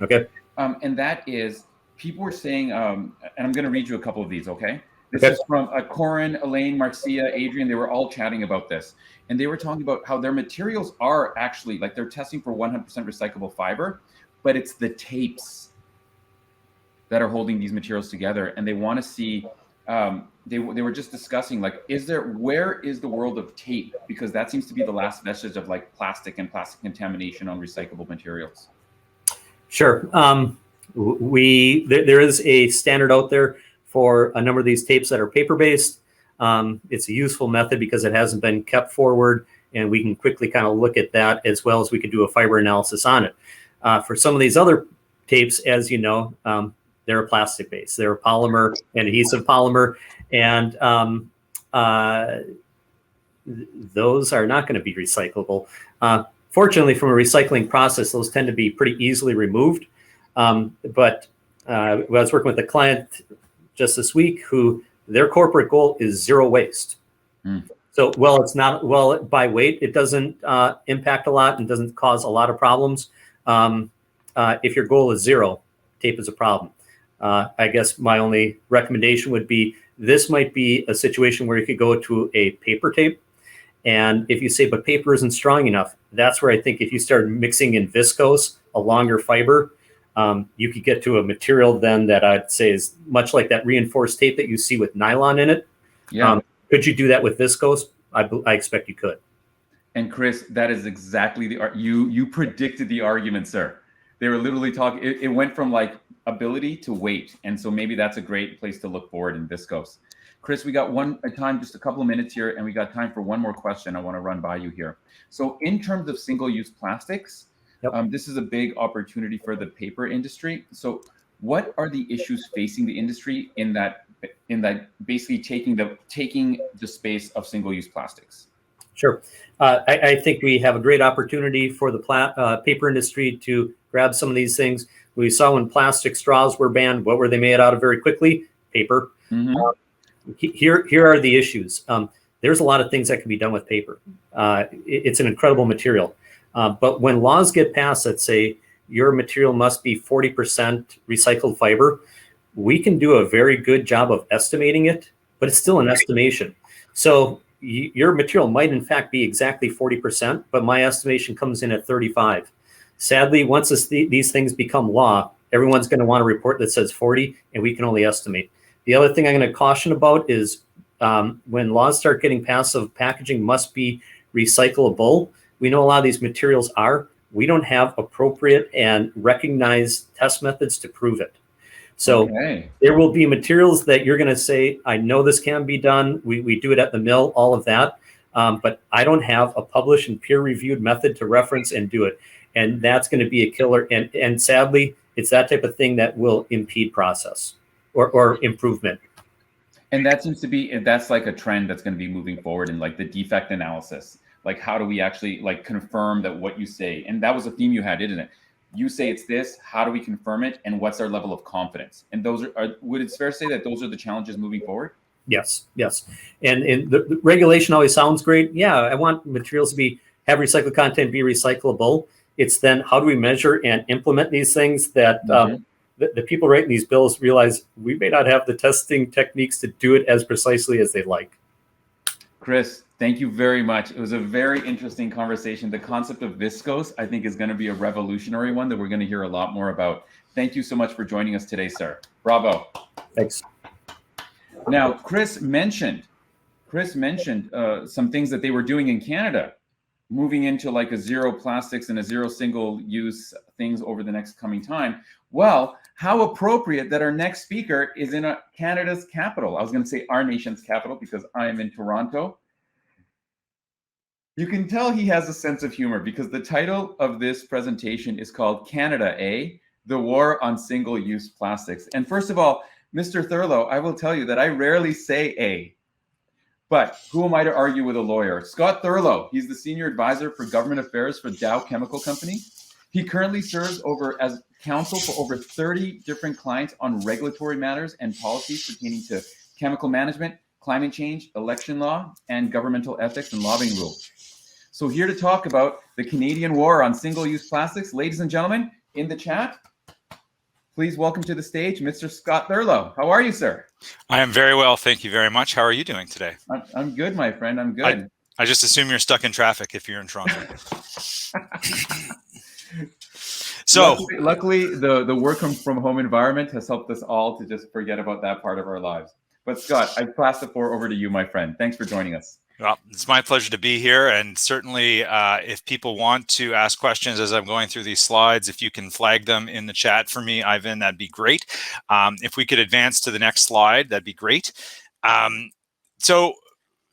Okay. And that is, people were saying, and I'm going to read you a couple of these, okay? This Okay. is from Cohen, Elaine, Marcia, Adrian. They were all chatting about this. And they were talking about how their materials are actually, like they're testing for 100% recyclable fiber, but it's the tapes that are holding these materials together. And they want to see, they were just discussing, like, where is the world of tape? Because that seems to be the last vestige of like plastic and plastic contamination on recyclable materials. Sure. There is a standard out there for a number of these tapes that are paper-based. It's a useful method because it hasn't been kept forward, and we can quickly kind of look at that, as well as we could do a fiber analysis on it. For some of these other tapes, as you know, they're a plastic-based. They're a polymer, an adhesive polymer, and those are not going to be recyclable. Fortunately, from a recycling process, those tend to be pretty easily removed. But I was working with a client just this week who their corporate goal is zero waste. So, by weight, it doesn't impact a lot and doesn't cause a lot of problems. If your goal is zero, tape is a problem. I guess my only recommendation would be, this might be a situation where you could go to a paper tape. And if you say, but paper isn't strong enough, that's where I think if you start mixing in viscose, a longer fiber, you could get to a material then that I'd say is much like that reinforced tape that you see with nylon in it. Yeah. Could you do that with viscose? I expect you could. And Chris, that is exactly you predicted the argument, sir. They were literally talking. It went from like ability to weight, and so maybe that's a great place to look forward in viscose. Chris, we got just a couple of minutes here, and we got time for one more question I want to run by you here. So in terms of single-use plastics, yep. This is a big opportunity for the paper industry. So what are the issues facing the industry in that basically taking the space of single-use plastics? Sure. I think we have a great opportunity for the paper industry to grab some of these things. We saw when plastic straws were banned, what were they made out of very quickly? Paper. Mm-hmm. Here are the issues. There's a lot of things that can be done with paper. It's an incredible material. But when laws get passed that say your material must be 40% recycled fiber, we can do a very good job of estimating it, but it's still an estimation. So your material might in fact be exactly 40%, but my estimation comes in at 35. Sadly, once these things become law, everyone's going to want a report that says 40, and we can only estimate. The other thing I'm going to caution about is when laws start getting passed of packaging must be recyclable, we know a lot of these materials are. We don't have appropriate and recognized test methods to prove it. So there will be materials that you're going to say, I know this can be done. We do it at the mill, all of that. But I don't have a published and peer-reviewed method to reference and do it. And that's going to be a killer. And sadly, it's that type of thing that will impede process or improvement. And that seems to be, that's like a trend that's going to be moving forward in like the defect analysis. Like, how do we actually like confirm that what you say? And that was a theme you had, isn't it? You say it's this, how do we confirm it? And what's our level of confidence? And those would it fair to say that those are the challenges moving forward? Yes. And the regulation always sounds great. Yeah, I want materials to have recycled content, be recyclable. It's then how do we measure and implement these things that the people writing these bills realize we may not have the testing techniques to do it as precisely as they'd like. Chris, thank you very much. It was a very interesting conversation. The concept of viscose, I think, is going to be a revolutionary one that we're going to hear a lot more about. Thank you so much for joining us today, sir. Bravo. Thanks. Now, Chris mentioned some things that they were doing in Canada. moving into like a zero plastics and a zero single use things over the next coming time. Well, how appropriate that our next speaker is in Canada's capital. I was going to say our nation's capital because I am in Toronto. You can tell he has a sense of humor because the title of this presentation is called Canada, The War on Single-Use Plastics. And first of all, Mr. Thurlow, I will tell you that I rarely say A. But who am I to argue with a lawyer? Scott Thurlow, he's the Senior Advisor for Government Affairs for Dow Chemical Company. He currently serves as counsel for over 30 different clients on regulatory matters and policies pertaining to chemical management, climate change, election law, and governmental ethics and lobbying rules. So here to talk about the Canadian war on single-use plastics, ladies and gentlemen, in the chat, please welcome to the stage, Mr. Scott Thurlow. How are you, sir? I am very well, thank you very much. How are you doing today? I'm good, my friend. I'm good. I just assume you're stuck in traffic if you're in Toronto. So luckily, the work from home environment has helped us all to just forget about that part of our lives. But Scott, I pass the floor over to you, my friend. Thanks for joining us. Well, it's my pleasure to be here. And certainly, if people want to ask questions as I'm going through these slides, if you can flag them in the chat for me, Ivan, that'd be great. If we could advance to the next slide, that'd be great. So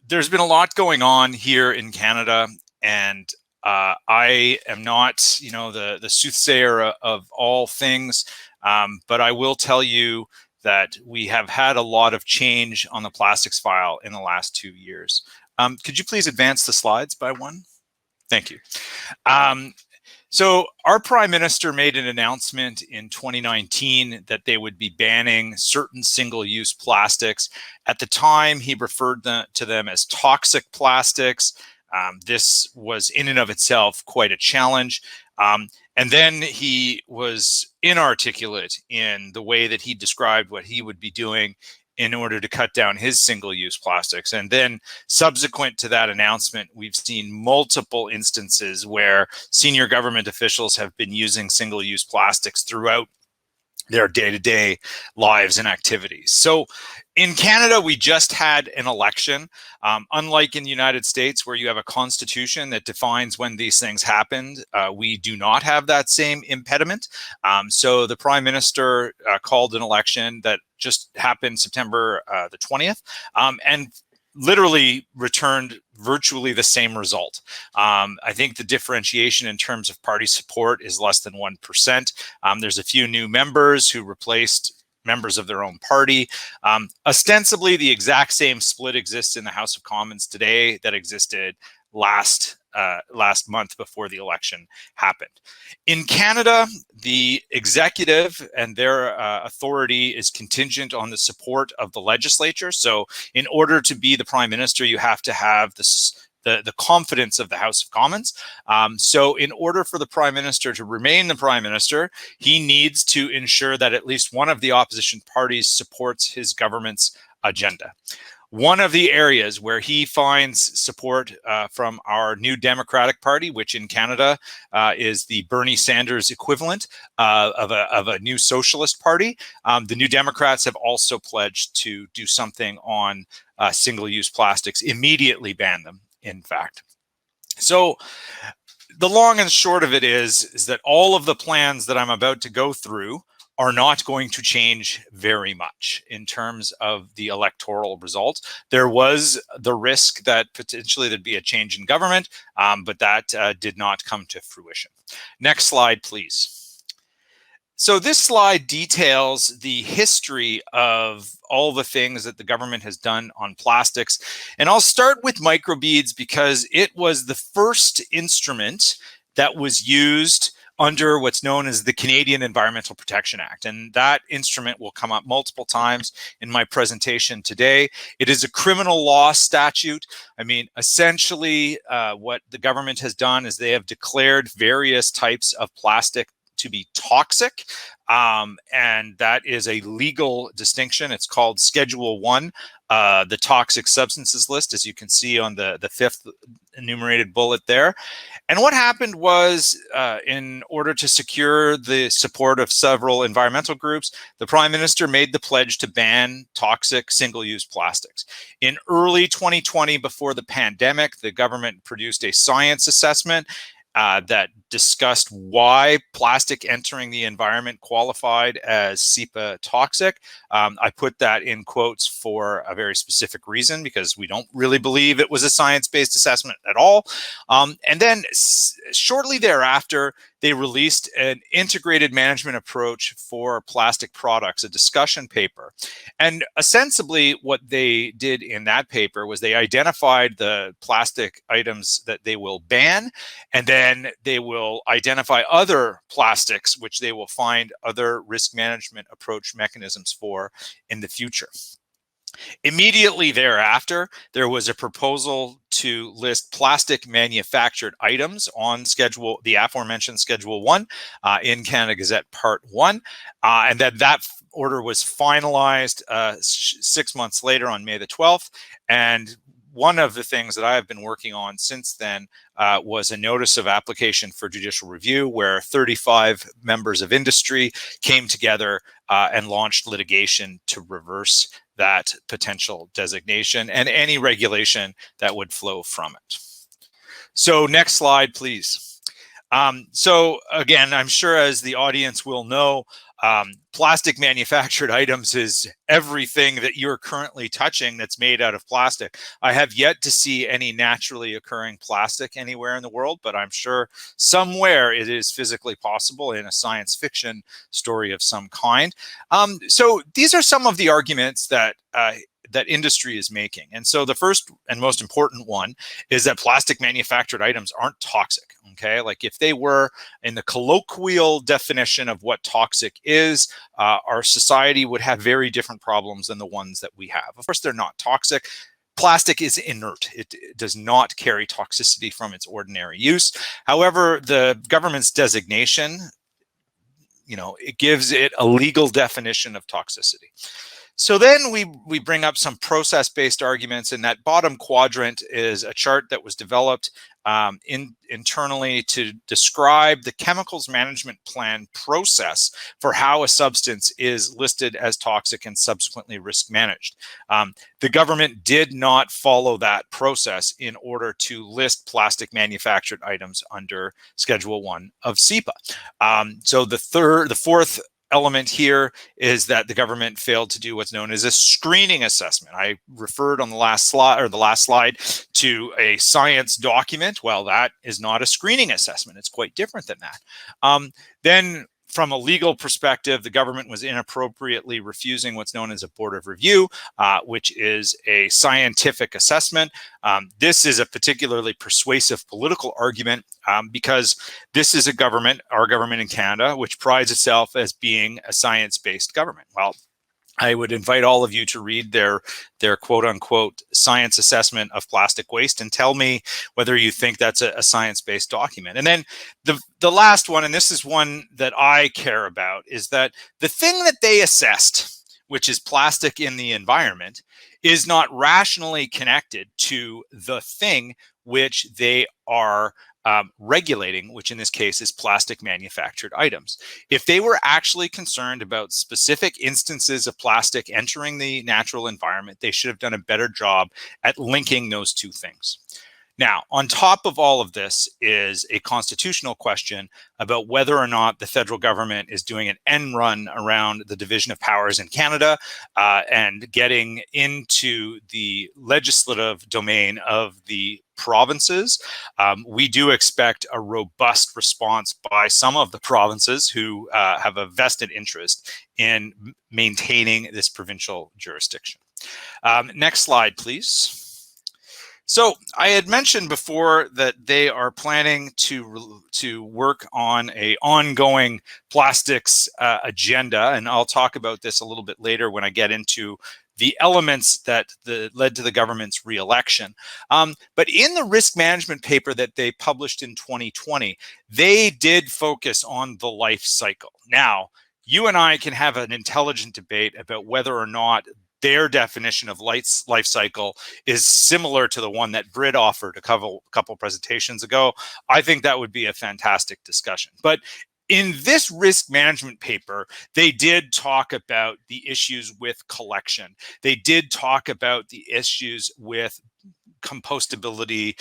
there's been a lot going on here in Canada, and I am not, the soothsayer of all things, but I will tell you that we have had a lot of change on the plastics file in the last 2 years. Could you please advance the slides by one? Thank you. So our Prime Minister made an announcement in 2019 that they would be banning certain single-use plastics. At the time, he referred to them as toxic plastics. This was in and of itself quite a challenge. And then he was inarticulate in the way that he described what he would be doing in order to cut down his single-use plastics. And then subsequent to that announcement, we've seen multiple instances where senior government officials have been using single-use plastics throughout their day-to-day lives and activities. So in Canada, we just had an election. Unlike in the United States, where you have a constitution that defines when these things happened, we do not have that same impediment. So the Prime Minister called an election that just happened September the 20th, and literally returned virtually the same result. I think the differentiation in terms of party support is less than 1%. There's a few new members who replaced members of their own party. Ostensibly, the exact same split exists in the House of Commons today that existed last month before the election happened. In Canada, the executive and their authority is contingent on the support of the legislature. So in order to be the Prime Minister, you have to have the confidence of the House of Commons. So in order for the Prime Minister to remain the Prime Minister, he needs to ensure that at least one of the opposition parties supports his government's agenda. One of the areas where he finds support from our New Democratic Party, which in Canada is the Bernie Sanders equivalent of a new socialist party, the New Democrats have also pledged to do something on single-use plastics, immediately ban them, in fact. So the long and short of it is that all of the plans that I'm about to go through are not going to change very much in terms of the electoral results. There was the risk that potentially there'd be a change in government, but that did not come to fruition. Next slide, please. So this slide details the history of all the things that the government has done on plastics. And I'll start with microbeads because it was the first instrument that was used under what's known as the Canadian Environmental Protection Act. And that instrument will come up multiple times in my presentation today. It is a criminal law statute. I mean, essentially what the government has done is they have declared various types of plastic to be toxic. And that is a legal distinction. It's called Schedule 1 the toxic substances list, as you can see on the fifth enumerated bullet there. And what happened was, in order to secure the support of several environmental groups, the Prime Minister made the pledge to ban toxic single-use plastics. In early 2020, before the pandemic, the government produced a science assessment that discussed why plastic entering the environment qualified as SEPA toxic. I put that in quotes for a very specific reason, because we don't really believe it was a science-based assessment at all. And then shortly thereafter, they released an integrated management approach for plastic products, a discussion paper. And ostensibly what they did in that paper was they identified the plastic items that they will ban, and then they will identify other plastics which they will find other risk management approach mechanisms for in the future. Immediately thereafter, there was a proposal to list plastic manufactured items on the aforementioned Schedule 1 in Canada Gazette Part 1, and that order was finalized 6 months later on May the 12th. And one of the things that I have been working on since then was a notice of application for judicial review, where 35 members of industry came together and launched litigation to reverse that potential designation and any regulation that would flow from it. So next slide, please. So again, I'm sure as the audience will know, plastic manufactured items is everything that you're currently touching that's made out of plastic. I have yet to see any naturally occurring plastic anywhere in the world, but I'm sure somewhere it is physically possible in a science fiction story of some kind. So these are some of the arguments that that industry is making. And so the first and most important one is that plastic manufactured items aren't toxic, okay? Like if they were in the colloquial definition of what toxic is, our society would have very different problems than the ones that we have. Of course, they're not toxic. Plastic is inert. It does not carry toxicity from its ordinary use. However, the government's designation, it gives it a legal definition of toxicity. So then we bring up some process-based arguments, and that bottom quadrant is a chart that was developed internally to describe the chemicals management plan process for how a substance is listed as toxic and subsequently risk managed. The government did not follow that process in order to list plastic manufactured items under Schedule 1 of SEPA. So the fourth element here is that the government failed to do what's known as a screening assessment. I referred on the last slide to a science document. Well, that is not a screening assessment. It's quite different than that. Then from a legal perspective, the government was inappropriately refusing what's known as a board of review, which is a scientific assessment. This is a particularly persuasive political argument because this is a government, our government in Canada, which prides itself as being a science-based government. Well, I would invite all of you to read their quote unquote science assessment of plastic waste and tell me whether you think that's a science-based document. And then the last one, and this is one that I care about, is that the thing that they assessed, which is plastic in the environment, is not rationally connected to the thing which they are regulating, which in this case is plastic manufactured items. If they were actually concerned about specific instances of plastic entering the natural environment, they should have done a better job at linking those two things. Now, on top of all of this is a constitutional question about whether or not the federal government is doing an end run around the division of powers in Canada and getting into the legislative domain of the provinces. We do expect a robust response by some of the provinces who have a vested interest in maintaining this provincial jurisdiction. Next slide, please. So I had mentioned before that they are planning to work on an ongoing plastics agenda, and I'll talk about this a little bit later when I get into the elements that led to the government's re-election. But in the risk management paper that they published in 2020, they did focus on the life cycle. Now, you and I can have an intelligent debate about whether or not their definition of life cycle is similar to the one that Brit offered a couple presentations ago, I think that would be a fantastic discussion. But in this risk management paper, they did talk about the issues with collection. They did talk about the issues with compostability,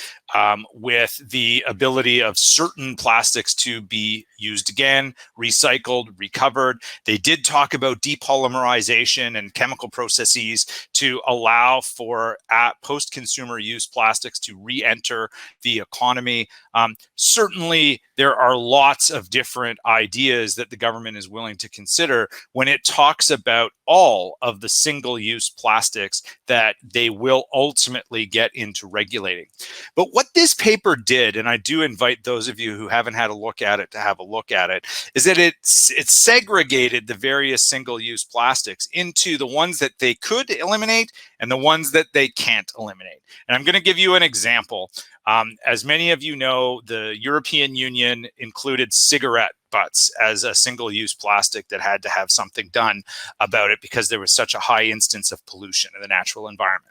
with the ability of certain plastics to be used again, recycled, recovered. They did talk about depolymerization and chemical processes to allow for post-consumer use plastics to re-enter the economy. Certainly, there are lots of different ideas that the government is willing to consider when it talks about all of the single-use plastics that they will ultimately get into regulating. But what this paper did, and I do invite those of you who haven't had a look at it to have a look at it, is that it segregated the various single-use plastics into the ones that they could eliminate and the ones that they can't eliminate. And I'm going to give you an example. As many of you know, the European Union included cigarette butts as a single-use plastic that had to have something done about it because there was such a high instance of pollution in the natural environment.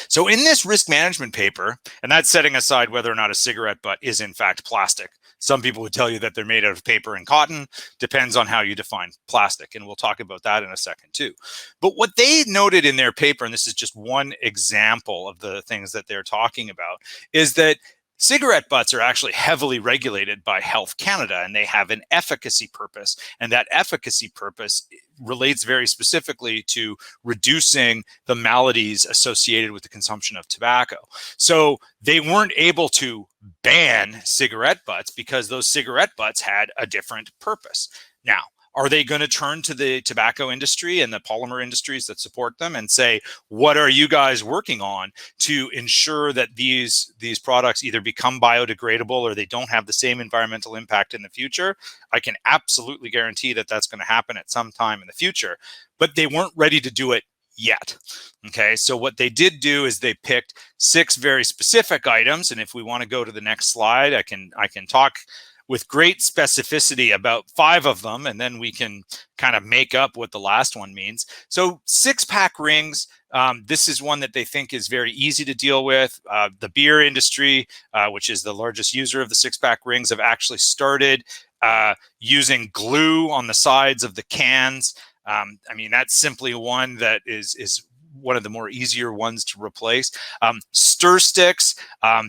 So in this risk management paper, and that's setting aside whether or not a cigarette butt is in fact plastic. Some people would tell you that they're made out of paper and cotton. Depends on how you define plastic, and we'll talk about that in a second too. But what they noted in their paper, and this is just one example of the things that they're talking about, is that cigarette butts are actually heavily regulated by Health Canada, and they have an efficacy purpose. And that efficacy purpose relates very specifically to reducing the maladies associated with the consumption of tobacco. So they weren't able to ban cigarette butts because those cigarette butts had a different purpose. Now, are they going to turn to the tobacco industry and the polymer industries that support them and say, what are you guys working on to ensure that these products either become biodegradable or they don't have the same environmental impact in the future? I can absolutely guarantee that that's going to happen at some time in the future, but they weren't ready to do it yet. Okay, so what they did do is they picked 6 very specific items, and if we want to go to the next slide, I can talk with great specificity about 5 of them, and then we can kind of make up what the last one means. So 6-pack rings, this is one that they think is very easy to deal with. The beer industry, which is the largest user of the 6-pack rings, have actually started using glue on the sides of the cans. I mean, that's simply one that is one of the more easier ones to replace. Stir sticks,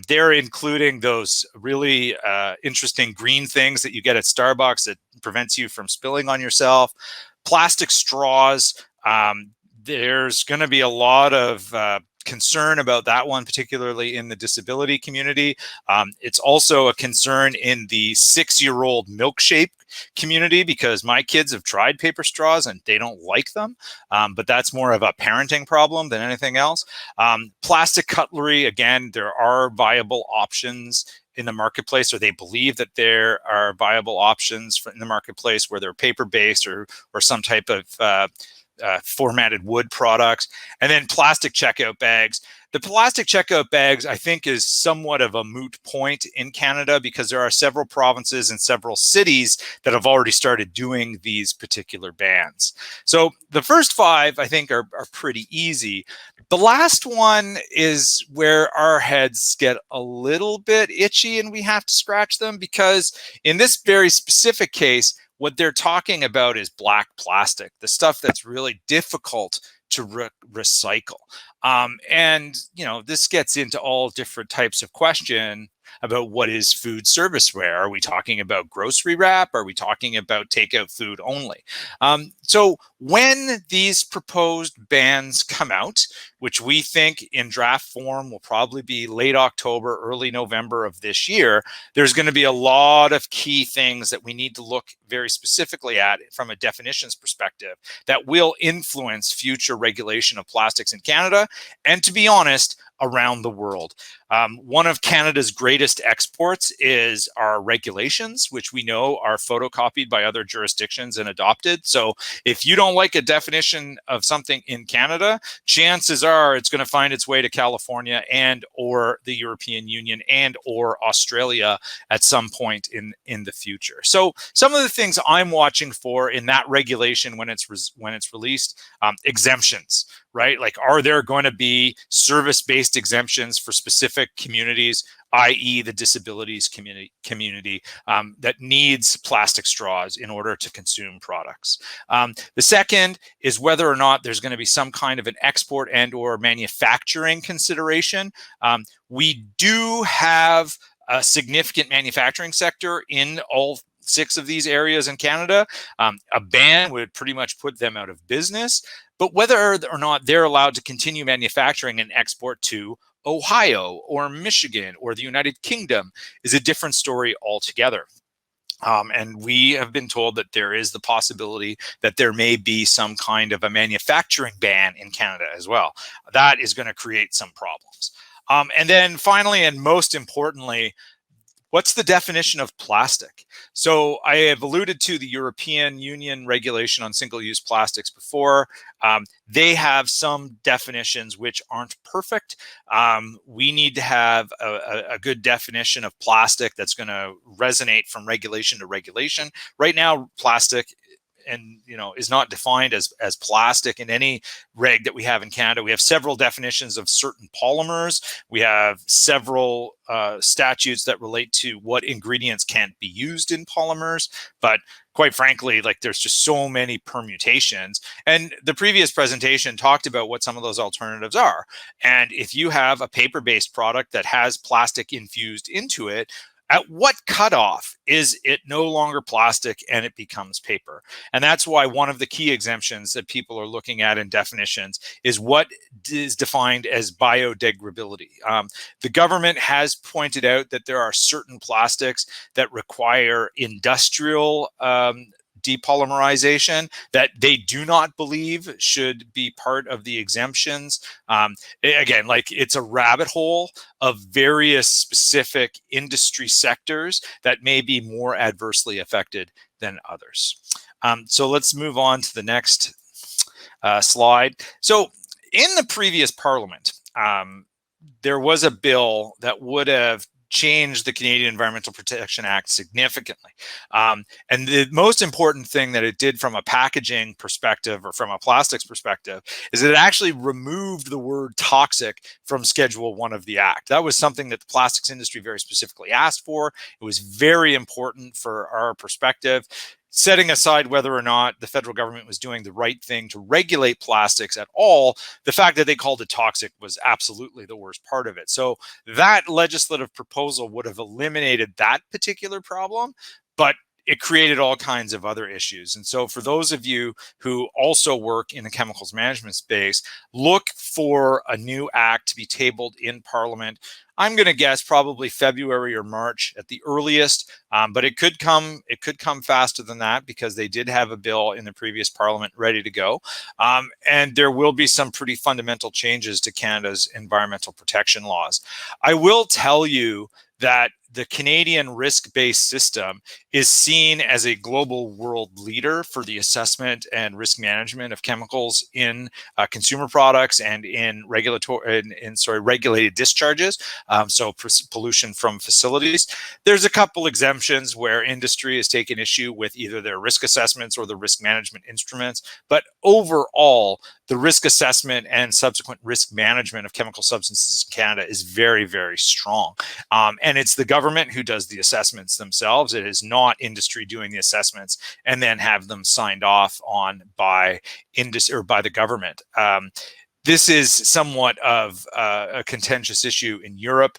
they're including those really interesting green things that you get at Starbucks that prevents you from spilling on yourself. Plastic straws, there's going to be a lot of concern about that one, particularly in the disability community. It's also a concern in the 6-year-old milkshake community because my kids have tried paper straws and they don't like them, but that's more of a parenting problem than anything else. Plastic cutlery, again, there are viable options in the marketplace, or they believe that there are viable options in the marketplace where they're paper-based or some type of formatted wood products. And then plastic checkout bags. The plastic checkout bags, I think, is somewhat of a moot point in Canada because there are several provinces and several cities that have already started doing these particular bans. So the first 5, I think, are pretty easy. The last one is where our heads get a little bit itchy and we have to scratch them because in this very specific case, what they're talking about is black plastic, the stuff that's really difficult to recycle. And, you know, this gets into all different types of question about what is food serviceware. Are we talking about grocery wrap? Are we talking about takeout food only? So when these proposed bans come out, which we think in draft form will probably be late October, early November of this year, there's going to be a lot of key things that we need to look very specifically at from a definitions perspective that will influence future regulation of plastics in Canada and, to be honest, around the world. One of Canada's greatest exports is our regulations, which we know are photocopied by other jurisdictions and adopted. So if you don't like a definition of something in Canada, chances are it's going to find its way to California and or the European Union and or Australia at some point in the future. So some of the things I'm watching for in that regulation when it's released, exemptions. right? Like, are there going to be service-based exemptions for specific communities, i.e. the disabilities community that needs plastic straws in order to consume products? The second is whether or not there's going to be some kind of an export and or manufacturing consideration. We do have a significant manufacturing sector in all 6 of these areas in Canada. A ban would pretty much put them out of business, but whether or not they're allowed to continue manufacturing and export to Ohio or Michigan or the United Kingdom is a different story altogether. And we have been told that there is the possibility that there may be some kind of a manufacturing ban in Canada as well. That is going to create some problems. And then finally, and most importantly, what's the definition of plastic? So I have alluded to the European Union regulation on single-use plastics before. They have some definitions which aren't perfect. We need to have a good definition of plastic that's going to resonate from regulation to regulation. Right now, plastic is not defined as plastic in any reg that we have in Canada. We have several definitions of certain polymers. We have several statutes that relate to what ingredients can't be used in polymers. But quite frankly, like, there's just so many permutations. And the previous presentation talked about what some of those alternatives are. And if you have a paper-based product that has plastic infused into it, at what cutoff is it no longer plastic and it becomes paper? And that's why one of the key exemptions that people are looking at in definitions is what is defined as biodegradability. The government has pointed out that there are certain plastics that require industrial depolymerization that they do not believe should be part of the exemptions. Again, like, it's a rabbit hole of various specific industry sectors that may be more adversely affected than others. So let's move on to the next slide. So in the previous Parliament, there was a bill that would have changed the Canadian Environmental Protection Act significantly. And the most important thing that it did from a packaging perspective or from a plastics perspective is that it actually removed the word toxic from Schedule 1 of the Act. That was something that the plastics industry very specifically asked for. It was very important for our perspective. Setting aside whether or not the federal government was doing the right thing to regulate plastics at all, the fact that they called it toxic was absolutely the worst part of it. So that legislative proposal would have eliminated that particular problem, but it created all kinds of other issues. And so for those of you who also work in the chemicals management space, look for a new act to be tabled in Parliament. I'm going to guess probably February or March at the earliest, but it could come faster than that because they did have a bill in the previous Parliament ready to go. And there will be some pretty fundamental changes to Canada's environmental protection laws. I will tell you that the Canadian risk-based system is seen as a global world leader for the assessment and risk management of chemicals in consumer products and in regulated discharges, so pollution from facilities. There's a couple exemptions where industry has taken issue with either their risk assessments or the risk management instruments, but overall, the risk assessment and subsequent risk management of chemical substances in Canada is very, very strong. And it's the government who does the assessments themselves. It is not industry doing the assessments and then have them signed off on by industry or by the government. This is somewhat of a contentious issue in Europe.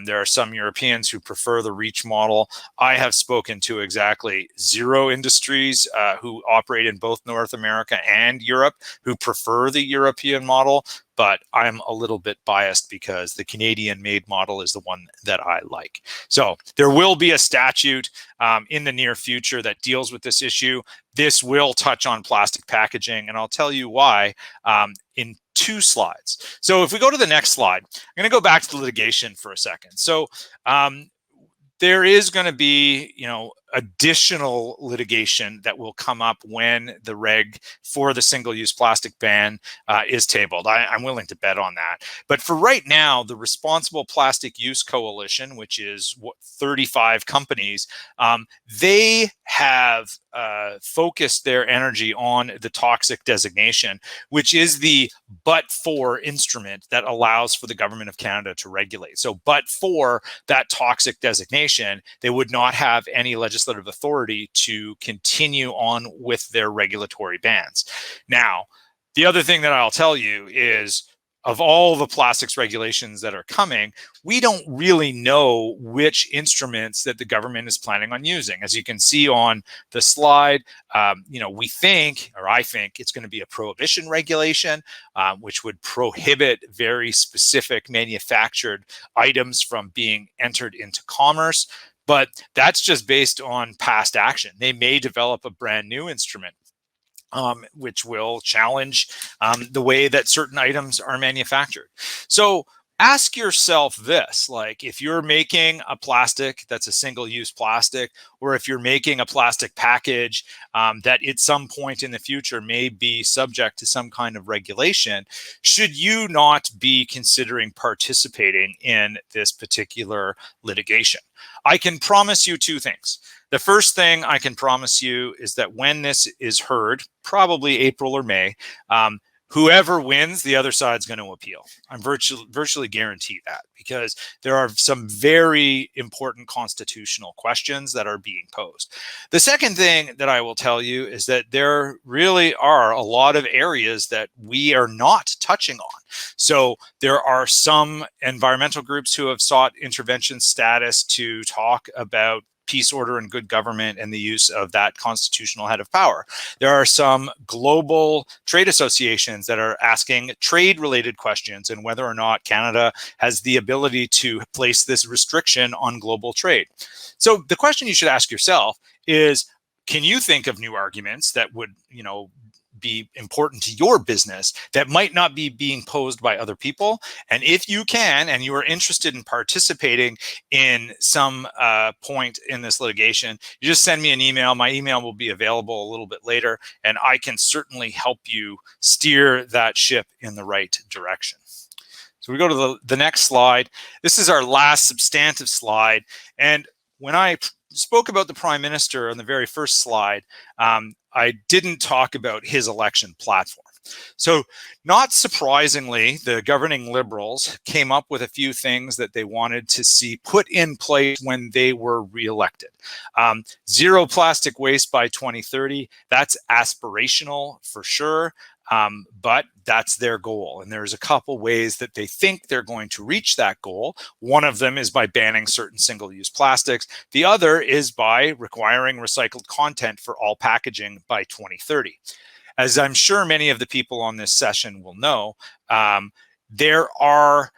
There are some Europeans who prefer the REACH model. I have spoken to exactly 0 industries who operate in both North America and Europe who prefer the European model, but I'm a little bit biased because the Canadian made model is the one that I like. So there will be a statute in the near future that deals with this issue. This will touch on plastic packaging, and I'll tell you why in 2 slides. So if we go to the next slide, I'm going to go back to the litigation for a second. So there is going to be, additional litigation that will come up when the reg for the single-use plastic ban is tabled. I'm willing to bet on that. But for right now, the Responsible Plastic Use Coalition, which is 35 companies, they have focused their energy on the toxic designation, which is the but-for instrument that allows for the government of Canada to regulate. So but for that toxic designation, they would not have any legislative authority to continue on with their regulatory bans. Now, the other thing that I'll tell you is, of all the plastics regulations that are coming, we don't really know which instruments that the government is planning on using. As you can see on the slide, we think, or I think, it's going to be a prohibition regulation, which would prohibit very specific manufactured items from being entered into commerce. But that's just based on past action. They may develop a brand new instrument, which will challenge the way that certain items are manufactured. So ask yourself this, like, if you're making a plastic that's a single-use plastic, or if you're making a plastic package that at some point in the future may be subject to some kind of regulation, should you not be considering participating in this particular litigation? I can promise you two things. The first thing I can promise you is that when this is heard, probably April or May, whoever wins, the other side's going to appeal. I'm virtually guarantee that, because there are some very important constitutional questions that are being posed. The second thing that I will tell you is that there really are a lot of areas that we are not touching on. So there are some environmental groups who have sought intervention status to talk about peace, order, and good government and the use of that constitutional head of power. There are some global trade associations that are asking trade-related questions and whether or not Canada has the ability to place this restriction on global trade. So the question you should ask yourself is, can you think of new arguments that would, be important to your business that might not be being posed by other people? And if you can, and you are interested in participating in some point in this litigation, you just send me an email. My email will be available a little bit later, and I can certainly help you steer that ship in the right direction. So we go to the next slide. This is our last substantive slide. And when I spoke about the Prime Minister on the very first slide, I didn't talk about his election platform. So not surprisingly, the governing Liberals came up with a few things that they wanted to see put in place when they were reelected. Zero plastic waste by 2030, that's aspirational for sure. But that's their goal. And there's a couple ways that they think they're going to reach that goal. One of them is by banning certain single-use plastics. The other is by requiring recycled content for all packaging by 2030. As I'm sure many of the people on this session will know, there are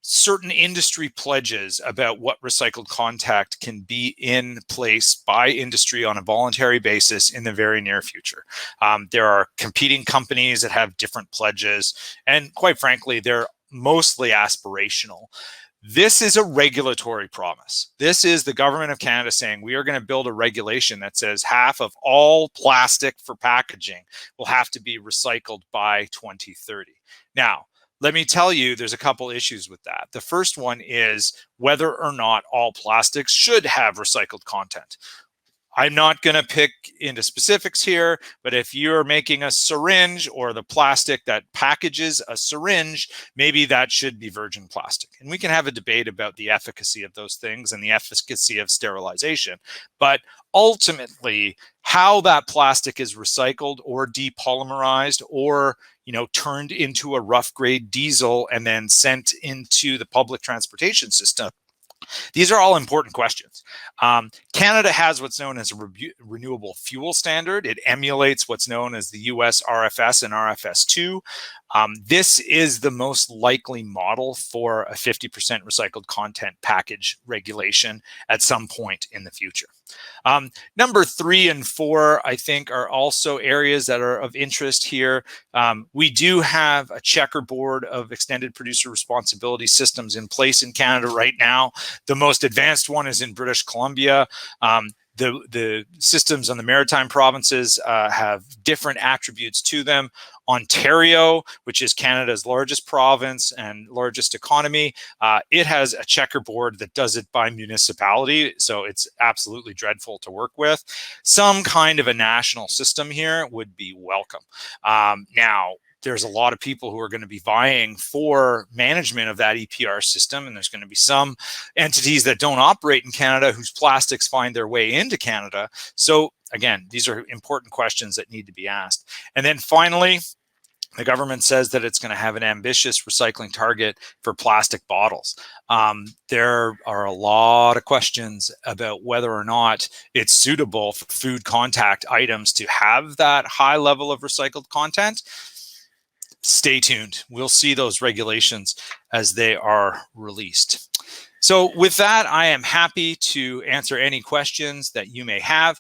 certain industry pledges about what recycled content can be in place by industry on a voluntary basis in the very near future. There are competing companies that have different pledges, and quite frankly, they're mostly aspirational. This is a regulatory promise. This is the government of Canada saying we are going to build a regulation that says half of all plastic for packaging will have to be recycled by 2030. Now, let me tell you, there's a couple issues with that. The first one is whether or not all plastics should have recycled content. I'm not going to pick into specifics here, but if you're making a syringe or the plastic that packages a syringe, maybe that should be virgin plastic. And we can have a debate about the efficacy of those things and the efficacy of sterilization. But ultimately, how that plastic is recycled or depolymerized or turned into a rough grade diesel and then sent into the public transportation system, these are all important questions. Canada has what's known as a renewable fuel standard. It emulates what's known as the US RFS and RFS2. This is the most likely model for a 50% recycled content package regulation at some point in the future. Number 3 and 4, I think, are also areas that are of interest here. We do have a checkerboard of extended producer responsibility systems in place in Canada right now. The most advanced one is in British Columbia. The systems on the maritime provinces have different attributes to them. Ontario, which is Canada's largest province and largest economy, it has a checkerboard that does it by municipality, so it's absolutely dreadful to work with. Some kind of a national system here would be welcome. Now, there's a lot of people who are going to be vying for management of that EPR system, and there's going to be some entities that don't operate in Canada whose plastics find their way into Canada. So again, these are important questions that need to be asked. And then finally, the government says that it's going to have an ambitious recycling target for plastic bottles. There are a lot of questions about whether or not it's suitable for food contact items to have that high level of recycled content. Stay tuned. We'll see those regulations as they are released. So with that, I am happy to answer any questions that you may have.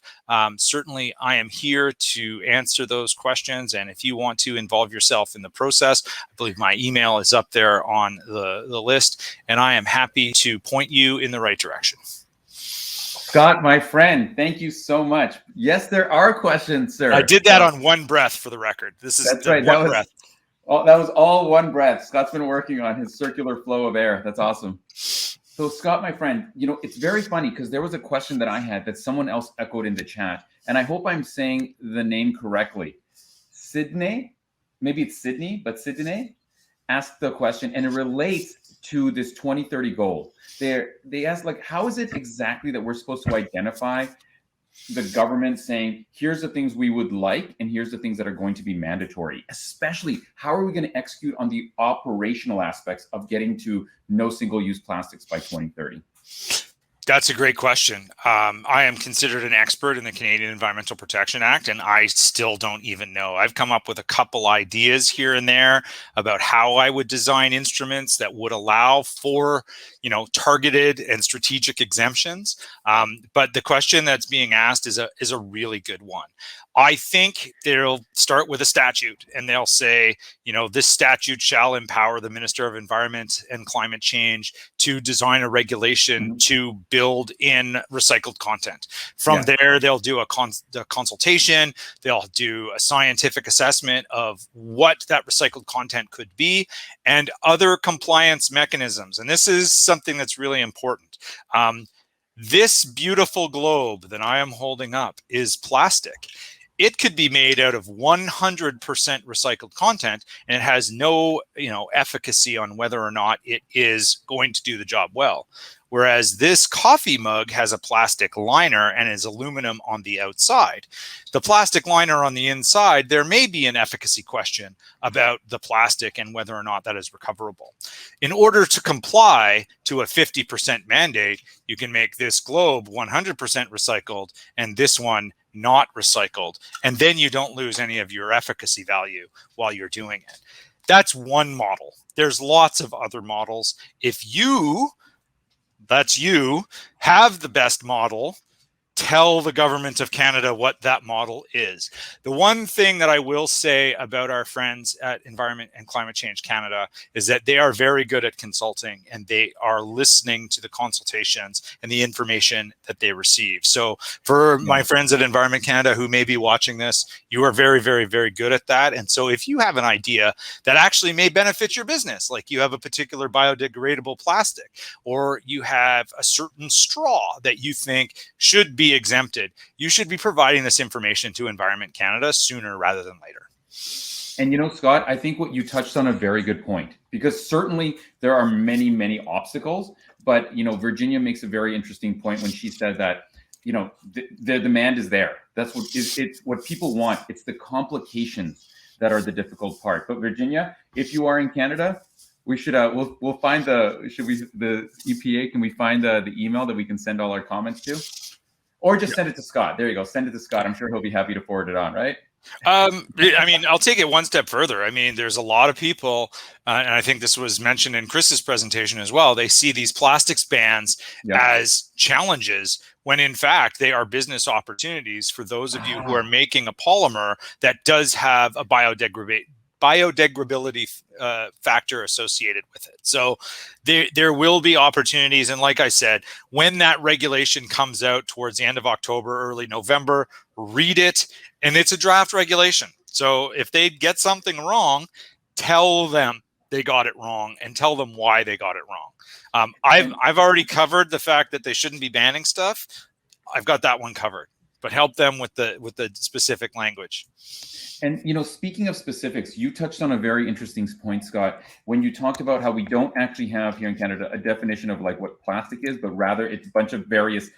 Certainly, I am here to answer those questions. And if you want to involve yourself in the process, I believe my email is up there on the list, and I am happy to point you in the right direction. Scott, my friend, thank you so much. Yes, there are questions, sir. I did that on one breath for the record. That's right. That was all one breath. Scott's been working on his circular flow of air. That's awesome. So Scott, my friend, it's very funny because there was a question that I had that someone else echoed in the chat, and I hope I'm saying the name correctly. Sydney, maybe it's Sydney, but Sydney asked the question, and it relates to this 2030 goal. They asked, like, how is it exactly that we're supposed to identify the government saying, here's the things we would like, and here's the things that are going to be mandatory? Especially, how are we going to execute on the operational aspects of getting to no single-use plastics by 2030? That's a great question. I am considered an expert in the Canadian Environmental Protection Act, and I still don't even know. I've come up with a couple ideas here and there about how I would design instruments that would allow for, targeted and strategic exemptions. But the question that's being asked is a really good one. I think they'll start with a statute, and they'll say, this statute shall empower the Minister of Environment and Climate Change to design a regulation to build in recycled content. From there, they'll do a consultation. They'll do a scientific assessment of what that recycled content could be and other compliance mechanisms. And this is something that's really important. This beautiful globe that I am holding up is plastic. It could be made out of 100% recycled content, and it has no, efficacy on whether or not it is going to do the job well. Whereas this coffee mug has a plastic liner and is aluminum on the outside. The plastic liner on the inside, there may be an efficacy question about the plastic and whether or not that is recoverable. In order to comply to a 50% mandate, you can make this globe 100% recycled and this one not recycled, and then you don't lose any of your efficacy value while you're doing it. That's one model. There's lots of other models. If that's you, have the best model, tell the government of Canada what that model is. The one thing that I will say about our friends at Environment and Climate Change Canada is that they are very good at consulting, and they are listening to the consultations and the information that they receive. So for my friends at Environment Canada who may be watching this, you are very, very, very good at that. And so if you have an idea that actually may benefit your business, like you have a particular biodegradable plastic, or you have a certain straw that you think should be exempted, you should be providing this information to Environment Canada sooner rather than later. And Scott, I think what you touched on a very good point, because certainly there are many, many obstacles, but Virginia makes a very interesting point when she said that the demand is there. That's what it's what people want. It's the complications that are the difficult part. But Virginia, if you are in Canada, we should we'll find the EPA, can we find the email that we can send all our comments to? Or just send it to Scott. There you go. Send it to Scott. I'm sure he'll be happy to forward it on, right? I'll take it one step further. There's a lot of people, and I think this was mentioned in Chris's presentation as well, they see these plastics bans as challenges when in fact they are business opportunities for those of you who are making a polymer that does have a biodegradability factor associated with it. So there will be opportunities. And like I said, when that regulation comes out towards the end of October, early November, read it. And it's a draft regulation. So if they get something wrong, tell them they got it wrong and tell them why they got it wrong. I've already covered the fact that they shouldn't be banning stuff. I've got that one covered, but help them with the specific language. And, you know, speaking of specifics, you touched on a very interesting point, Scott, when you talked about how we don't actually have here in Canada a definition of like what plastic is, but rather it's a bunch of various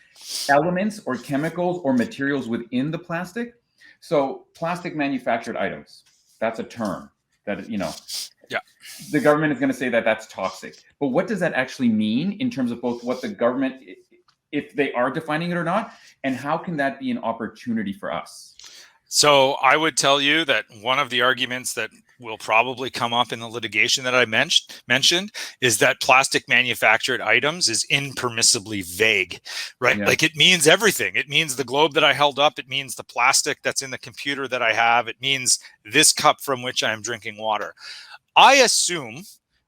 elements or chemicals or materials within the plastic. So plastic manufactured items, that's a term that, you know, yeah, the government is going to say that that's toxic. But what does that actually mean in terms of both what the government, if they are defining it or not, and how can that be an opportunity for us? So I would tell you that one of the arguments that will probably come up in the litigation that I mentioned is that plastic manufactured items is impermissibly vague, right? Yeah. Like it means everything. It means the globe that I held up. It means the plastic that's in the computer that I have. It means this cup from which I am drinking water. I assume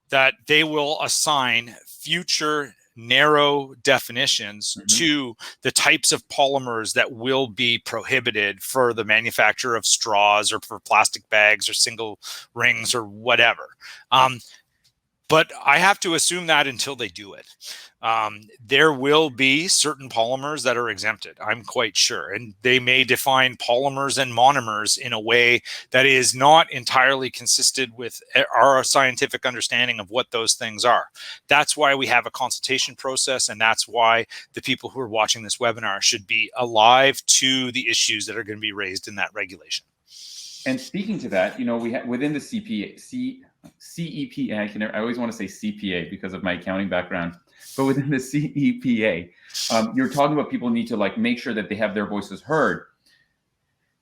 that they will assign future narrow definitions to the types of polymers that will be prohibited for the manufacture of straws or for plastic bags or single rings or whatever. But I have to assume that until they do it. There will be certain polymers that are exempted, I'm quite sure. And they may define polymers and monomers in a way that is not entirely consistent with our scientific understanding of what those things are. That's why we have a consultation process. And that's why the people who are watching this webinar should be alive to the issues that are going to be raised in that regulation. And speaking to that, you know, we have within the CEPA, I always want to say CPA because of my accounting background, but within the CEPA, you're talking about people need to like make sure that they have their voices heard.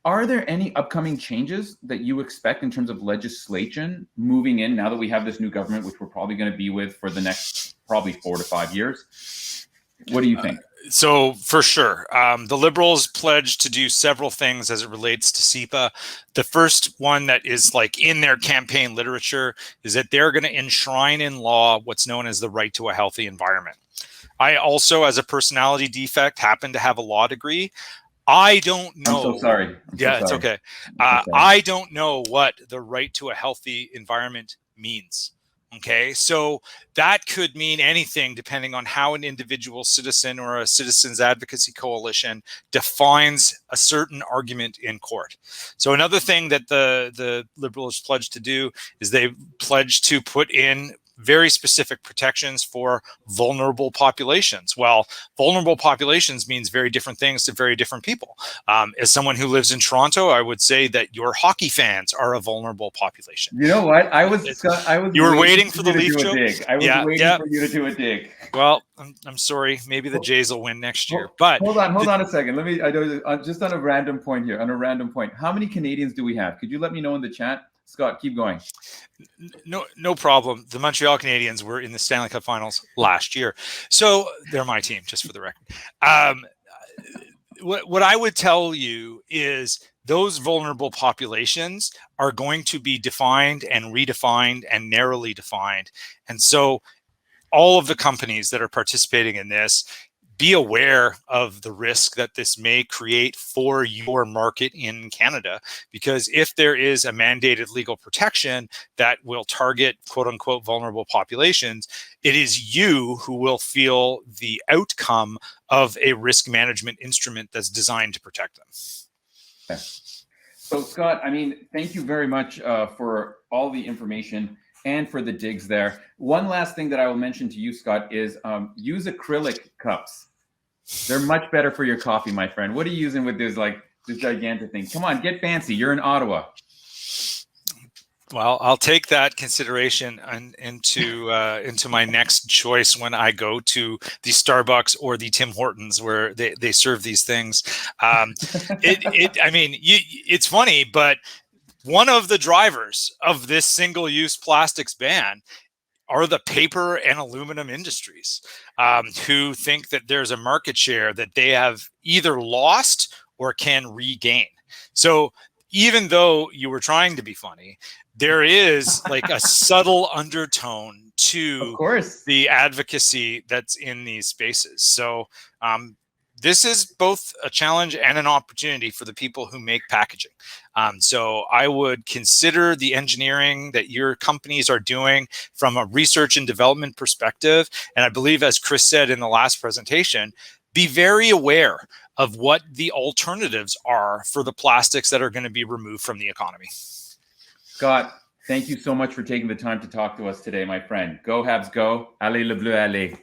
Are there any upcoming changes that you expect in terms of legislation moving in now that we have this new government, which we're probably going to be with for the next probably 4 to 5 years? What do you think? So for sure, the Liberals pledged to do several things as it relates to CEPA. The first one that is like in their campaign literature is that they're going to enshrine in law what's known as the right to a healthy environment. I also, as a personality defect, happen to have a law degree. I don't know. I'm so sorry. It's okay. I don't know what the right to a healthy environment means. Okay, so that could mean anything depending on how an individual citizen or a citizens advocacy coalition defines a certain argument in court. So another thing that the Liberals pledged to do is they pledged to put in very specific protections for vulnerable populations. Well, vulnerable populations means very different things to very different people. As someone who lives in Toronto, I would say that your hockey fans are a vulnerable population. You know what? You were waiting for the Leaf joke? I was waiting for you to do a dig. Well, I'm sorry. Maybe the Jays will win next year. But hold on a second. Let me. Just on a random point here. On a random point, how many Canadians do we have? Could you let me know in the chat? Scott, keep going. No problem. The Montreal Canadiens were in the Stanley Cup Finals last year, so they're my team, just for the record. What I would tell you is those vulnerable populations are going to be defined and redefined and narrowly defined, and so all of the companies that are participating in this, be aware of the risk that this may create for your market in Canada, because if there is a mandated legal protection that will target quote unquote vulnerable populations, it is you who will feel the outcome of a risk management instrument that's designed to protect them. Okay. So Scott, I mean, thank you very much for all the information and for the digs there. One last thing that I will mention to you, Scott, is use acrylic cups. They're much better for your coffee, my friend. What are you using with this gigantic thing? Come on, get fancy. You're in Ottawa. Well, I'll take that consideration into my next choice when I go to the Starbucks or the Tim Hortons where they serve these things. I mean, it's funny, but one of the drivers of this single-use plastics ban are the paper and aluminum industries, who think that there's a market share that they have either lost or can regain. So even though you were trying to be funny, there is like a subtle undertone to Of course. the advocacy that's in these spaces. So this is both a challenge and an opportunity for the people who make packaging. So I would consider the engineering that your companies are doing from a research and development perspective. And I believe, as Chris said in the last presentation, be very aware of what the alternatives are for the plastics that are going to be removed from the economy. Scott, thank you so much for taking the time to talk to us today, my friend. Go Habs, go. Allez le bleu, allez.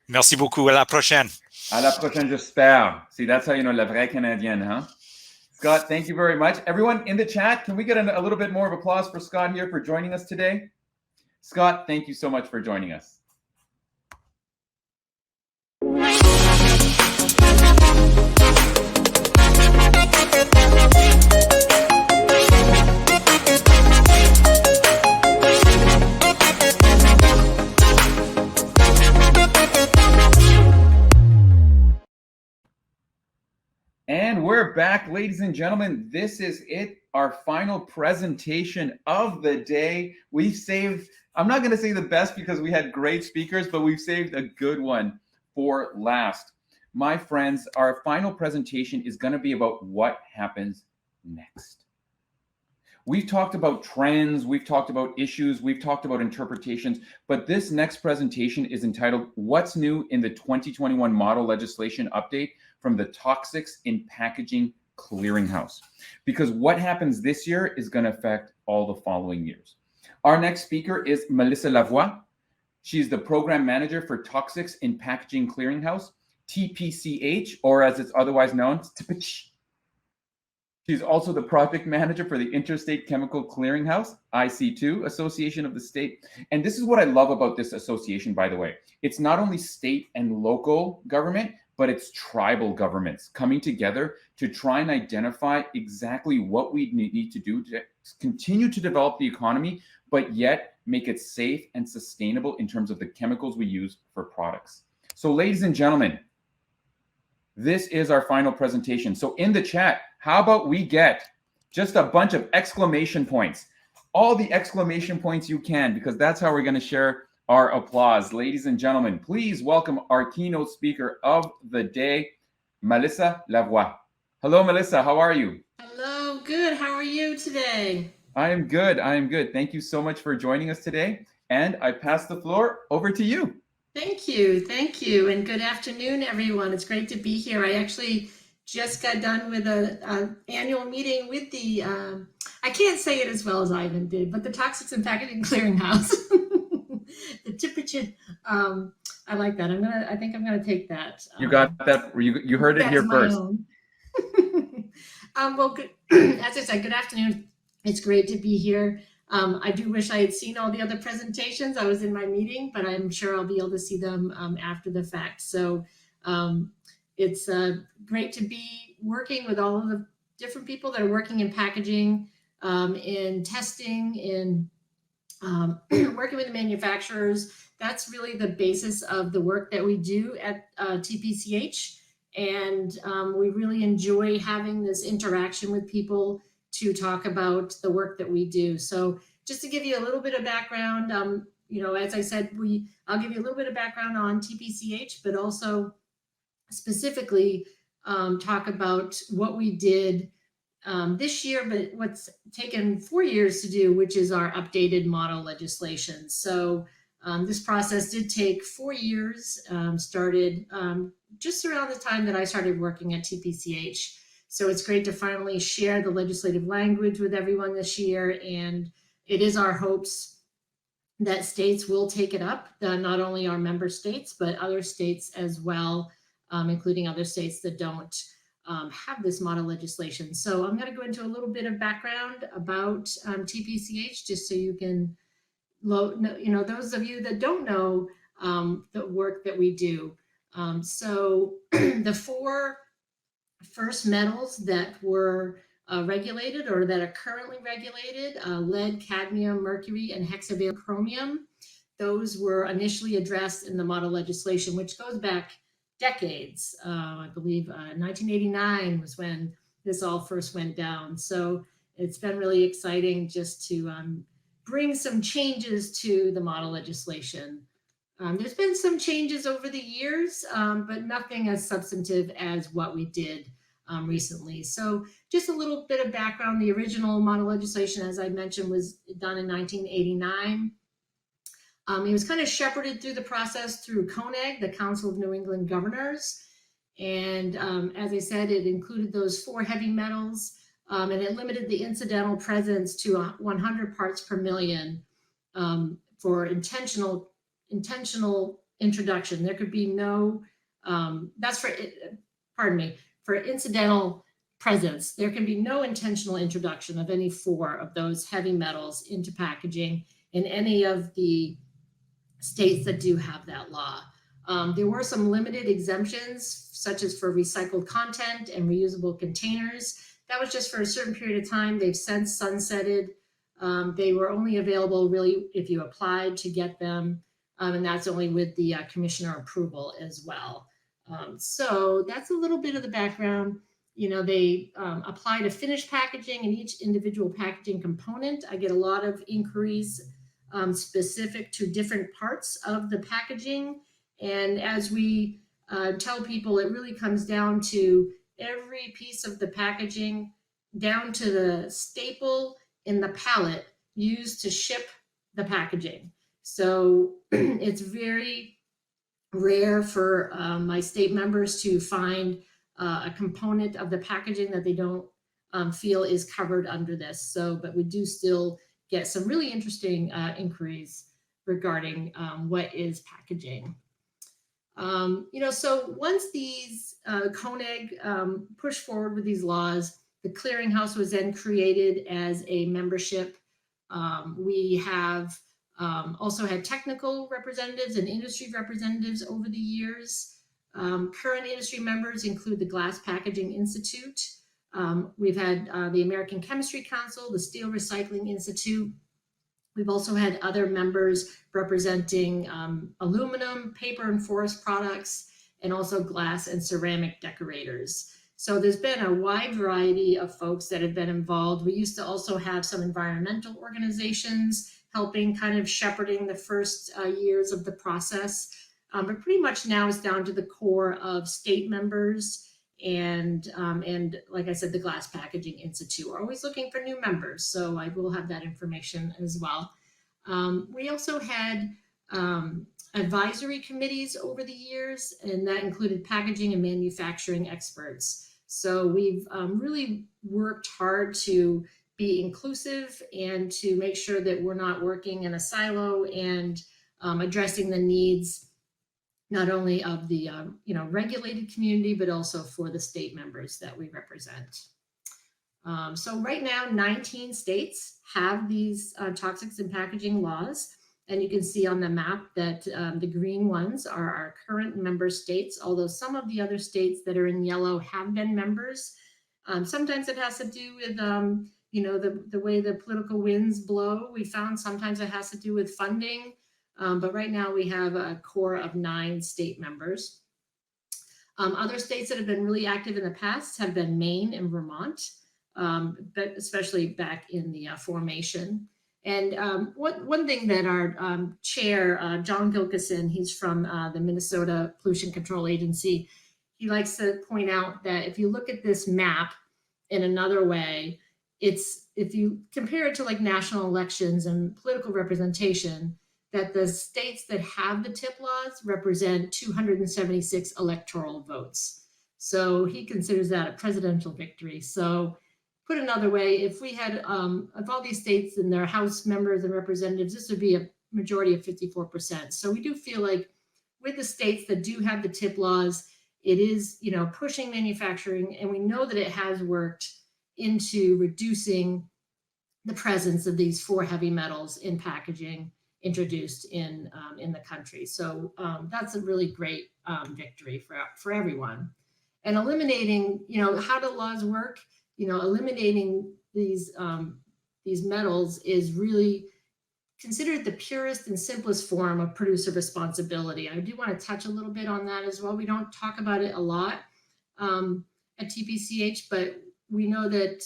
Merci beaucoup. À la prochaine. À la prochaine, j'espère. See, that's how you know la vraie Canadienne, huh? Scott, thank you very much. Everyone in the chat, can we get a little bit more of applause for Scott here for joining us today? Scott, thank you so much for joining us. And we're back, ladies and gentlemen. This is it, our final presentation of the day. We've saved, I'm not going to say the best because we had great speakers, but we've saved a good one for last. My friends, our final presentation is going to be about what happens next. We've talked about trends, we've talked about issues, we've talked about interpretations, but this next presentation is entitled What's New in the 2021 Model Legislation Update from the Toxics in Packaging Clearinghouse. Because what happens this year is going to affect all the following years. Our next speaker is Melissa Lavoie. She's the Program Manager for Toxics in Packaging Clearinghouse, TPCH, or as it's otherwise known, TPCH. She's also the Project Manager for the Interstate Chemical Clearinghouse, IC2, Association of the State. And this is what I love about this association, by the way. It's not only state and local government, but it's tribal governments coming together to try and identify exactly what we need to do to continue to develop the economy, but yet make it safe and sustainable in terms of the chemicals we use for products. So ladies and gentlemen, this is our final presentation. So in the chat, how about we get just a bunch of exclamation points, all the exclamation points you can, because that's how we're going to share our applause. Ladies and gentlemen, please welcome our keynote speaker of the day, Melissa Lavoie. Hello, Melissa. How are you? Hello. Good. How are you today? I am good. I am good. Thank you so much for joining us today. And I pass the floor over to you. Thank you. Thank you. And good afternoon, everyone. It's great to be here. I actually just got done with an annual meeting with the, I can't say it as well as Ivan did, but the Toxics and Packaging Clearinghouse. The TPCH, I like that. I think I'm gonna take that. You got that. You heard it here first. Well, good. As I said, good afternoon. It's great to be here. I do wish I had seen all the other presentations. I was in my meeting, but I'm sure I'll be able to see them after the fact. So it's great to be working with all of the different people that are working in packaging, in testing, in working with the manufacturers. That's really the basis of the work that we do at TPCH. And we really enjoy having this interaction with people to talk about the work that we do. So just to give you a little bit of background, you know, as I said, I'll give you a little bit of background on TPCH, but also specifically talk about what we did this year, but what's taken 4 years to do, which is our updated model legislation. So this process did take 4 years, started just around the time that I started working at TPCH. So it's great to finally share the legislative language with everyone this year. And it is our hopes that states will take it up, not only our member states, but other states as well, including other states that don't have this model legislation. So I'm going to go into a little bit of background about TPCH, just so you can, you know, those of you that don't know the work that we do. So the 4 first metals that were regulated or that are currently regulated, lead, cadmium, mercury, and hexavalent chromium, those were initially addressed in the model legislation, which goes back decades. I believe 1989 was when this all first went down. So it's been really exciting just to bring some changes to the model legislation. There's been some changes over the years, but nothing as substantive as what we did recently. So just a little bit of background. The original model legislation, as I mentioned, was done in 1989. It was kind of shepherded through the process through CONEG, the Council of New England Governors. And as I said, it included those 4 heavy metals, and it limited the incidental presence to 100 parts per million for intentional introduction. There could be no, that's for, pardon me, for incidental presence, there can be no intentional introduction of any 4 of those heavy metals into packaging in any of the states that do have that law. There were some limited exemptions, such as for recycled content and reusable containers. That was just for a certain period of time. They've since sunsetted. They were only available really if you applied to get them, and that's only with the commissioner approval as well. So that's a little bit of the background. You know, they apply to finished packaging and each individual packaging component. I get a lot of inquiries specific to different parts of the packaging. And as we tell people, it really comes down to every piece of the packaging, down to the staple in the pallet used to ship the packaging. So it's very rare for my state members to find a component of the packaging that they don't feel is covered under this. So, but we do still get some really interesting inquiries regarding what is packaging. You know, so once these CONEG pushed forward with these laws, the clearinghouse was then created as a membership. We have also had technical representatives and industry representatives over the years. Current industry members include the Glass Packaging Institute. We've had the American Chemistry Council, the Steel Recycling Institute. We've also had other members representing aluminum, paper and forest products, and also glass and ceramic decorators. So there's been a wide variety of folks that have been involved. We used to also have some environmental organizations helping kind of shepherding the first years of the process. But pretty much now it's down to the core of state members and like I said, the Glass Packaging Institute. We're always looking for new members, so I will have that information as well. We also had advisory committees over the years, and that included packaging and manufacturing experts. So we've really worked hard to be inclusive and to make sure that we're not working in a silo and addressing the needs not only of the regulated community, but also for the state members that we represent. So right now, 19 states have these toxics in packaging laws. And you can see on the map that the green ones are our current member states, although some of the other states that are in yellow have been members. Sometimes it has to do with, the way the political winds blow. We found sometimes it has to do with funding. But right now we have a core of 9 state members. Other states that have been really active in the past have been Maine and Vermont, but especially back in the formation. And one thing that our chair, John Gilkison, he's from the Minnesota Pollution Control Agency, he likes to point out that if you look at this map in another way, it's, if you compare it to like national elections and political representation, that the states that have the TIP laws represent 276 electoral votes. So he considers that a presidential victory. So put another way, if we had, of all these states and their House members and representatives, this would be a majority of 54%. So we do feel like with the states that do have the TIP laws, it is, pushing manufacturing, and we know that it has worked into reducing the presence of these 4 heavy metals in packaging introduced in the country. So that's a really great victory for everyone. And eliminating, how do laws work? Eliminating these metals is really considered the purest and simplest form of producer responsibility. I do want to touch a little bit on that as well. We don't talk about it a lot at TPCH, but we know that,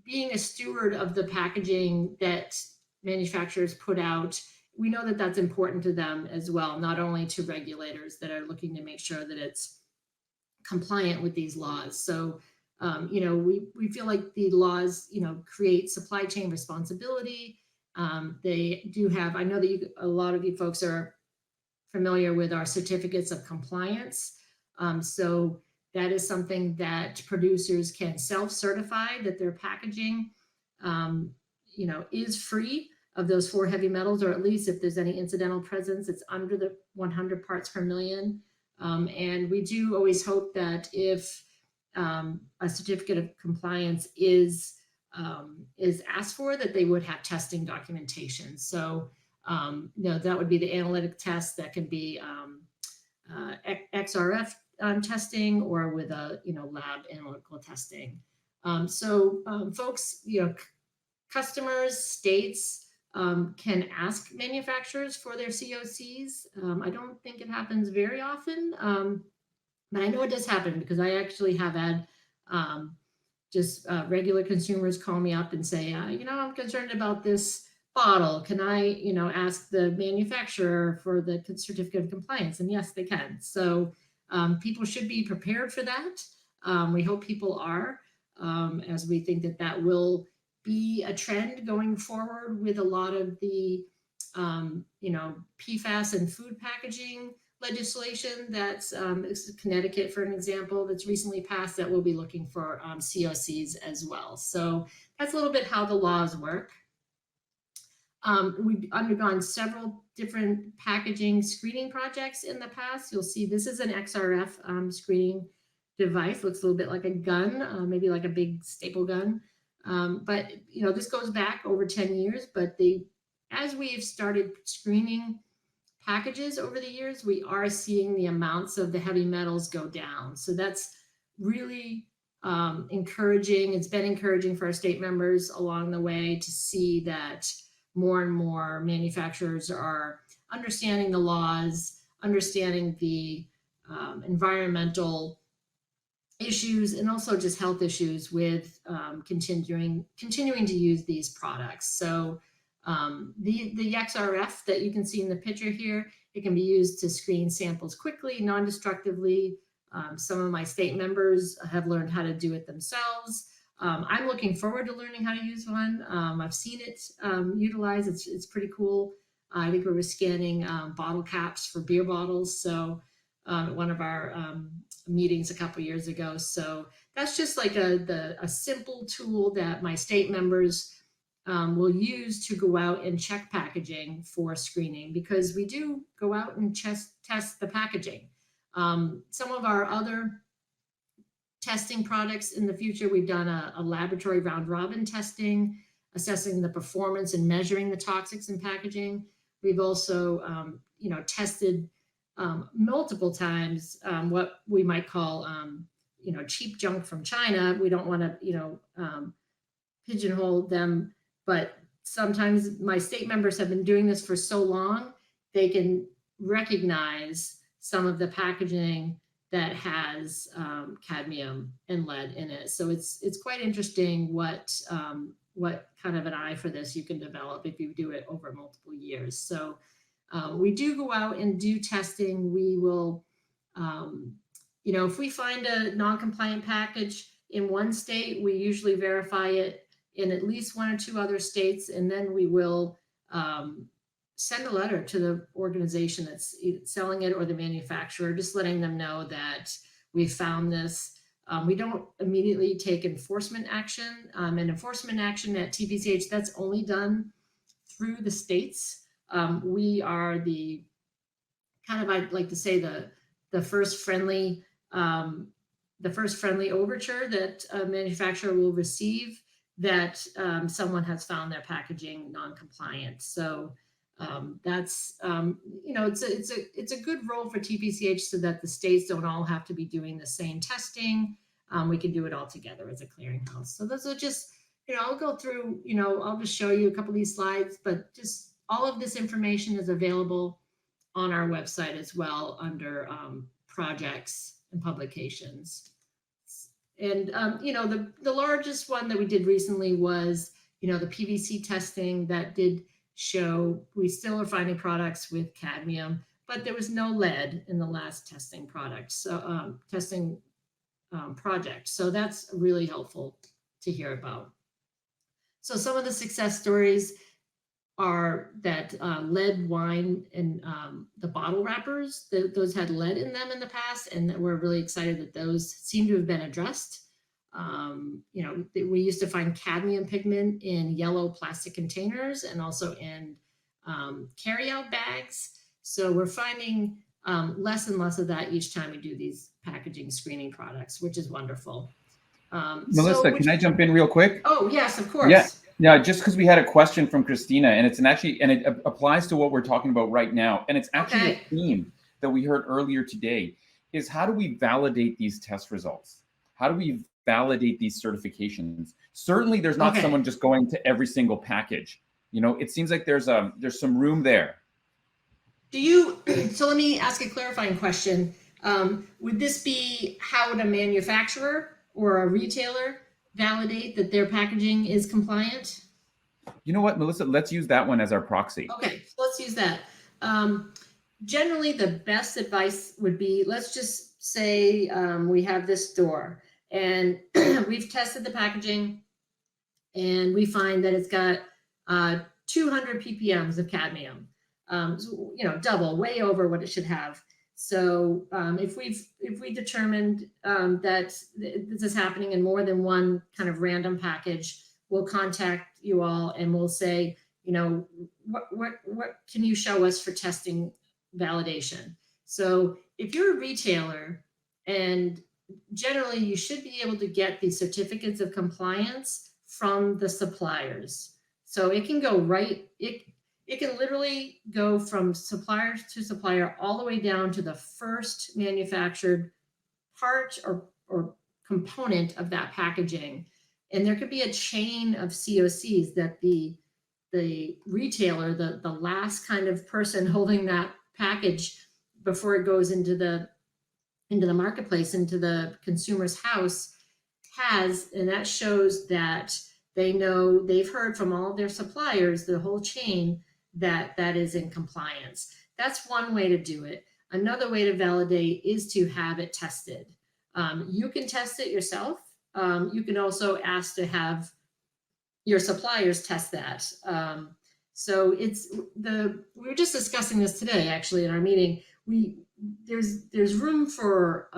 being a steward of the packaging that manufacturers put out, we know that that's important to them as well, not only to regulators that are looking to make sure that it's compliant with these laws. So, you know, we feel like the laws, you know, create supply chain responsibility. They do have, I know that a lot of you folks are familiar with our certificates of compliance. So that is something that producers can self-certify that their packaging, you know, is free of those 4 heavy metals, or at least if there's any incidental presence, it's under the 100 parts per million. And we do always hope that if a certificate of compliance is asked for, that they would have testing documentation. So, you know, that would be the analytic test that can be XRF testing, or with a, you know, lab analytical testing. Folks, you know, customers, states can ask manufacturers for their COCs. I don't think it happens very often, but I know it does happen, because I actually have had just regular consumers call me up and say, you know, I'm concerned about this bottle. Can I, you know, ask the manufacturer for the certificate of compliance? And yes, they can. So people should be prepared for that. We hope people are, as we think that that will be a trend going forward with a lot of the, you know, PFAS and food packaging legislation that's Connecticut, for an example, that's recently passed, that will be looking for COCs as well. So that's a little bit how the laws work. We've undergone several different packaging screening projects in the past. You'll see this is an XRF screening device. Looks a little bit like a gun, maybe like a big staple gun. But, you know, this goes back over 10 years, but as we've started screening packages over the years, we are seeing the amounts of the heavy metals go down. So that's really encouraging. It's been encouraging for our state members along the way to see that more and more manufacturers are understanding the laws, understanding the environmental issues, and also just health issues with continuing to use these products. So the XRF that you can see in the picture here, it can be used to screen samples quickly, non-destructively. Some of my state members have learned how to do it themselves. I'm looking forward to learning how to use one. I've seen it utilized. It's pretty cool. I think we were scanning bottle caps for beer bottles. So at one of our meetings a couple years ago. So that's just like a simple tool that my state members will use to go out and check packaging for screening, because we do go out and test the packaging. Some of our other testing products in the future, we've done a laboratory round robin testing, assessing the performance and measuring the toxics in packaging. We've also, you know, tested multiple times what we might call, you know, cheap junk from China. We don't want to, you know, pigeonhole them, but sometimes my state members have been doing this for so long, they can recognize some of the packaging that has cadmium and lead in it. So it's quite interesting what kind of an eye for this you can develop if you do it over multiple years. So we do go out and do testing. We will, you know, if we find a non-compliant package in one state, we usually verify it in at least 1 or 2 other states, and then we will send a letter to the organization that's selling it or the manufacturer, just letting them know that we found this. We don't immediately take enforcement action. And enforcement action at TPCH, that's only done through the states. We are the kind of, I'd like to say, the first friendly overture that a manufacturer will receive that someone has found their packaging non-compliant. So that's, you know, it's a good role for TPCH so that the states don't all have to be doing the same testing. We can do it all together as a clearinghouse. So those are just, you know, I'll go through, you know, I'll just show you a couple of these slides, but just all of this information is available on our website as well under projects and publications. And, the largest one that we did recently was, the PVC testing that did show we still are finding products with cadmium, but there was no lead in the last testing product. So project. So that's really helpful to hear about. So some of the success stories are that lead wine and the bottle wrappers, those had lead in them in the past, and we're really excited that those seem to have been addressed. We used to find cadmium pigment in yellow plastic containers and also in carry-out bags. So we're finding less and less of that each time we do these packaging screening products, which is wonderful. Melissa, can I jump in real quick? Oh, yes, of course. Yeah, just because we had a question from Christina, and it applies to what we're talking about right now. And it's actually a theme that we heard earlier today, is how do we validate these test results? How do we validate these certifications? Certainly there's not someone just going to every single package. It seems like there's some room there. So let me ask a clarifying question. Would this be how would a manufacturer or a retailer validate that their packaging is compliant? You know what, Melissa, let's use that one as our proxy. Okay, so let's use that. Generally, the best advice would be, let's just say we have this store and we've tested the packaging and we find that it's got 200 ppms of cadmium, double, way over what it should have. So if we determined that this is happening in more than one kind of random package, we'll contact you all and we'll say, what can you show us for testing validation? So if you're a retailer, and generally you should be able to get these certificates of compliance from the suppliers. So it can go it can literally go from supplier to supplier all the way down to the first manufactured part or component of that packaging. And there could be a chain of COCs that the retailer, the last kind of person holding that package before it goes into the marketplace, into the consumer's house, has, and that shows that they've heard from all of their suppliers, the whole chain, that is in compliance. That's one way to do it. Another way to validate is to have it tested. You can test it yourself. You can also ask to have your suppliers test that. So we were just discussing this today, actually, in our meeting. There's room for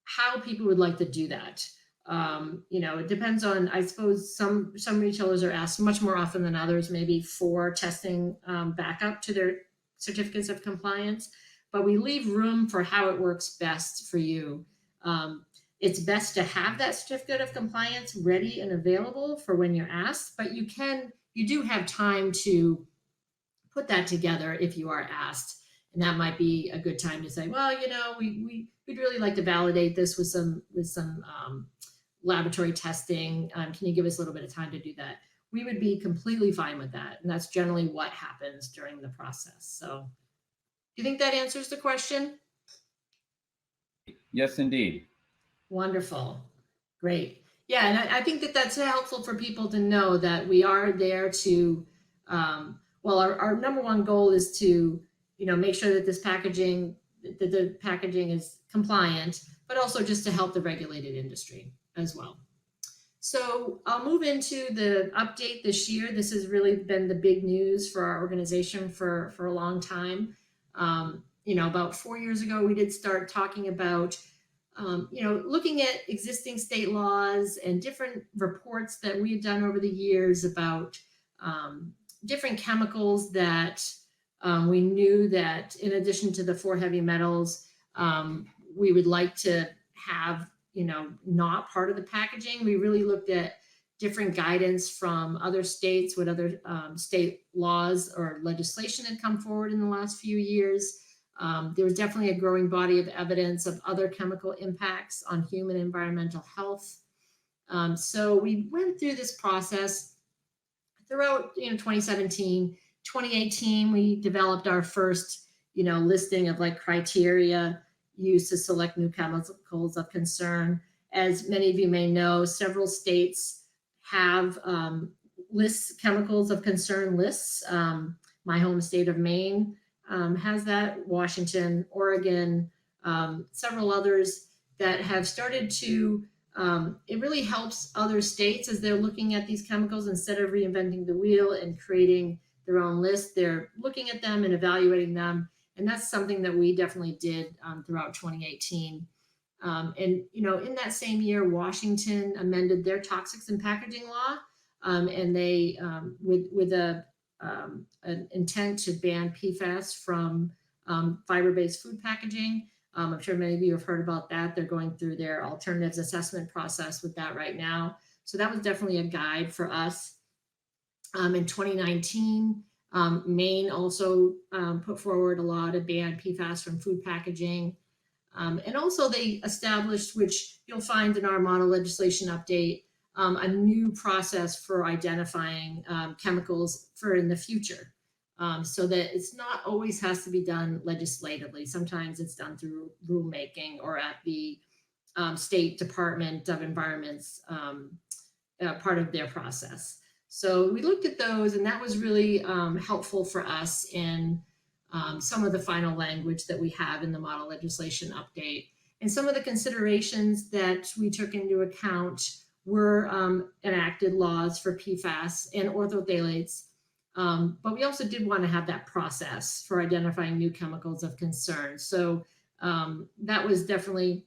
how people would like to do that. It depends on, I suppose some retailers are asked much more often than others, maybe for testing backup to their certificates of compliance, but we leave room for how it works best for you. It's best to have that certificate of compliance ready and available for when you're asked, but you do have time to put that together if you are asked. And that might be a good time to say, well, we'd really like to validate this with some laboratory testing. Can you give us a little bit of time to do that? We would be completely fine with that. And that's generally what happens during the process. So do you think that answers the question? Yes, indeed. Wonderful. Great. Yeah, and I think that's helpful for people to know that we are there to, our number one goal is to, make sure that the packaging is compliant, but also just to help the regulated industry as well. So I'll move into the update this year. This has really been the big news for our organization for a long time. About 4 years ago, we did start talking about, looking at existing state laws and different reports that we had done over the years about different chemicals that we knew that in addition to the 4 heavy metals, we would like to have, not part of the packaging. We really looked at different guidance from other states, what other state laws or legislation had come forward in the last few years. There was definitely a growing body of evidence of other chemical impacts on human and environmental health. So we went through this process throughout 2017. 2018, we developed our first listing of criteria used to select new chemicals of concern. as many of you may know, several states have lists, chemicals of concern lists. My home state of Maine has that, Washington, Oregon, several others that have started to, it really helps other states as they're looking at these chemicals. Instead of reinventing the wheel and creating their own list, they're looking at them and evaluating them. And that's something that we definitely did throughout 2018. And, you know, in that same year, Washington amended their toxics and packaging law, and they, with an intent to ban PFAS from fiber-based food packaging. I'm sure many of you have heard about that. They're going through their alternatives assessment process with that right now. So that was definitely a guide for us. In 2019, Maine also put forward a law to ban PFAS from food packaging. And also they established, which you'll find in our model legislation update, a new process for identifying chemicals for in the future. So that it's not always has to be done legislatively. Sometimes it's done through rulemaking or at the State Department of Environment's part of their process. So we looked at those, and that was really helpful for us in some of the final language that we have in the model legislation update. And some of the considerations that we took into account were enacted laws for PFAS and orthophthalates. But we also did want to have that process for identifying new chemicals of concern. So that was definitely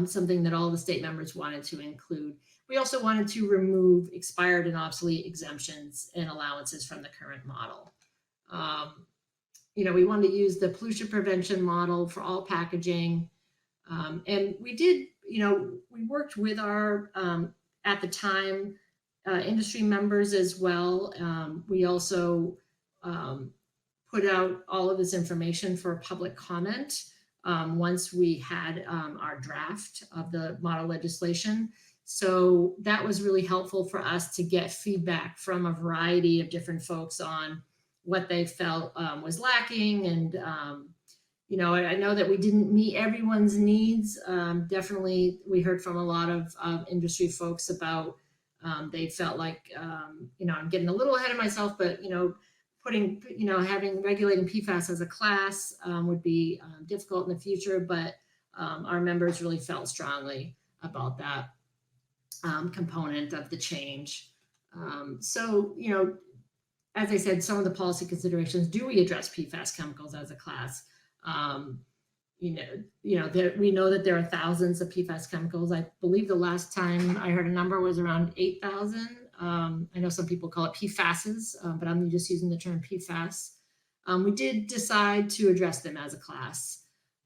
something that all the state members wanted to include. We also wanted to remove expired and obsolete exemptions and allowances from the current model. You know, we wanted to use the pollution prevention model for all packaging. And we did, you know, we worked with our, at the time, industry members as well. We also put out all of this information for public comment once we had our draft of the model legislation. So that was really helpful for us to get feedback from a variety of different folks on what they felt was lacking. And, you know, I know that we didn't meet everyone's needs. Definitely, we heard from a lot of industry folks about they felt like, you know, I'm getting a little ahead of myself, but, you know, putting, you know, having regulating PFAS as a class would be difficult in the future, but our members really felt strongly about that component of the change. So, you know, as I said, some of the policy considerations, do we address PFAS chemicals as a class? We know that there are thousands of PFAS chemicals. I believe the last time I heard a number was around 8,000. I know some people call it PFASs, but I'm just using the term PFAS. We did decide to address them as a class.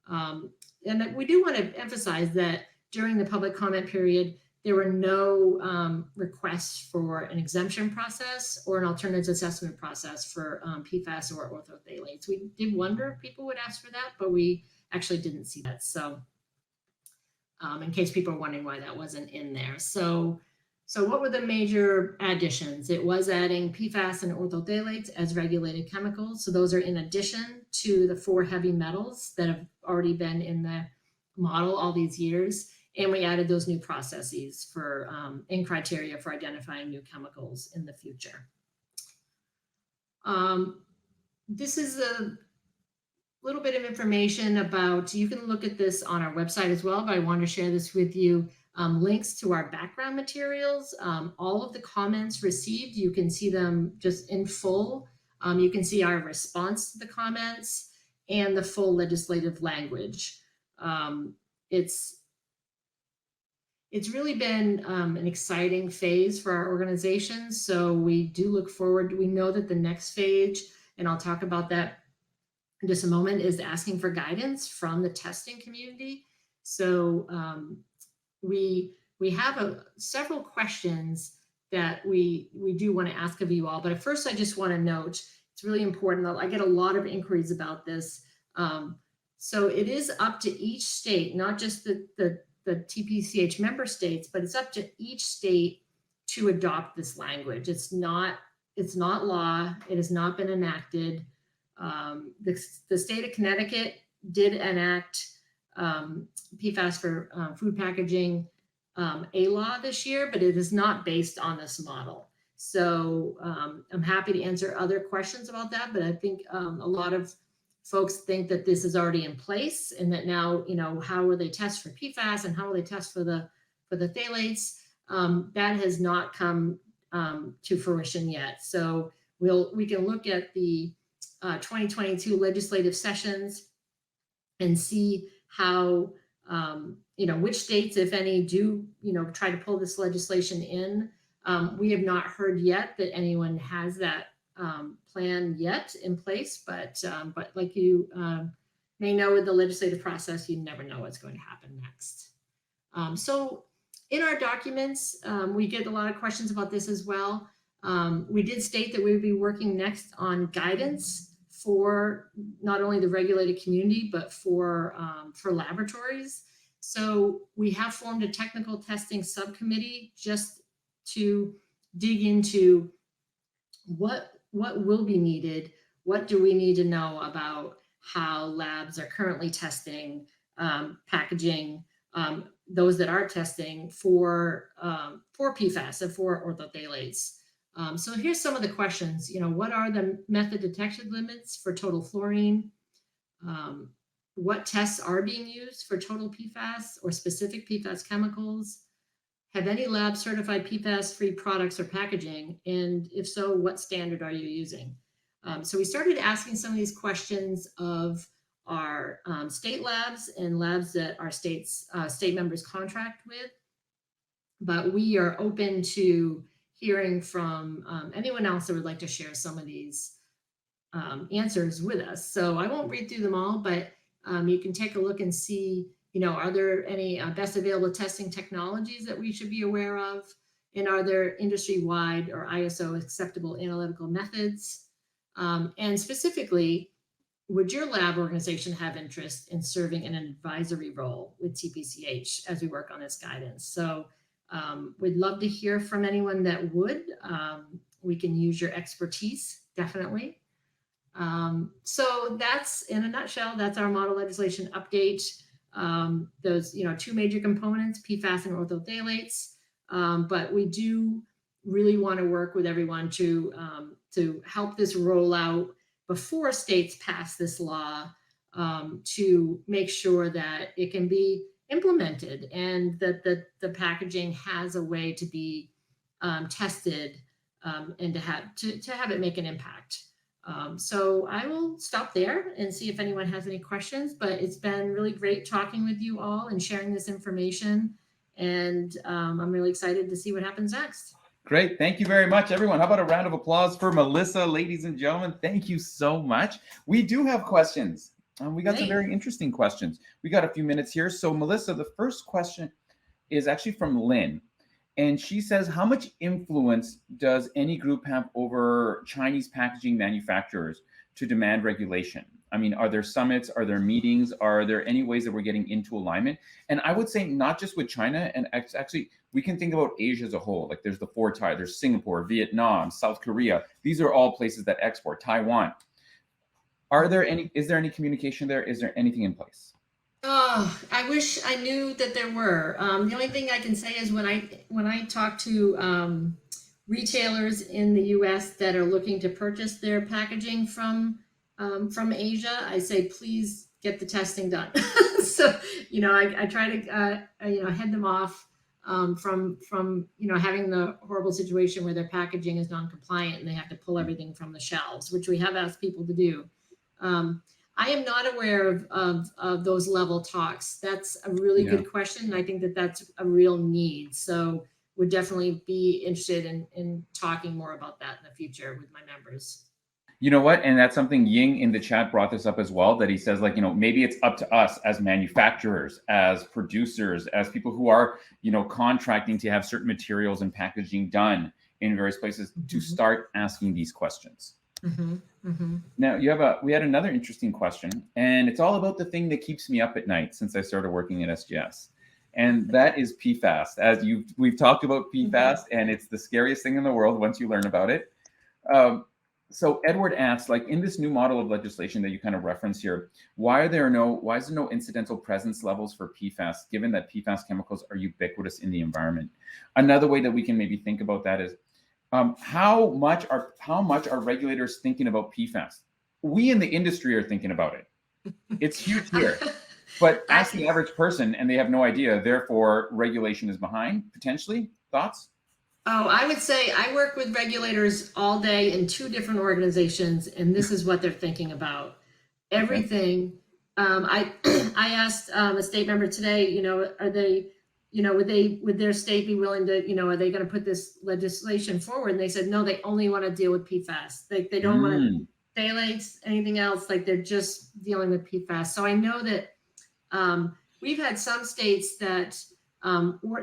And we do want to emphasize that during the public comment period, there were no requests for an exemption process or an alternatives assessment process for PFAS or orthophthalates. We did wonder if people would ask for that, but we actually didn't see that. So in case people are wondering why that wasn't in there. So what were the major additions? It was adding PFAS and orthophthalates as regulated chemicals. So those are in addition to the 4 heavy metals that have already been in the model all these years. And we added those new processes for in criteria for identifying new chemicals in the future. This is a little bit of information about, you can look at this on our website as well, but I want to share this with you. Links to our background materials, all of the comments received, you can see them just in full. You can see our response to the comments and the full legislative language. It's really been an exciting phase for our organization. So we do look forward. We know that the next phase, and I'll talk about that in just a moment, is asking for guidance from the testing community. So we have several questions that we do want to ask of you all. But at first, I just want to note, it's really important that I get a lot of inquiries about this. So it is up to each state, not just the TPCH member states, but it's up to each state to adopt this language. It's not law. It has not been enacted. The state of Connecticut did enact PFAS for food packaging a law this year, but it is not based on this model. So I'm happy to answer other questions about that, but I think a lot of folks think that this is already in place, and that now, how will they test for PFAS and how will they test for the phthalates? That has not come to fruition yet. So we can look at the 2022 legislative sessions and see how which states, if any, do try to pull this legislation in. We have not heard yet that anyone has that plan yet in place, but like you may know, with the legislative process, you never know what's going to happen next. So in our documents, we get a lot of questions about this as well. We did state that we would be working next on guidance for not only the regulated community, but for laboratories. So we have formed a technical testing subcommittee just to dig into what will be needed, what do we need to know about how labs are currently testing packaging, those that are testing for PFAS and for orthophthalates. So here's some of the questions. What are the method detection limits for total fluorine? What tests are being used for total PFAS or specific PFAS chemicals? Have any labs certified PFAS-free products or packaging? And if so, what standard are you using? So we started asking some of these questions of our state labs and labs that our state members contract with. But we are open to hearing from anyone else that would like to share some of these answers with us. So I won't read through them all, but you can take a look and see, are there any best available testing technologies that we should be aware of? And are there industry-wide or ISO acceptable analytical methods? And specifically, would your lab organization have interest in serving in an advisory role with TPCH as we work on this guidance? So we'd love to hear from anyone that would. We can use your expertise, definitely. So that's, in a nutshell, that's our model legislation update. Those, two major components, PFAS and orthophthalates. But we do really want to work with everyone to help this roll out before states pass this law, to make sure that it can be implemented and that the packaging has a way to be tested and to have it make an impact. So I will stop there and see if anyone has any questions, but it's been really great talking with you all and sharing this information. And I'm really excited to see what happens next. Great. Thank you very much, everyone. How about a round of applause for Melissa, ladies and gentlemen? Thank you so much. We do have questions. We got some very interesting questions. We got a few minutes here. So Melissa, the first question is actually from Lynn. And she says, how much influence does any group have over Chinese packaging manufacturers to demand regulation? I mean, are there summits? Are there meetings? Are there any ways that we're getting into alignment? And I would say not just with China, and actually we can think about Asia as a whole. Like there's the Four Ties, there's Singapore, Vietnam, South Korea. These are all places that export, Taiwan. Is there any communication there? Is there anything in place? Oh, I wish I knew that there were. The only thing I can say is when I talk to retailers in the U.S. that are looking to purchase their packaging from Asia, I say, please get the testing done. So, I try to, head them off from having the horrible situation where their packaging is non-compliant and they have to pull everything from the shelves, which we have asked people to do. I am not aware of those level talks. That's a really good question. And I think that that's a real need. So would definitely be interested in talking more about that in the future with my members. You know what? And that's something Ying in the chat brought this up as well, that he says, like, maybe it's up to us as manufacturers, as producers, as people who are, contracting to have certain materials and packaging done in various places to start asking these questions. Now we had another interesting question, and it's all about the thing that keeps me up at night since I started working at SGS. And that is PFAS. As we've talked about PFAS, and it's the scariest thing in the world once you learn about it. So Edward asks, like in this new model of legislation that you kind of reference here, why is there no incidental presence levels for PFAS, given that PFAS chemicals are ubiquitous in the environment? Another way that we can maybe think about that is how much are regulators thinking about PFAS? We in the industry are thinking about it. It's huge here. But ask the average person and they have no idea, therefore regulation is behind, potentially. Thoughts? Oh, I would say I work with regulators all day in 2 different organizations, and this is what they're thinking about. Everything. I asked a state member today, are they, would their state be willing to, are they going to put this legislation forward? And they said, no, they only want to deal with PFAS. They don't want to phthalates, anything else, like they're just dealing with PFAS. So I know that we've had some states that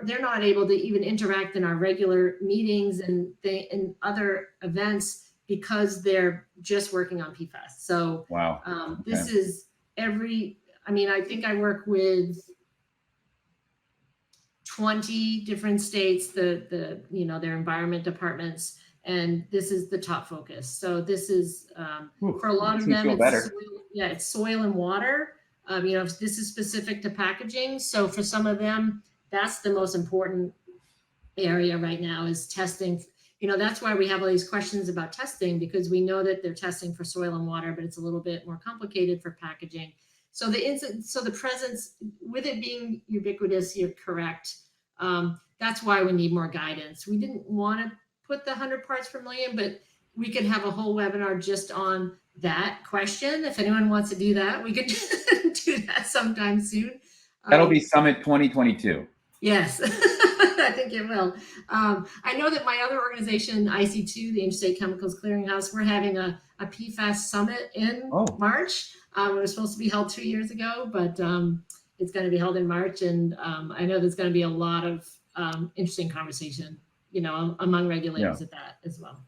they're not able to even interact in our regular meetings and other events because they're just working on PFAS. So wow. This is I think I work with 20 different states, their environment departments, and this is the top focus. So this is for a lot of them, it's soil and water. This is specific to packaging. So for some of them, that's the most important area right now is testing. That's why we have all these questions about testing, because we know that they're testing for soil and water, but it's a little bit more complicated for packaging. So the presence, with it being ubiquitous, you're correct. That's why we need more guidance. We didn't want to put the 100 parts per million, but we could have a whole webinar just on that question. If anyone wants to do that, we could do that sometime soon. That'll be Summit 2022. Yes, I think it will. I know that my other organization, IC2, the Interstate Chemicals Clearinghouse, we're having a PFAS summit in March. It was supposed to be held 2 years ago, but it's going to be held in March. And I know there's going to be a lot of interesting conversation, among regulators at that as well.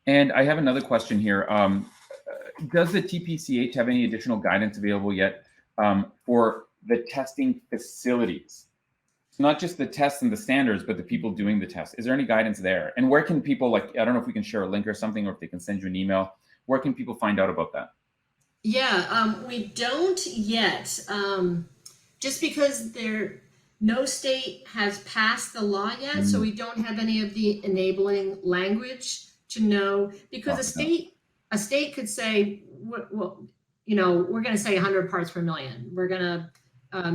And I have another question here. Does the TPCH have any additional guidance available yet for the testing facilities? Not just the tests and the standards, but the people doing the tests. Is there any guidance there? And where can people, I don't know if we can share a link or something, or if they can send you an email, where can people find out about that? Yeah, we don't yet, just because no state has passed the law yet, so we don't have any of the enabling language to know, because a state could say, well, we're going to say 100 parts per million. We're going to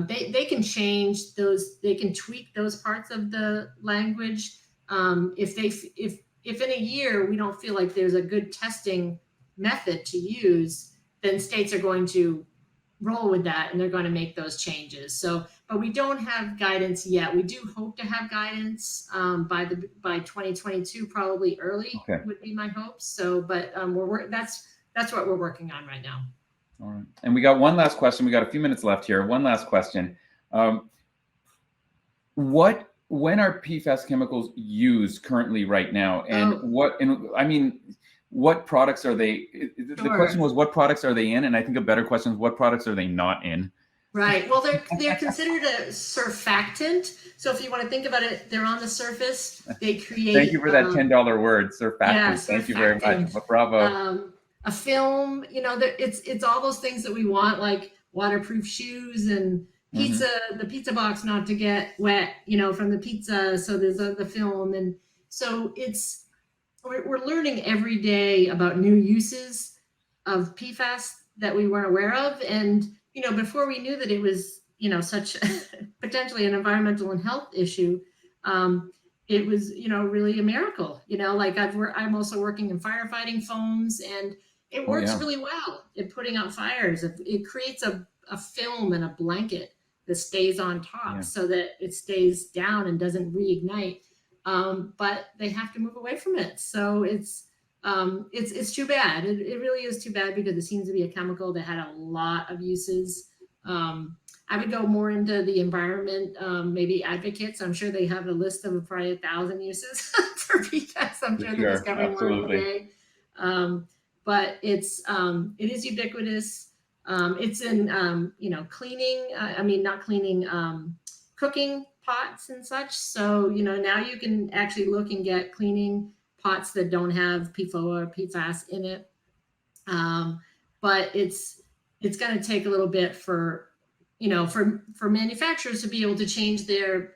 they can change those, they can tweak those parts of the language. If in a year we don't feel like there's a good testing method to use, then states are going to roll with that and they're going to make those changes. So, but we don't have guidance yet. We do hope to have guidance by 2022, probably early would be my hope. So, but that's what we're working on right now. All right. And we got one last question. We got a few minutes left here. One last question. When are PFAS chemicals used currently right now? And what products are they? The question was, what products are they in? And I think a better question is, what products are they not in? Right. Well, they're considered a surfactant. So if you want to think about it, they're on the surface. They create. Thank you for that $10 word, surfactant. Yeah, Thank you very much. Bravo. A film, it's all those things that we want, like waterproof shoes and pizza, the pizza box not to get wet, from the pizza. So there's the film. And so we're learning every day about new uses of PFAS that we weren't aware of. And, before we knew that it was, such potentially an environmental and health issue, it was, really a miracle, I'm also working in firefighting foams, and it works really well in putting out fires. It creates a film and a blanket that stays on top so that it stays down and doesn't reignite. But they have to move away from it. So it's too bad. It really is too bad, because it seems to be a chemical that had a lot of uses. I would go more into the environment, maybe advocates. I'm sure they have a list of probably 1,000 uses for PFAS. I'm sure they're discovering one every day. But it is ubiquitous. It's in, cleaning, not cleaning, cooking pots and such. So, now you can actually look and get cleaning pots that don't have PFOA or PFAS in it. But it's going to take a little bit for manufacturers to be able to change their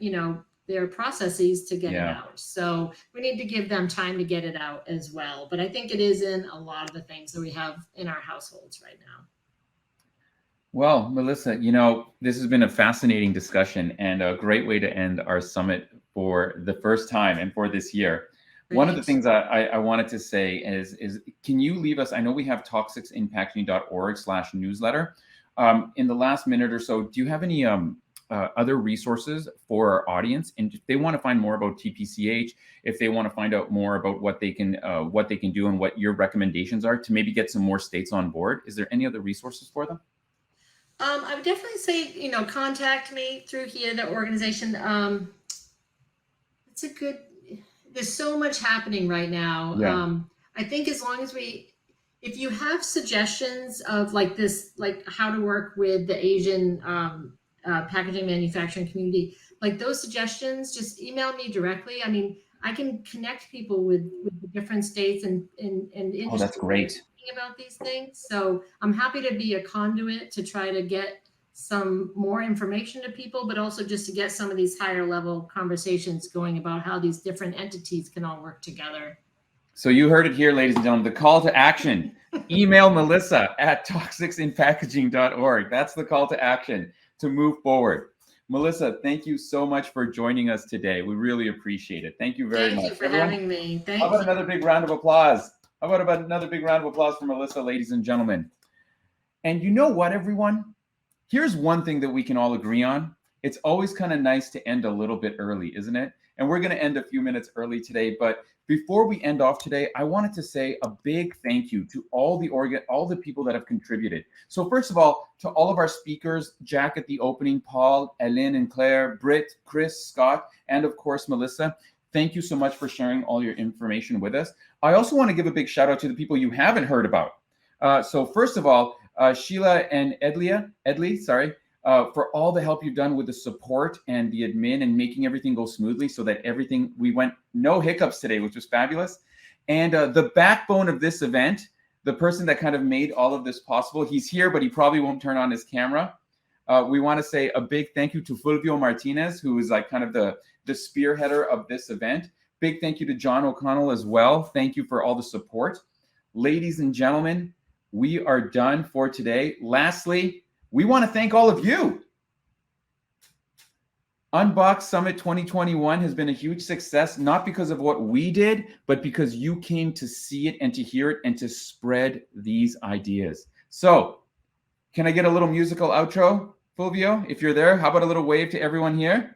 processes to get it out. So we need to give them time to get it out as well. But I think it is in a lot of the things that we have in our households right now. Well, Melissa, this has been a fascinating discussion and a great way to end our summit for the first time and for this year. Great. One of the things I wanted to say is can you leave us, I know we have toxicsinpackaging.org/newsletter. In the last minute or so, do you have any other resources for our audience? And if they want to find more about TPCH, if they want to find out more about what they can do and what your recommendations are to maybe get some more states on board, is there any other resources for them? I would definitely say, contact me through here, the organization. There's so much happening right now. Yeah. I think as long as if you have suggestions of like how to work with the Asian packaging manufacturing community, like those suggestions, just email me directly. I mean, I can connect people with the different states and industries. Oh, that's great. About these things. So I'm happy to be a conduit to try to get some more information to people, but also just to get some of these higher level conversations going about how these different entities can all work together. So you heard it here, ladies and gentlemen, the call to action. Email Melissa at toxicsinpackaging.org. That's the call to action to move forward. Melissa, thank you so much for joining us today. We really appreciate it. Thank you very much. Thank you for having me. Thank you. How about another big round of applause? How about another big round of applause for Melissa, ladies and gentlemen? And you know what, everyone? Here's one thing that we can all agree on. It's always kind of nice to end a little bit early, isn't it? And we're going to end a few minutes early today. But before we end off today, I wanted to say a big thank you to all the people that have contributed. So first of all, to all of our speakers, Jack at the opening, Paul, Ellen and Claire, Brit, Chris, Scott, and of course, Melissa. Thank you so much for sharing all your information with us. I also want to give a big shout out to the people you haven't heard about. So first of all, Sheila and Edley, for all the help you've done with the support and the admin and making everything go smoothly so that we went no hiccups today, which was fabulous. And the backbone of this event, the person that kind of made all of this possible, he's here, but he probably won't turn on his camera. We want to say a big thank you to Fulvio Martinez, who is like kind of the spearheader of this event. Big thank you to John O'Connell as well. Thank you for all the support. Ladies and gentlemen, we are done for today. Lastly, we want to thank all of you. Unbox Summit 2021 has been a huge success, not because of what we did, but because you came to see it and to hear it and to spread these ideas. So, can I get a little musical outro, Fulvio? If you're there, how about a little wave to everyone here?